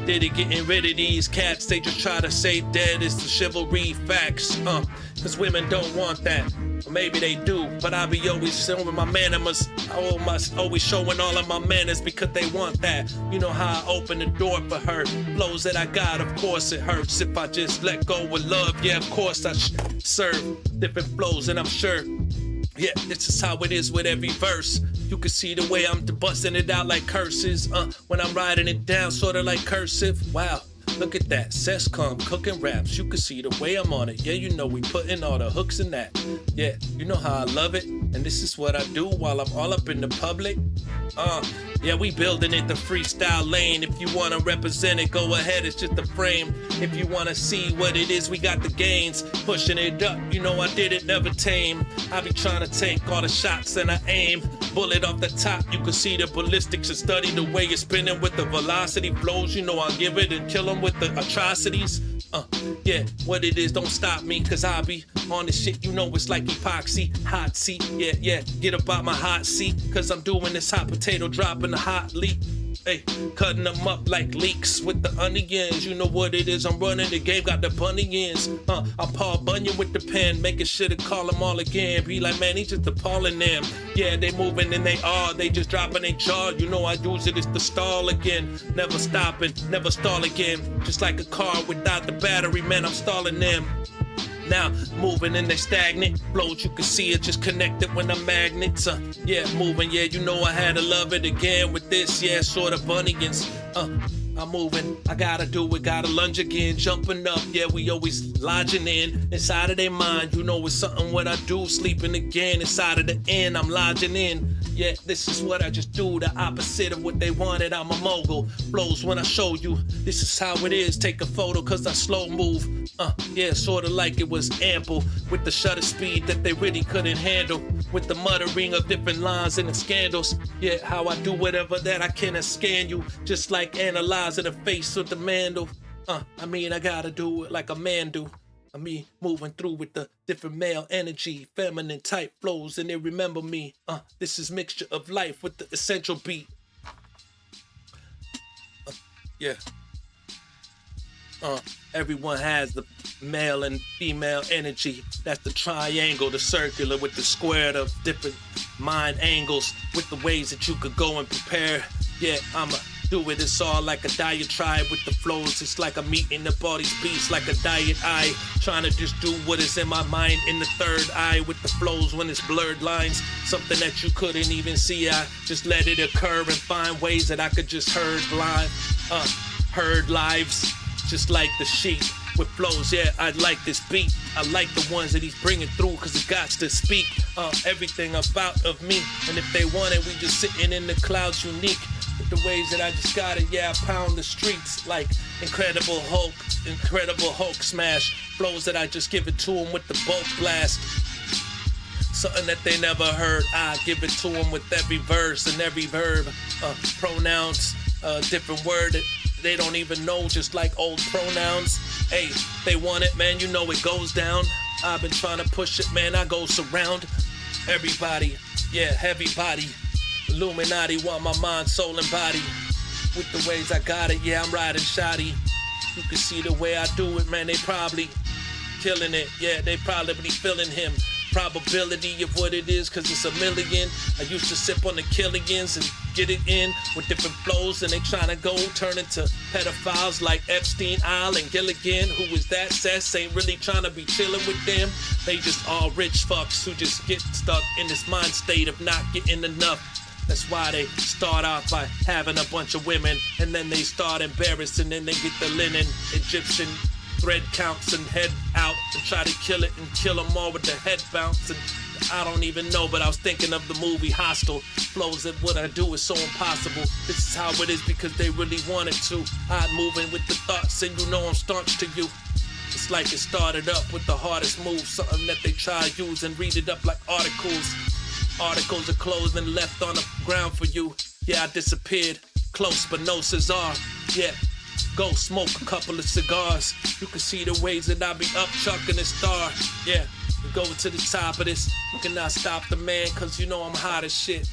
did it getting rid of these cats, they just try to say dead is the chivalry facts, cause women don't want that, or maybe they do, but I be always showing my manners, always showing all of my manners because they want that, you know how I open the door for her, blows that I got, of course it hurts, if I just let go with love, yeah, of course I serve different flows and I'm sure, yeah, this is how it is with every verse. You can see the way I'm busting it out like curses. When I'm writing it down, sorta like cursive. Wow, look at that. c.e.s cooking raps. You can see the way I'm on it. Yeah, you know we putting all the hooks in that. Yeah, you know how I love it. And this is what I do while I'm all up in the public. Yeah, we building it the freestyle lane. If you wanna represent it, go ahead, it's just a frame. If you wanna see what it is, we got the gains. Pushing it up, you know I did it, never tame. I be trying to take all the shots and I aim. Bullet off the top, you can see the ballistics and study the way it's spinning with the velocity flows. You know I'll give it and kill them with the atrocities. Yeah, what it is, don't stop me, cause I be on this shit, you know it's like epoxy, hot seat, yeah, get up out my hot seat, cause I'm doing this hot potato drop in the hot leak, hey, cutting them up like leeks with the onions, you know what it is, I'm running the game, got the bunny ends, I'm Paul Bunyan with the pen, making sure to call them all again, be like, man, he's just appalling them, yeah, they moving and they just dropping their jaw, you know I use it, it's the stall again, never stopping, never stall again, just like a car without the battery, man, I'm stalling them. Now moving and they stagnant flows, you can see it just connected when I'm magnets. Yeah, moving, yeah, you know I had to love it again with this, yeah, sort of bunnyans. I'm moving, I gotta do it, gotta lunge again, jumping up, yeah, we always lodging in, inside of their mind, you know it's something what I do, sleeping again, inside of the end, I'm lodging in, yeah, this is what I just do, the opposite of what they wanted, I'm a mogul, flows when I show you, this is how it is, take a photo cause I slow move, yeah, sorta like it was ample, with the shutter speed that they really couldn't handle, with the muttering of different lines and the scandals, yeah, how I do whatever that I can and scan you, just like analyze in the face of the mandel. I mean, I gotta do it like a man do. I mean, moving through with the different male energy, feminine type flows, and they remember me. This is mixture of life with the essential beat. Yeah. Everyone has the male and female energy. That's the triangle, the circular with the square, the different mind angles with the ways that you could go and prepare. Yeah, I'ma do it, it's all like a diatribe with the flows. It's like I'm eating up all these beats like a diet eye, trying to just do what is in my mind in the third eye with the flows when it's blurred lines, something that you couldn't even see. I just let it occur and find ways that I could just herd lives, just like the sheep with flows. Yeah, I like this beat, I like the ones that he's bringing through cause it got to speak everything about of me, and if they want it, we just sitting in the clouds unique. With the ways that I just got it, yeah, I pound the streets like Incredible Hulk smash. Flows that I just give it to them with the bulk blast. Something that they never heard, I give it to them with every verse and every verb. Pronouns, different word that they don't even know, just like old pronouns. Hey, they want it, man, you know it goes down. I've been trying to push it, man, I go surround everybody, yeah, heavy body. Illuminati want my mind, soul, and body. With the ways I got it, yeah, I'm riding shoddy. You can see the way I do it, man, they probably killing it, yeah, they probably feeling him. Probability of what it is, cause it's a million. I used to sip on the Killians and get it in with different flows, and they tryna go turn into pedophiles like Epstein, Isle, and Gilligan. Who is that? C.e.s ain't really tryna be chillin' with them. They just all rich fucks who just get stuck in this mind state of not getting enough. That's why they start off by having a bunch of women, and then they start embarrassing, and they get the linen Egyptian thread counts and head out and try to kill it and kill them all with the head bounce. And I don't even know, but I was thinking of the movie Hostel. Flows that what I do is so impossible. This is how it is because they really wanted to. I'm moving with the thoughts, and you know I'm staunch to you. It's like it started up with the hardest move, something that they try to use and read it up like articles. Articles are closed and left on the ground for you. Yeah, I disappeared, close but no Cesar. Yeah, go smoke a couple of cigars. You can see the ways that I be up chucking the star. Yeah, we go to the top of this. You cannot stop the man, cause you know I'm hot as shit.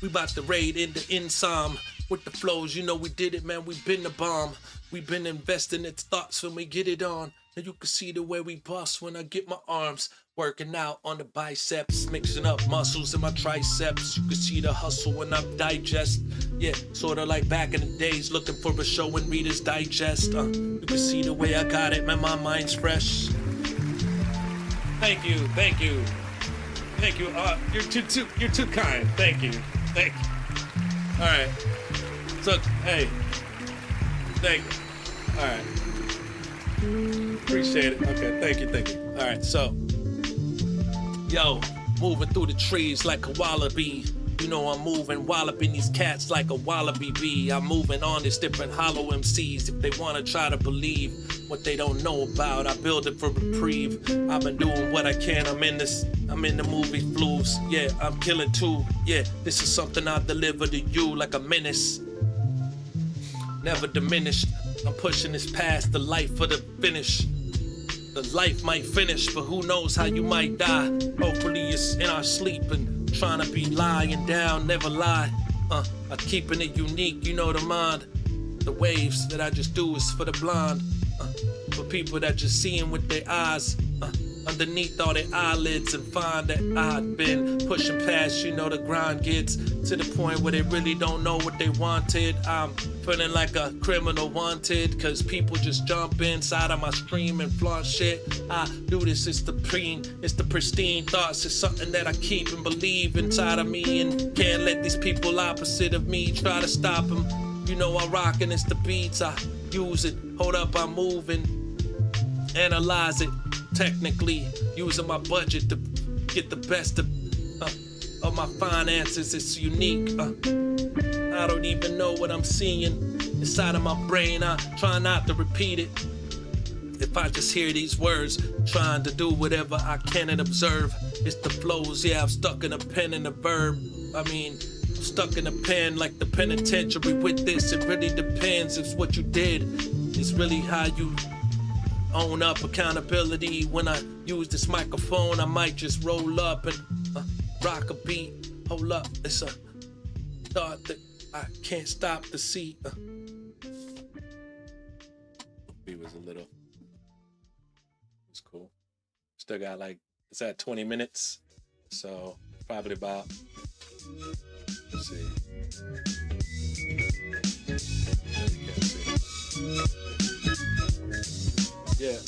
We about to raid into Insom with the flows. You know we did it, man. We been the bomb. We been investing its thoughts when we get it on. And you can see the way we bust when I get my arms working out on the biceps, mixing up muscles in my triceps. You can see the hustle when I digest. Yeah, sorta like back in the days, looking for a show in Reader's Digest. You can see the way I got it, man. My mind's fresh. Thank you, thank you, thank you. You're too kind. Thank you, thank you. All right. So, hey, thank you. All right. Appreciate it. Okay, thank you. All right, so, yo, moving through the trees like a wallaby. You know I'm moving, walloping these cats like a wallaby bee. I'm moving on these different hollow MCs. If they wanna try to believe what they don't know about, I build it for reprieve. I've been doing what I can. I'm in the movie flus. Yeah, I'm killing too. Yeah, this is something I deliver to you like a menace. Never diminished. I'm pushing this past the life for the finish. The life might finish, but who knows how you might die. Hopefully it's in our sleep and trying to be lying down, never lie. I'm keeping it unique, you know the mind. The waves that I just do is for the blind. For people that just seeing with their eyes. Underneath all their eyelids and find that I've been pushing past, you know the grind gets to the point where they really don't know what they wanted. I'm feeling like a criminal wanted, cause people just jump inside of my stream and flaunt shit. I do this, it's the pristine thoughts. It's something that I keep and believe inside of me, and can't let these people opposite of me try to stop them. You know I'm rocking, it's the beats, I use it. Hold up, I'm moving, analyze it. Technically, using my budget to get the best of my finances. It's unique. I don't even know what I'm seeing inside of my brain. I try not to repeat it. If I just hear these words, trying to do whatever I can and observe. It's the flows, yeah, I'm stuck in a pen and a verb. I mean, I'm stuck in a pen like the penitentiary with this. It really depends. It's what you did. It's really how you own up. Accountability. When I use this microphone, I might just roll up and rock a beat. Hold up, it's a thought that I can't stop to see. He was a little. It's cool. Still got like, it's at 20 minutes, so probably about. Let's see. You can't see. Yeah.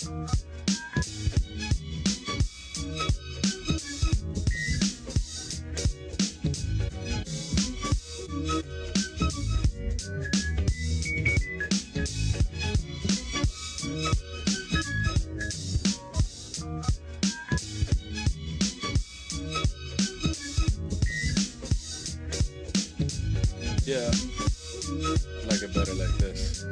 Yeah. I like it better like this.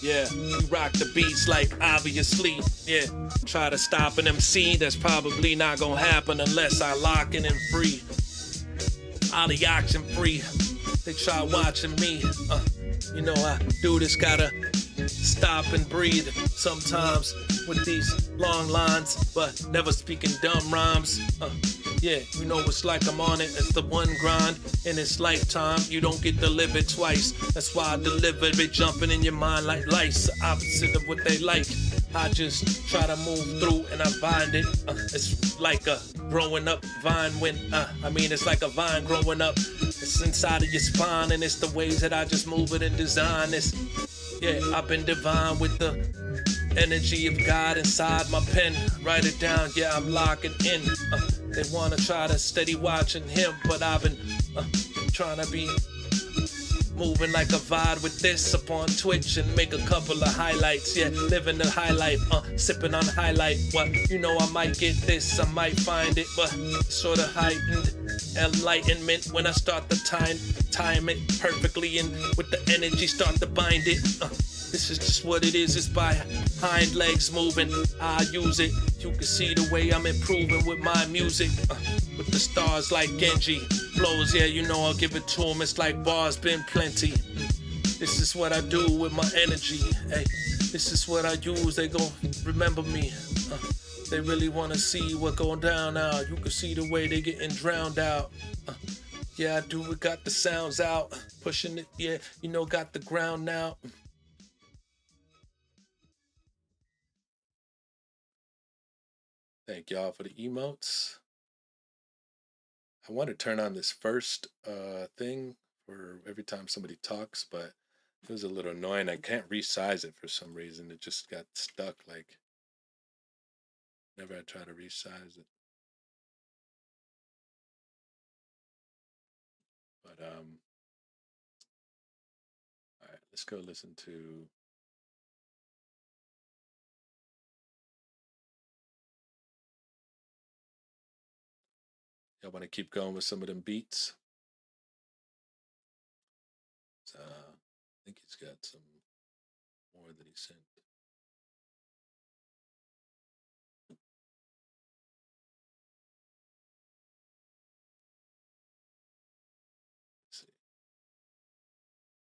Yeah, we rock the beats like obviously. Yeah, try to stop an MC, that's probably not gonna happen unless I lock in and free. All the oxen free. They try watching me. You know I do this, gotta stop and breathe sometimes with these long lines, but never speaking dumb rhymes. Yeah, you know it's like I'm on it. It's the one grind in its lifetime. You don't get to live it twice. That's why I deliver it, jumping in your mind like lice. The opposite of what they like. I just try to move through and I find it. It's like a growing up vine when, it's like a vine growing up. It's inside of your spine and it's the ways that I just move it and design this. Yeah, I've been divine with the energy of God inside my pen. Write it down, yeah, I'm locking in. They wanna try to steady watching him, but I've been trying to be moving like a vibe with this up on Twitch and make a couple of highlights. Yeah, living the high life, sipping on highlight. What you know, I might get this, I might find it, but sort of heightened enlightenment when I start to time it perfectly and with the energy start to bind it. This is just what it is. It's by hind legs moving. I use it. You can see the way I'm improving with my music. With the stars like Genji flows. Yeah, you know I'll give it to 'em. It's like bars been plenty. This is what I do with my energy. Hey, this is what I use. They gon' remember me. They really wanna see what going down now. You can see the way they getting drowned out. Yeah, I do. We got the sounds out. Pushing it. Yeah, you know, got the ground now. Thank y'all for the emotes. I want to turn on this first thing for every time somebody talks, but it was a little annoying. I can't resize it for some reason. It just got stuck like whenever I try to resize it. But all right, let's go listen to y'all want to keep going with some of them beats? I think he's got some more that he sent. Let's see.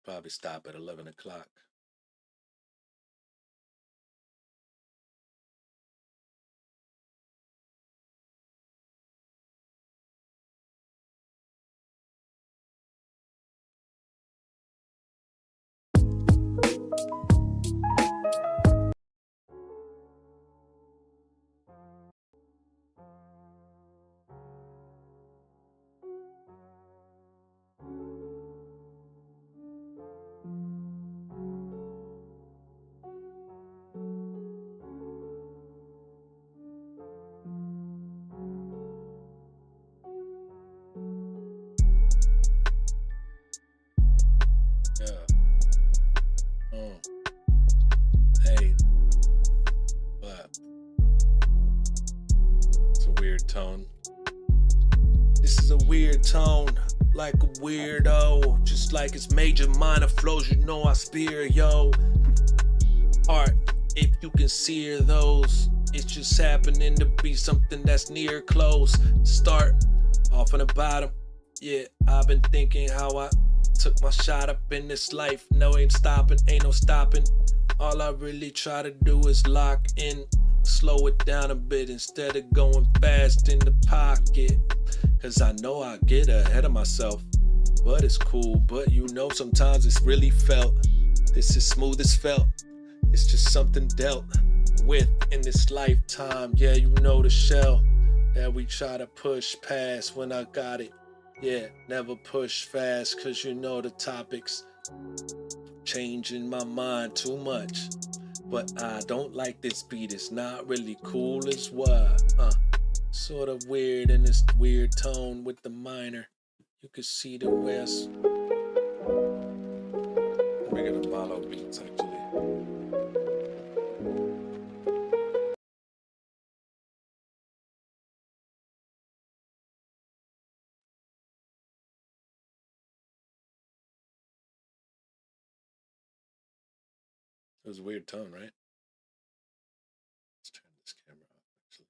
Probably stop at 11 o'clock. Yeah. Oh. Hey. But it's a weird tone. This is a weird tone, like a weirdo. Just like it's major minor flows, you know I spear, yo. Art, if you can sear those, it's just happening to be something that's near close. Start off on the bottom. Yeah, I've been thinking how I took my shot up in this life. No, ain't stopping, ain't no stopping. All I really try to do is lock in, slow it down a bit instead of going fast in the pocket. Cause I know I get ahead of myself, but it's cool. But you know sometimes it's really felt. This is smooth as felt. It's just something dealt with in this lifetime. Yeah, you know the shell that we try to push past when I got it. Yeah, never push fast cause you know the topics changing my mind too much. But I don't like this beat, it's not really cool as what. Sort of weird in this weird tone with the minor. You can see the west. We're gonna follow beats actually. It was a weird tone, right? Let's turn this camera off actually.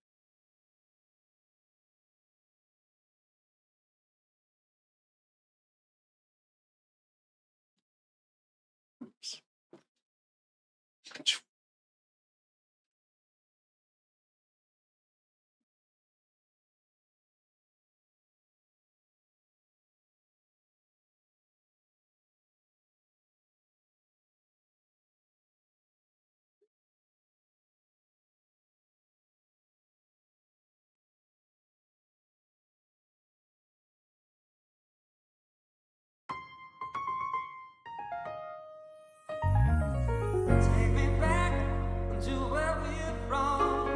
to where we're from.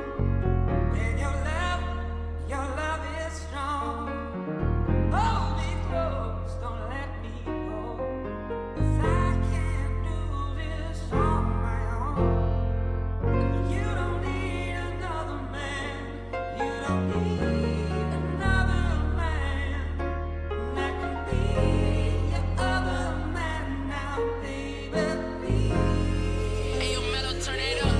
When your love is strong. Hold me close, don't let me go. 'Cause I can't do this on my own. You don't need another man. You don't need another man. That can be your other man now, baby, please. Hey, yo, Metal, turn it up.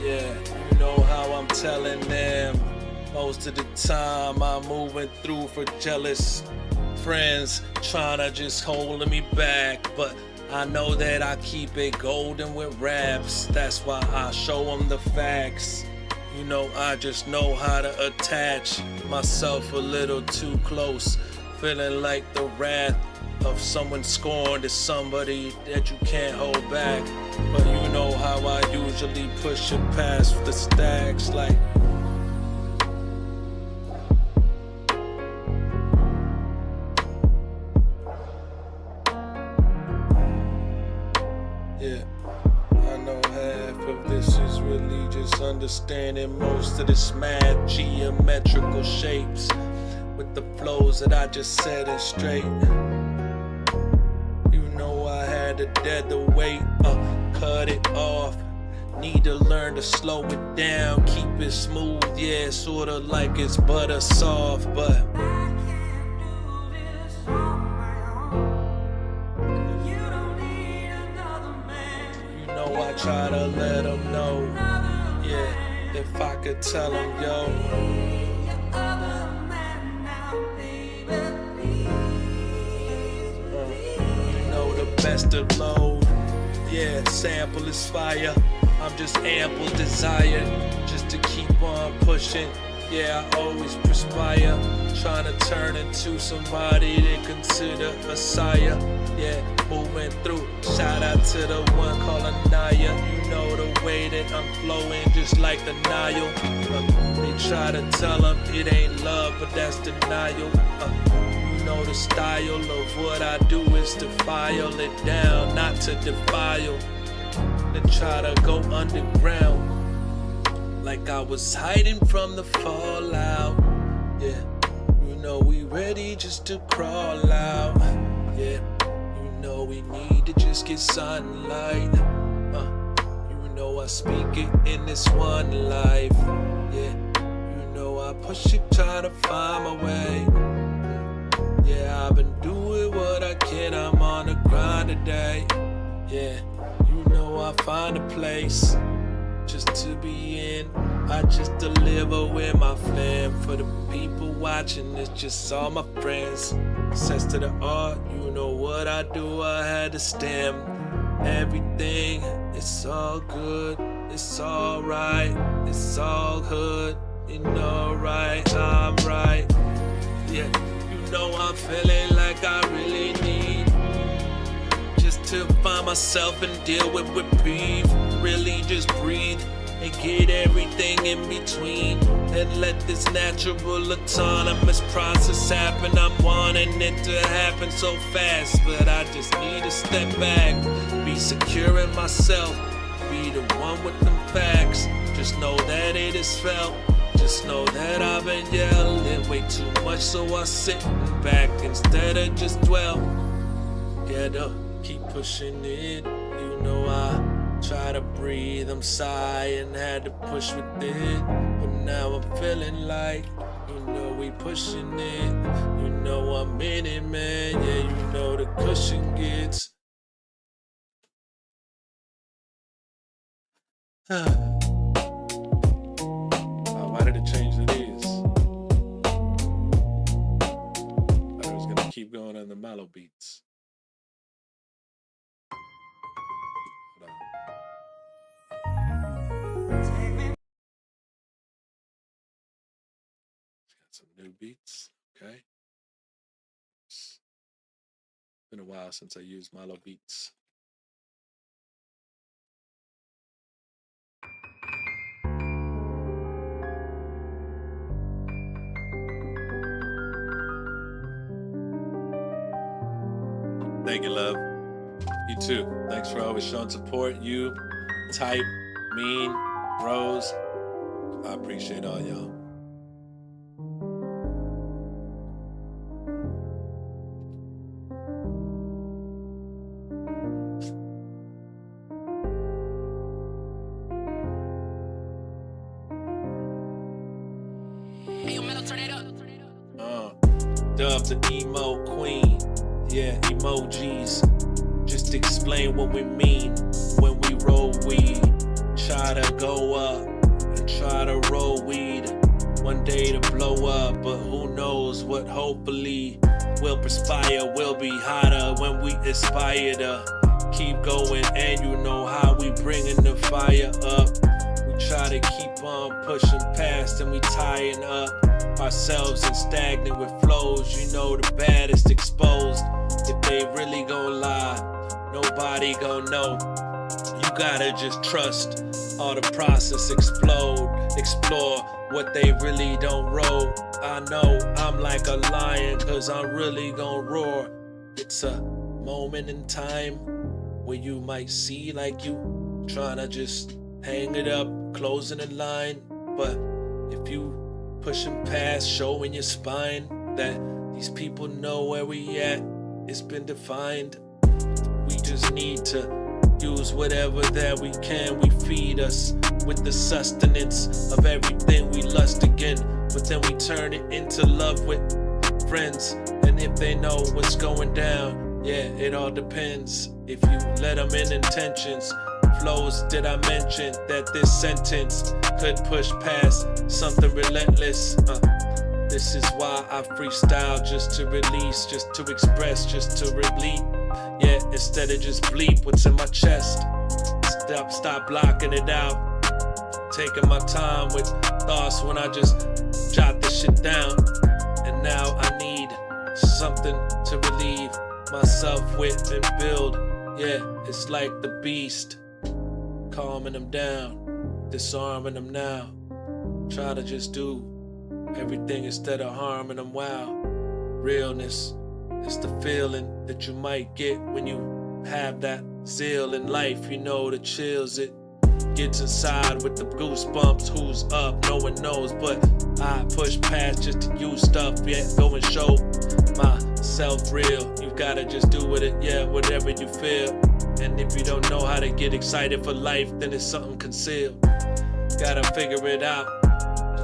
Yeah, you know how I'm telling them. Most of the time I'm moving through for jealous friends trying to just holding me back, but I know that I keep it golden with raps. That's why I show them the facts. You know, I just know how to attach myself a little too close, feeling like the wrath of someone scorned is somebody that you can't hold back. But you know how I usually push it past the stacks, like yeah, I know half of this is really just understanding most of this math, geometrical shapes with the flows that I just said it straight. You know I had to dead the weight, cut it off. Need to learn to slow it down, keep it smooth, yeah, sorta like it's butter soft, but I can't do this on my own. You don't need another man. you know I try to let them know, yeah, if I could tell them, yo. Your other man now, baby, please. You know the best of load, yeah, sample is fire. I'm just ample desire, just to keep on pushing. Yeah, I always perspire, trying to turn into somebody they consider a sire. Yeah, moving through, shout out to the one called Anaya. You know the way that I'm flowing, just like the Nile. They try to tell them it ain't love, but that's denial. You know the style of what I do is to file it down, not to defile. Then try to go underground, like I was hiding from the fallout. Yeah, you know we ready just to crawl out. Yeah, you know we need to just get sunlight. You know I speak it in this one life. Yeah, you know I push it, try to find my way. Yeah, I've been doing what I can, I'm on the grind today. Yeah, you know I find a place just to be in. I just deliver with my fam. For the people watching, it's just all my friends. Says to the art, you know what I do, I had to stem everything. It's all good, it's all right, it's all hood. You know right, I'm right. Yeah, you know I'm feeling like I really need just to find myself and deal with reprieve. Really just breathe and get everything in between, and let this natural autonomous process happen. I'm wanting it to happen so fast, but I just need to step back, be secure in myself, be the one with them facts. Just know that it is felt. Just know that I've been yelling way too much, so I sit back instead of just dwell. Get up, keep pushing it. You know I try to breathe, I'm sighing, had to push with it. But now I'm feeling like, you know we pushing it. You know I'm in it, man. Yeah, you know the cushion gets. Why did it change to these? I thought it was gonna keep going on the mellow beats. Hold on. Got some new beats, okay? It's been a while since I used mellow beats. Thank you, love. You too. Thanks for always showing support. You, Type, Mean, Rose. I appreciate all y'all. Dub the emo queen. Yeah, emojis. Just explain what we mean when we roll weed. Try to go up and try to roll weed. One day to blow up, but who knows what hopefully will perspire. We'll be hotter when we aspire to keep going, and you know how we bringing the fire up. We try to keep on pushing past, and we tying up ourselves and stagnant with flows. You know the baddest exposed. If they really gon' lie, nobody gon' know. You gotta just trust all the process, explore what they really don't roll. I know I'm like a lion, cause I'm really gon' roar. It's a moment in time where you might see like you tryna just hang it up, closing the line. But if you pushing past, showing your spine, that these people know where we at, it's been defined. We just need to use whatever that we can. We feed us with the sustenance of everything we lust again, but then we turn it into love with friends. And if they know what's going down, yeah, it all depends. If you let them in intentions, flows, did I mention that this sentence could push past something relentless? This is why I freestyle, just to release, just to express, just to relieve. Yeah, instead of just bleep what's in my chest. Stop blocking it out. Taking my time with thoughts when I just jot this shit down. And now I need something to relieve myself with and build. Yeah, it's like the beast, calming them down, disarming them now. Try to just do everything instead of harming them. Wow, realness is the feeling that you might get when you have that zeal in life. You know the chills, it gets inside with the goosebumps. Who's up? No one knows, but I push past just to use stuff. Yeah, go and show myself real. You gotta just do with it, yeah, whatever you feel. And if you don't know how to get excited for life, then it's something concealed. Gotta figure it out.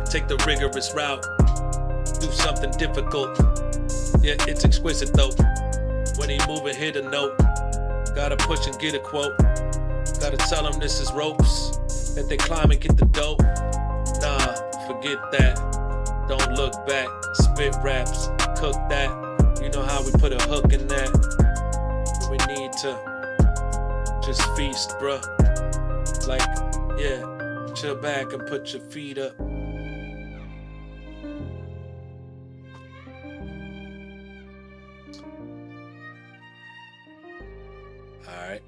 Take the rigorous route. Do something difficult. Yeah, it's exquisite though. When he move and hit a note, gotta push and get a quote. Gotta tell them this is ropes, that they climb and get the dope. Nah, forget that. Don't look back. Spit raps, cook that. You know how we put a hook in that. We need to just feast, bruh. Like, yeah, chill back and put your feet up. Alright.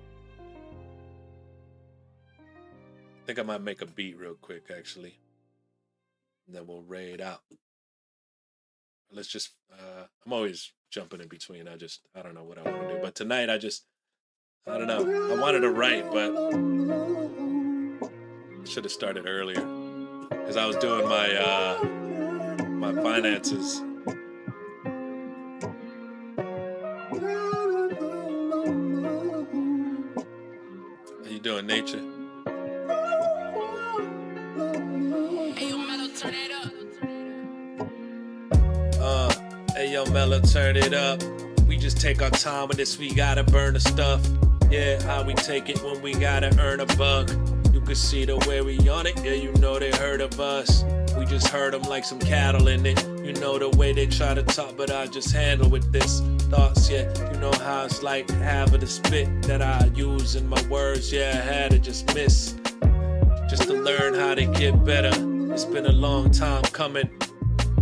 I think I might make a beat real quick, actually. And then we'll raid out. Let's just, I'm always jumping in between. I don't know what I want to do. But tonight, I don't know. I wanted to write, but I should have started earlier. Because I was doing my finances. How you doing, Nature? Hey yo, Mello, turn it up. We just take our time with this, we gotta burn the stuff. Yeah, how we take it when we gotta earn a buck. You can see the way we on it, yeah, you know they heard of us. We just heard them like some cattle in it. You know the way they try to talk, but I just handle with this. Thoughts, yeah, you know how it's like having the spit that I use in my words. Yeah, I had to just miss, just to learn how to get better. It's been a long time coming.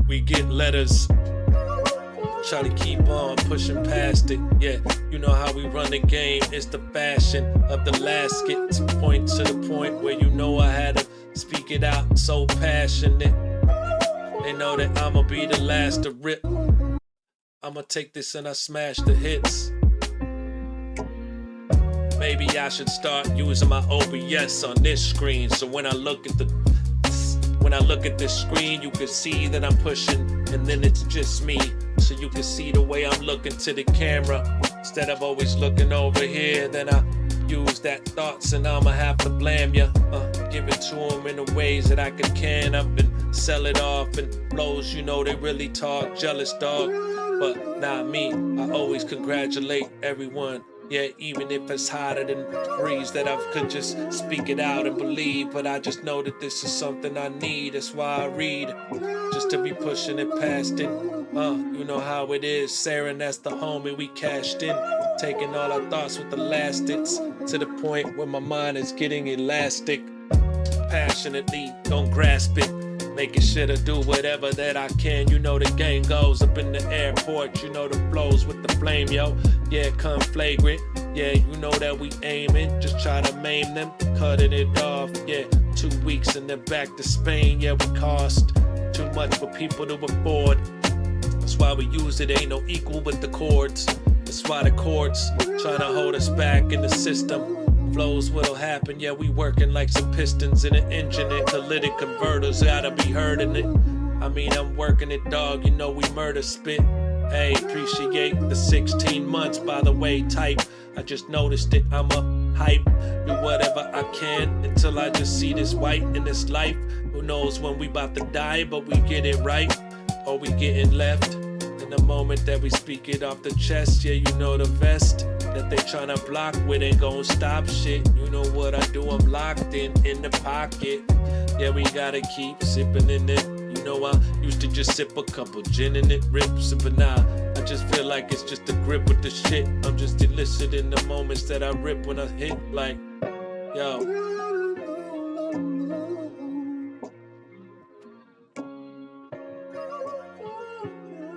We get letters, try to keep on pushing past it. Yeah, you know how we run the game. It's the fashion of the last skit. Point to the point where you know I had to speak it out so passionate. They know that I'ma be the last to rip. I'ma take this and I smash the hits. maybe I should start using my OBS on this screen. So when I look at this screen, you can see that I'm pushing, and then it's just me. So you can see the way I'm looking to the camera. Instead of always looking over here, then I use that thoughts and I'ma have to blame ya. Give it to them in the ways that I could can up and sell it off. And blows, you know, they really talk jealous, dog. But not me, I always congratulate everyone. Yeah, even if it's harder than freeze, that I could just speak it out and believe. But I just know that this is something I need. That's why I read, just to be pushing it past it. You know how it is, Saren, that's the homie we cashed in. Taking all our thoughts with elastics to the point where my mind is getting elastic. Passionately, don't grasp it. Making sure to do whatever that I can. You know the gang goes up in the airport. You know the flows with the flame, yo. Yeah, come flagrant. Yeah, you know that we aiming. Just try to maim them, cutting it off. Yeah, 2 weeks and then back to Spain. Yeah, we cost too much for people to afford. That's why we use it. Ain't no equal with the chords. That's why the chords trying to hold us back in the system. Flows what'll happen, yeah, we working like some pistons in an engine and catalytic converters, gotta be heard in it. I mean, I'm working it, dog, you know we murder spit. Hey, appreciate the 16 months, by the way, type. I just noticed it, I'm a hype. Do whatever I can until I just see this white in this life. Who knows when we about to die, but we get it right, or we getting left. In the moment that we speak it off the chest, yeah, you know the vest that they tryna block with ain't gon' stop shit. You know what I do, I'm locked in the pocket. Yeah, we gotta keep sipping in it. You know I used to just sip a couple gin and it rips, but now I just feel like it's just a grip with the shit. I'm just illicit in the moments that I rip when I hit, like, yo.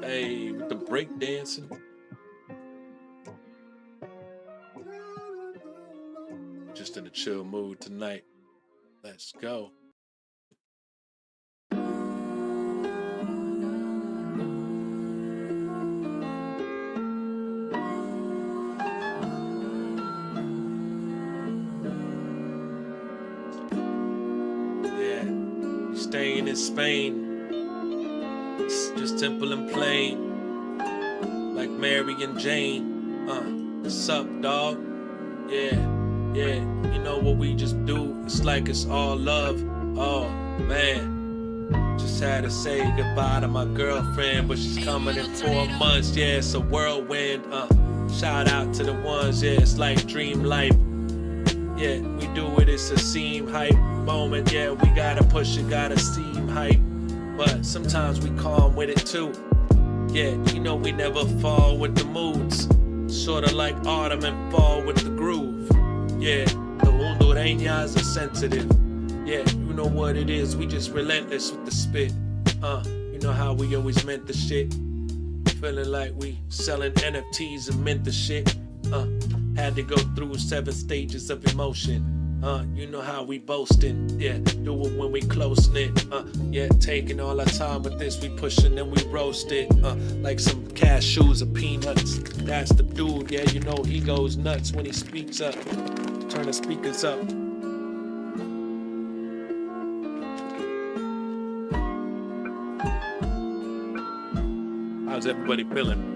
Hey, with the break dancing. Just in a chill mood tonight. Let's go. Yeah, staying in Spain. It's just simple and plain, like Mary and Jane. What's up, dog? Yeah, you know what we just do. It's like it's all love. Oh man, just had to say goodbye to my girlfriend, but she's coming in 4 months. Yeah, it's a whirlwind. Shout out to the ones. Yeah, it's like dream life. Yeah, we do it. It's a seem hype moment. Yeah, we gotta push it, gotta seem hype. But sometimes we calm with it too. Yeah, you know we never fall with the moods. Sorta like autumn and fall with the groove. Yeah, the hondureñas are sensitive. Yeah, you know what it is, we just relentless with the spit. You know how we always meant the shit. Feeling like we selling NFTs and meant the shit. Had to go through 7 stages of emotion. You know how we boasting, yeah, do it when we close knit, yeah, taking all our time with this, we pushing and we roast it, like some cashews or peanuts, that's the dude, yeah, you know he goes nuts when he speaks up, turn the speakers up. How's everybody feeling?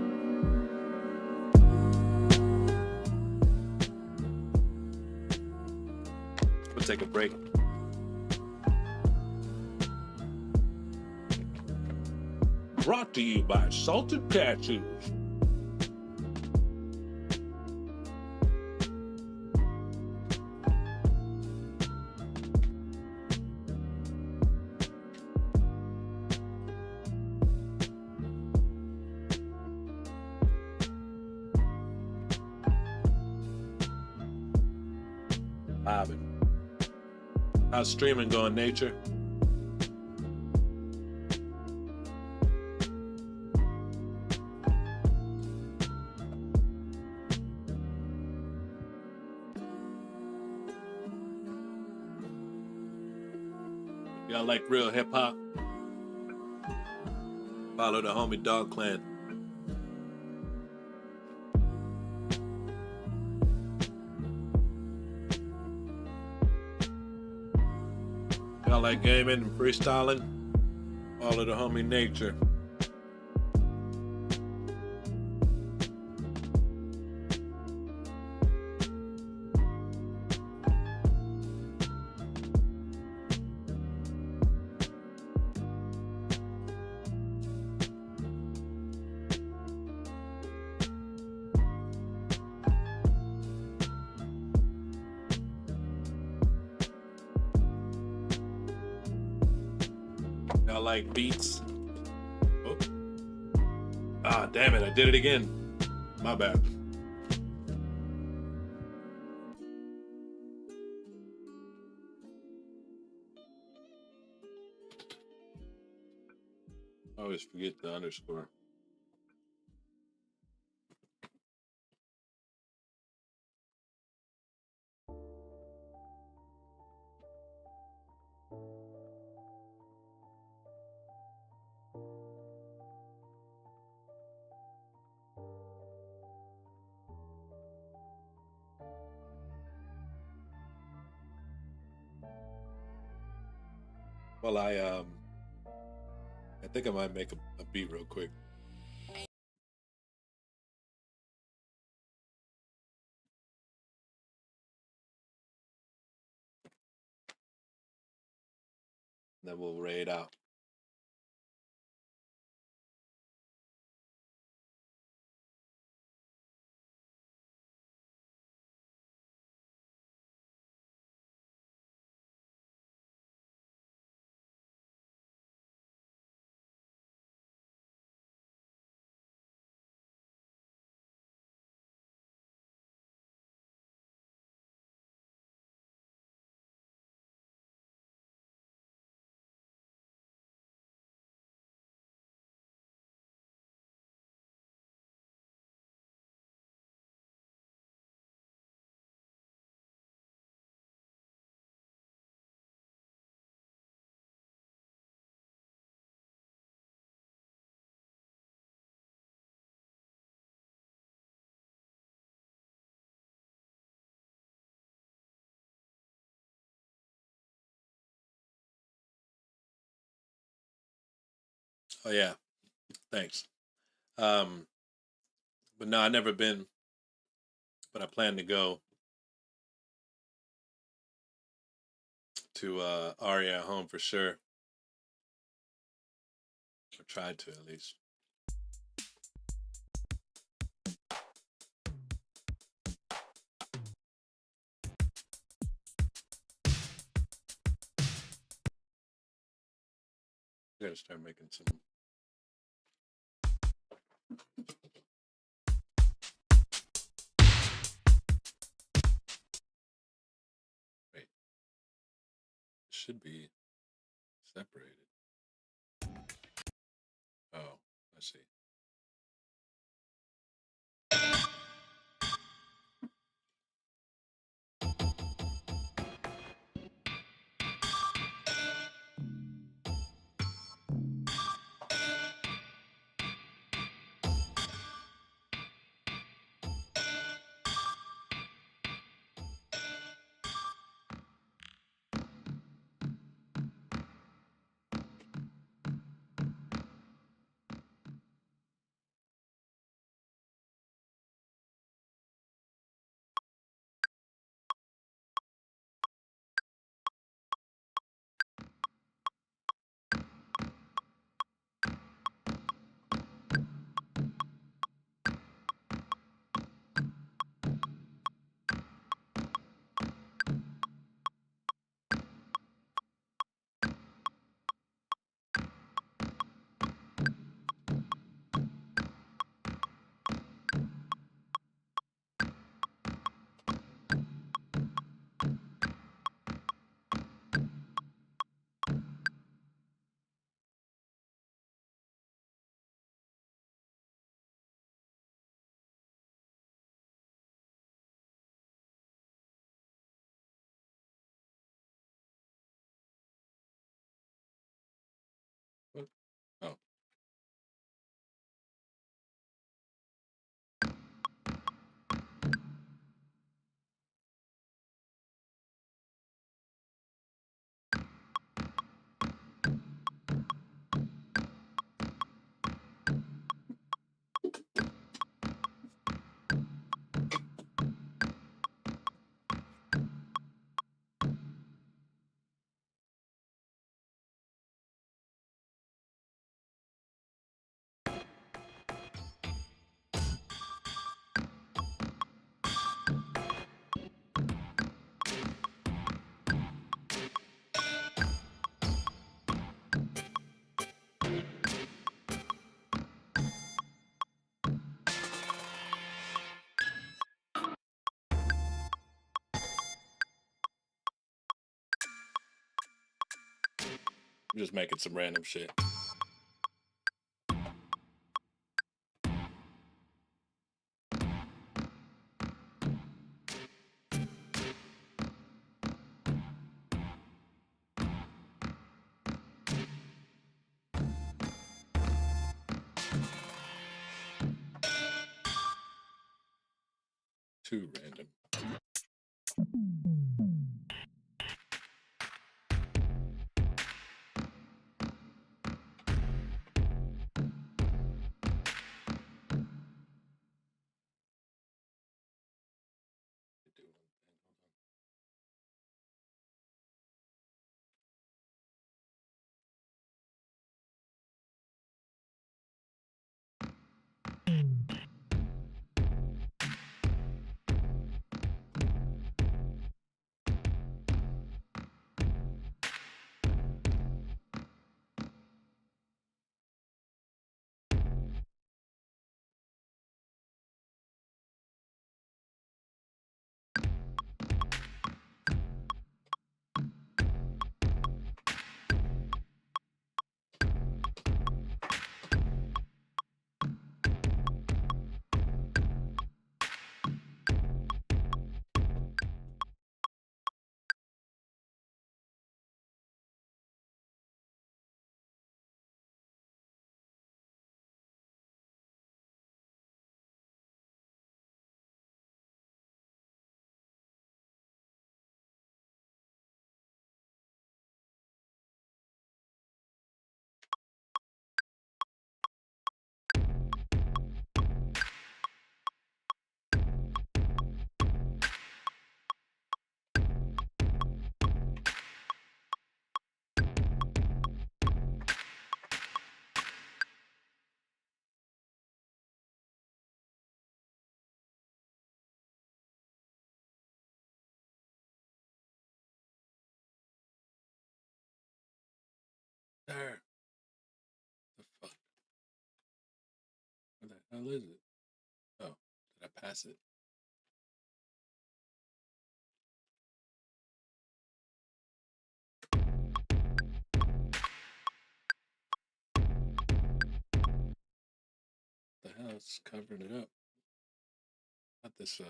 We'll take a break. Brought to you by Salted Cashews. Bobbing. How's streaming going, Nature? Y'all like real hip hop? Follow the homie Dog Clan. Y'all like gaming and freestyling? All of the homie nature. Y'all like beats? Oh. Ah, damn it, I did it again. My bad. I always forget the underscore. Well, I think I might make a beat real quick. Then we'll raid out. Oh yeah, thanks. But no, I've never been, but I plan to go to Aria at home for sure. I tried to at least. I gotta start making some. Wait, it should be separated. Oh, I see. just making some random shit. Too random. There. The fuck? Where the hell is it? Oh, did I pass it? The hell? It's covering it up. Not this.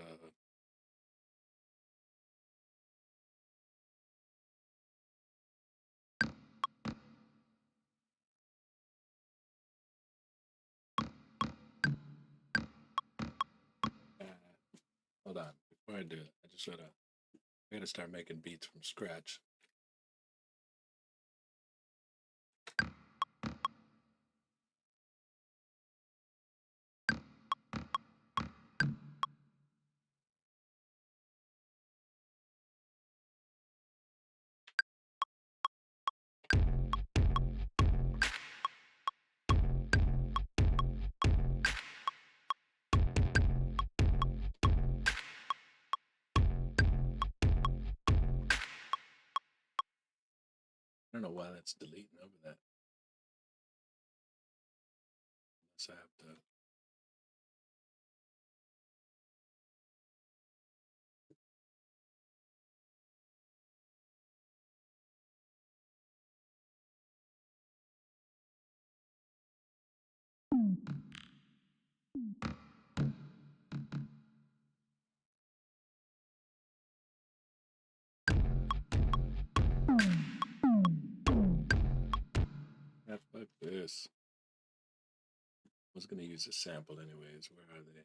Hold on. Before I do it, I gotta start making beats from scratch. I don't know why that's deleting over that. Unless I have to. Yeah, fuck this. I was gonna use a sample anyways. Where are they?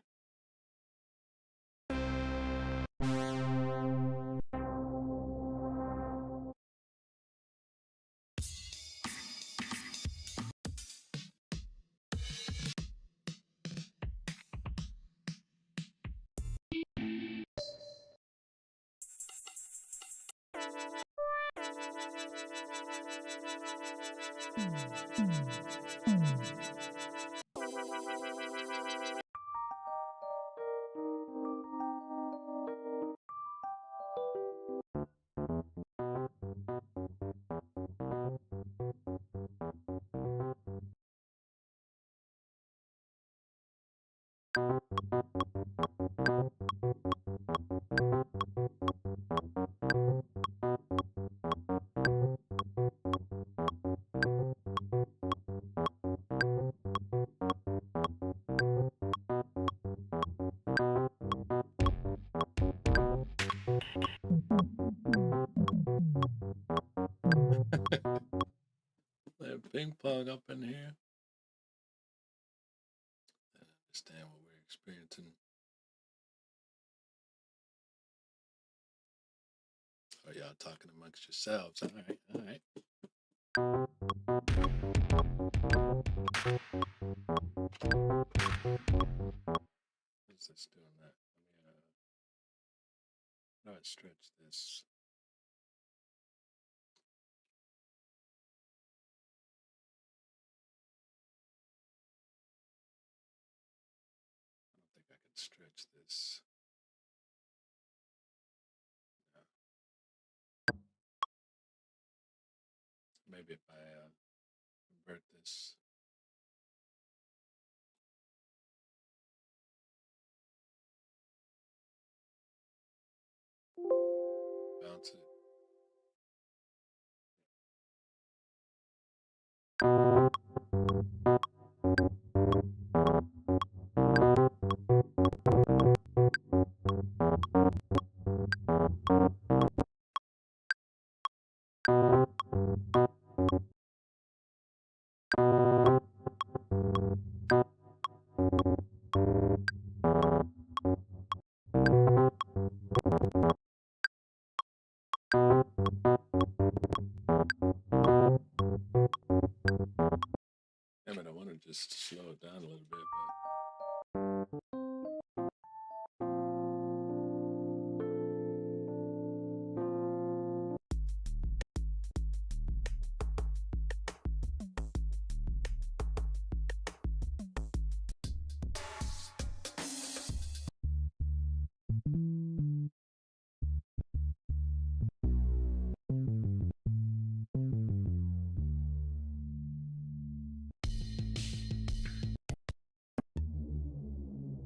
ping pong up in here. I understand what we're experiencing. Are y'all talking amongst yourselves? All right, all right. What's this doing that? Let me, how do I stretch this? I don't think I can stretch this. No. Maybe if I convert this. Bounce it. Damn it, I want to just slow it down a little bit, but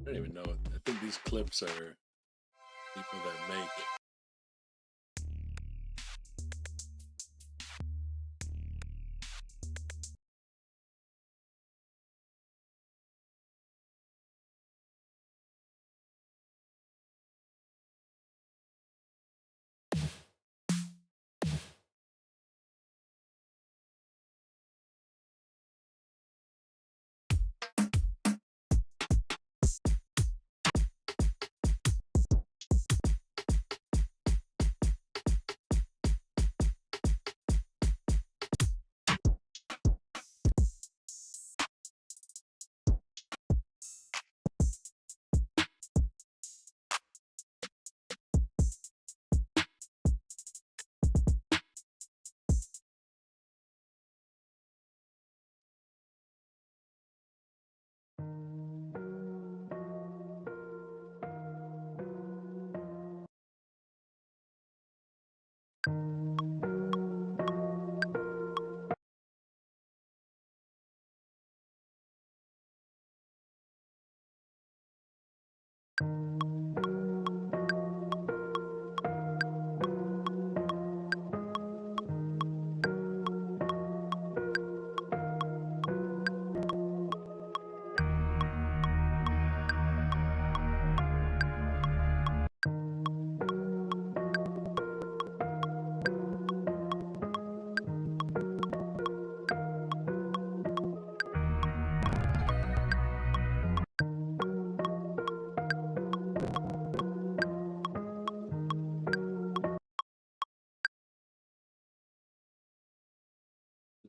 I don't even know. I think these clips are people that make.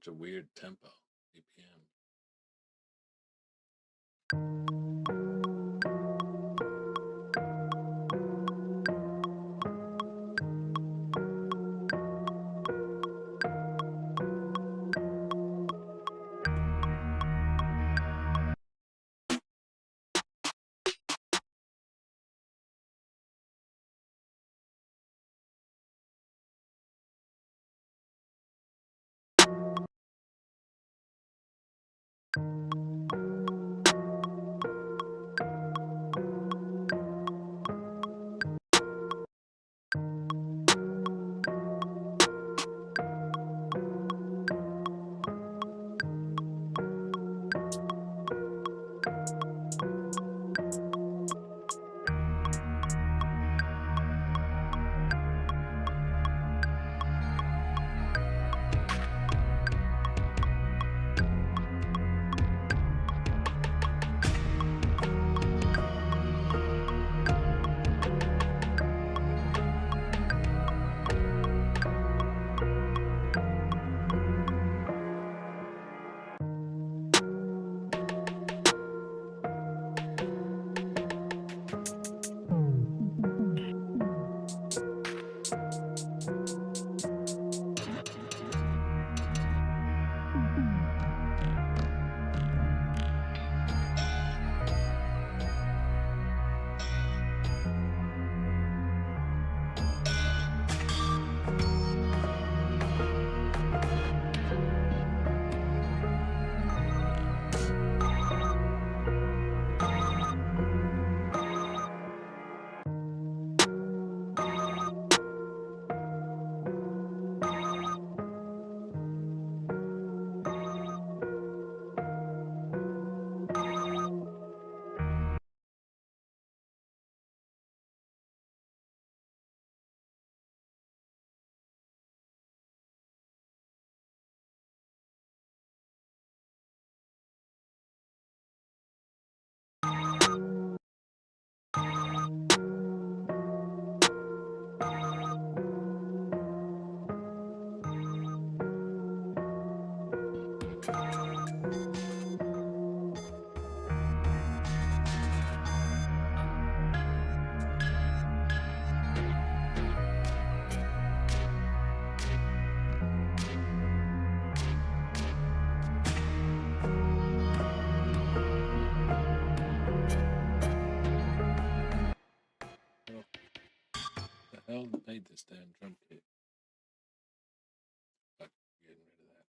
Such a weird tempo, BPM. hell made this damn drum kit? Fuck, getting rid of that.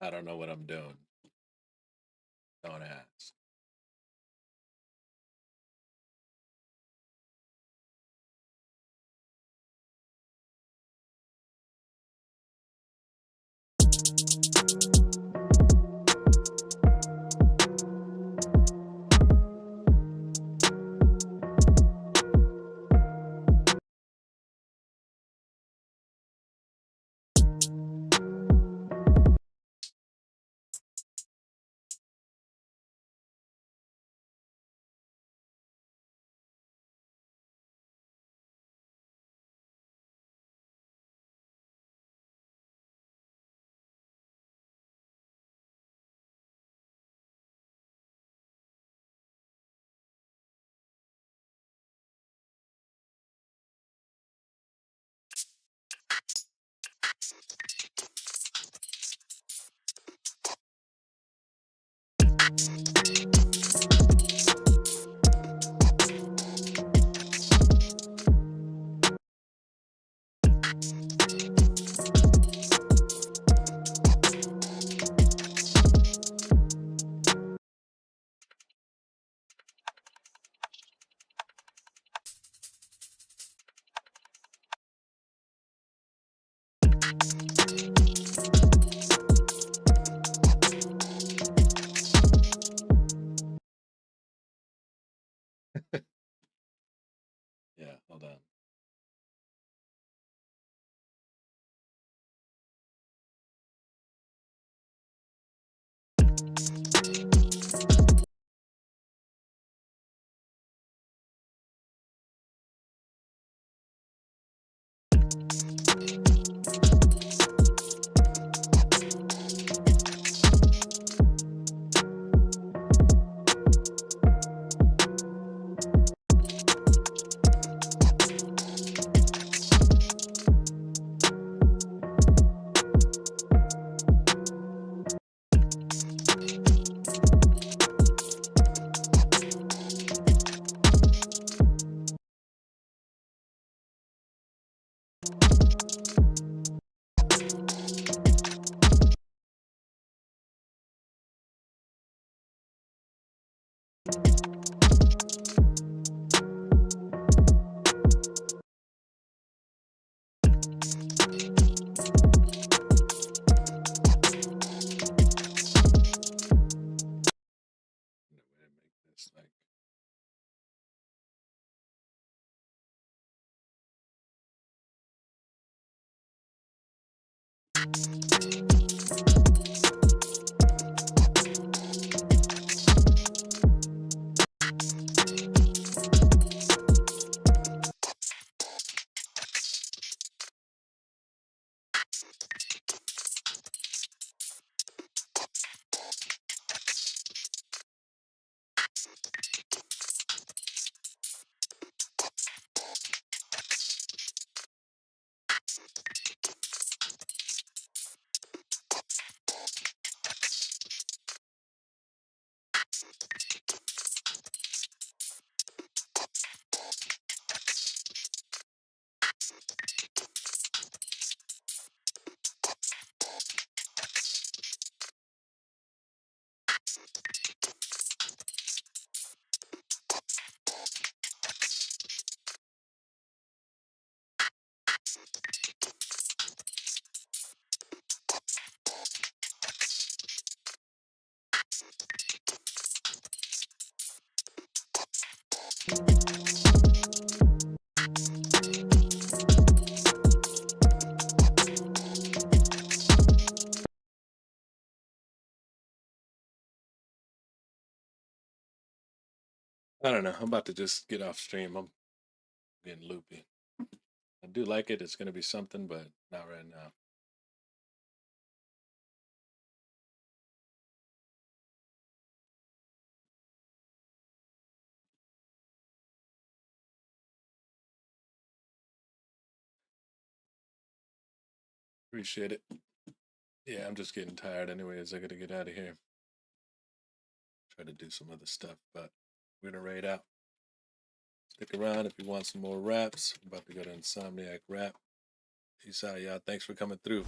I don't know what I'm doing. Don't ask. Yeah, hold on. Way to make this like. I don't know. I'm about to just get off stream. I'm getting loopy. I do like it. It's going to be something, but not right now. Appreciate it. Yeah, I'm just getting tired anyways. I got to get out of here. Try to do some other stuff, but we're going to raid out. Stick around if you want some more raps. I'm about to go to Insomniac Rap. Peace out, y'all. Thanks for coming through.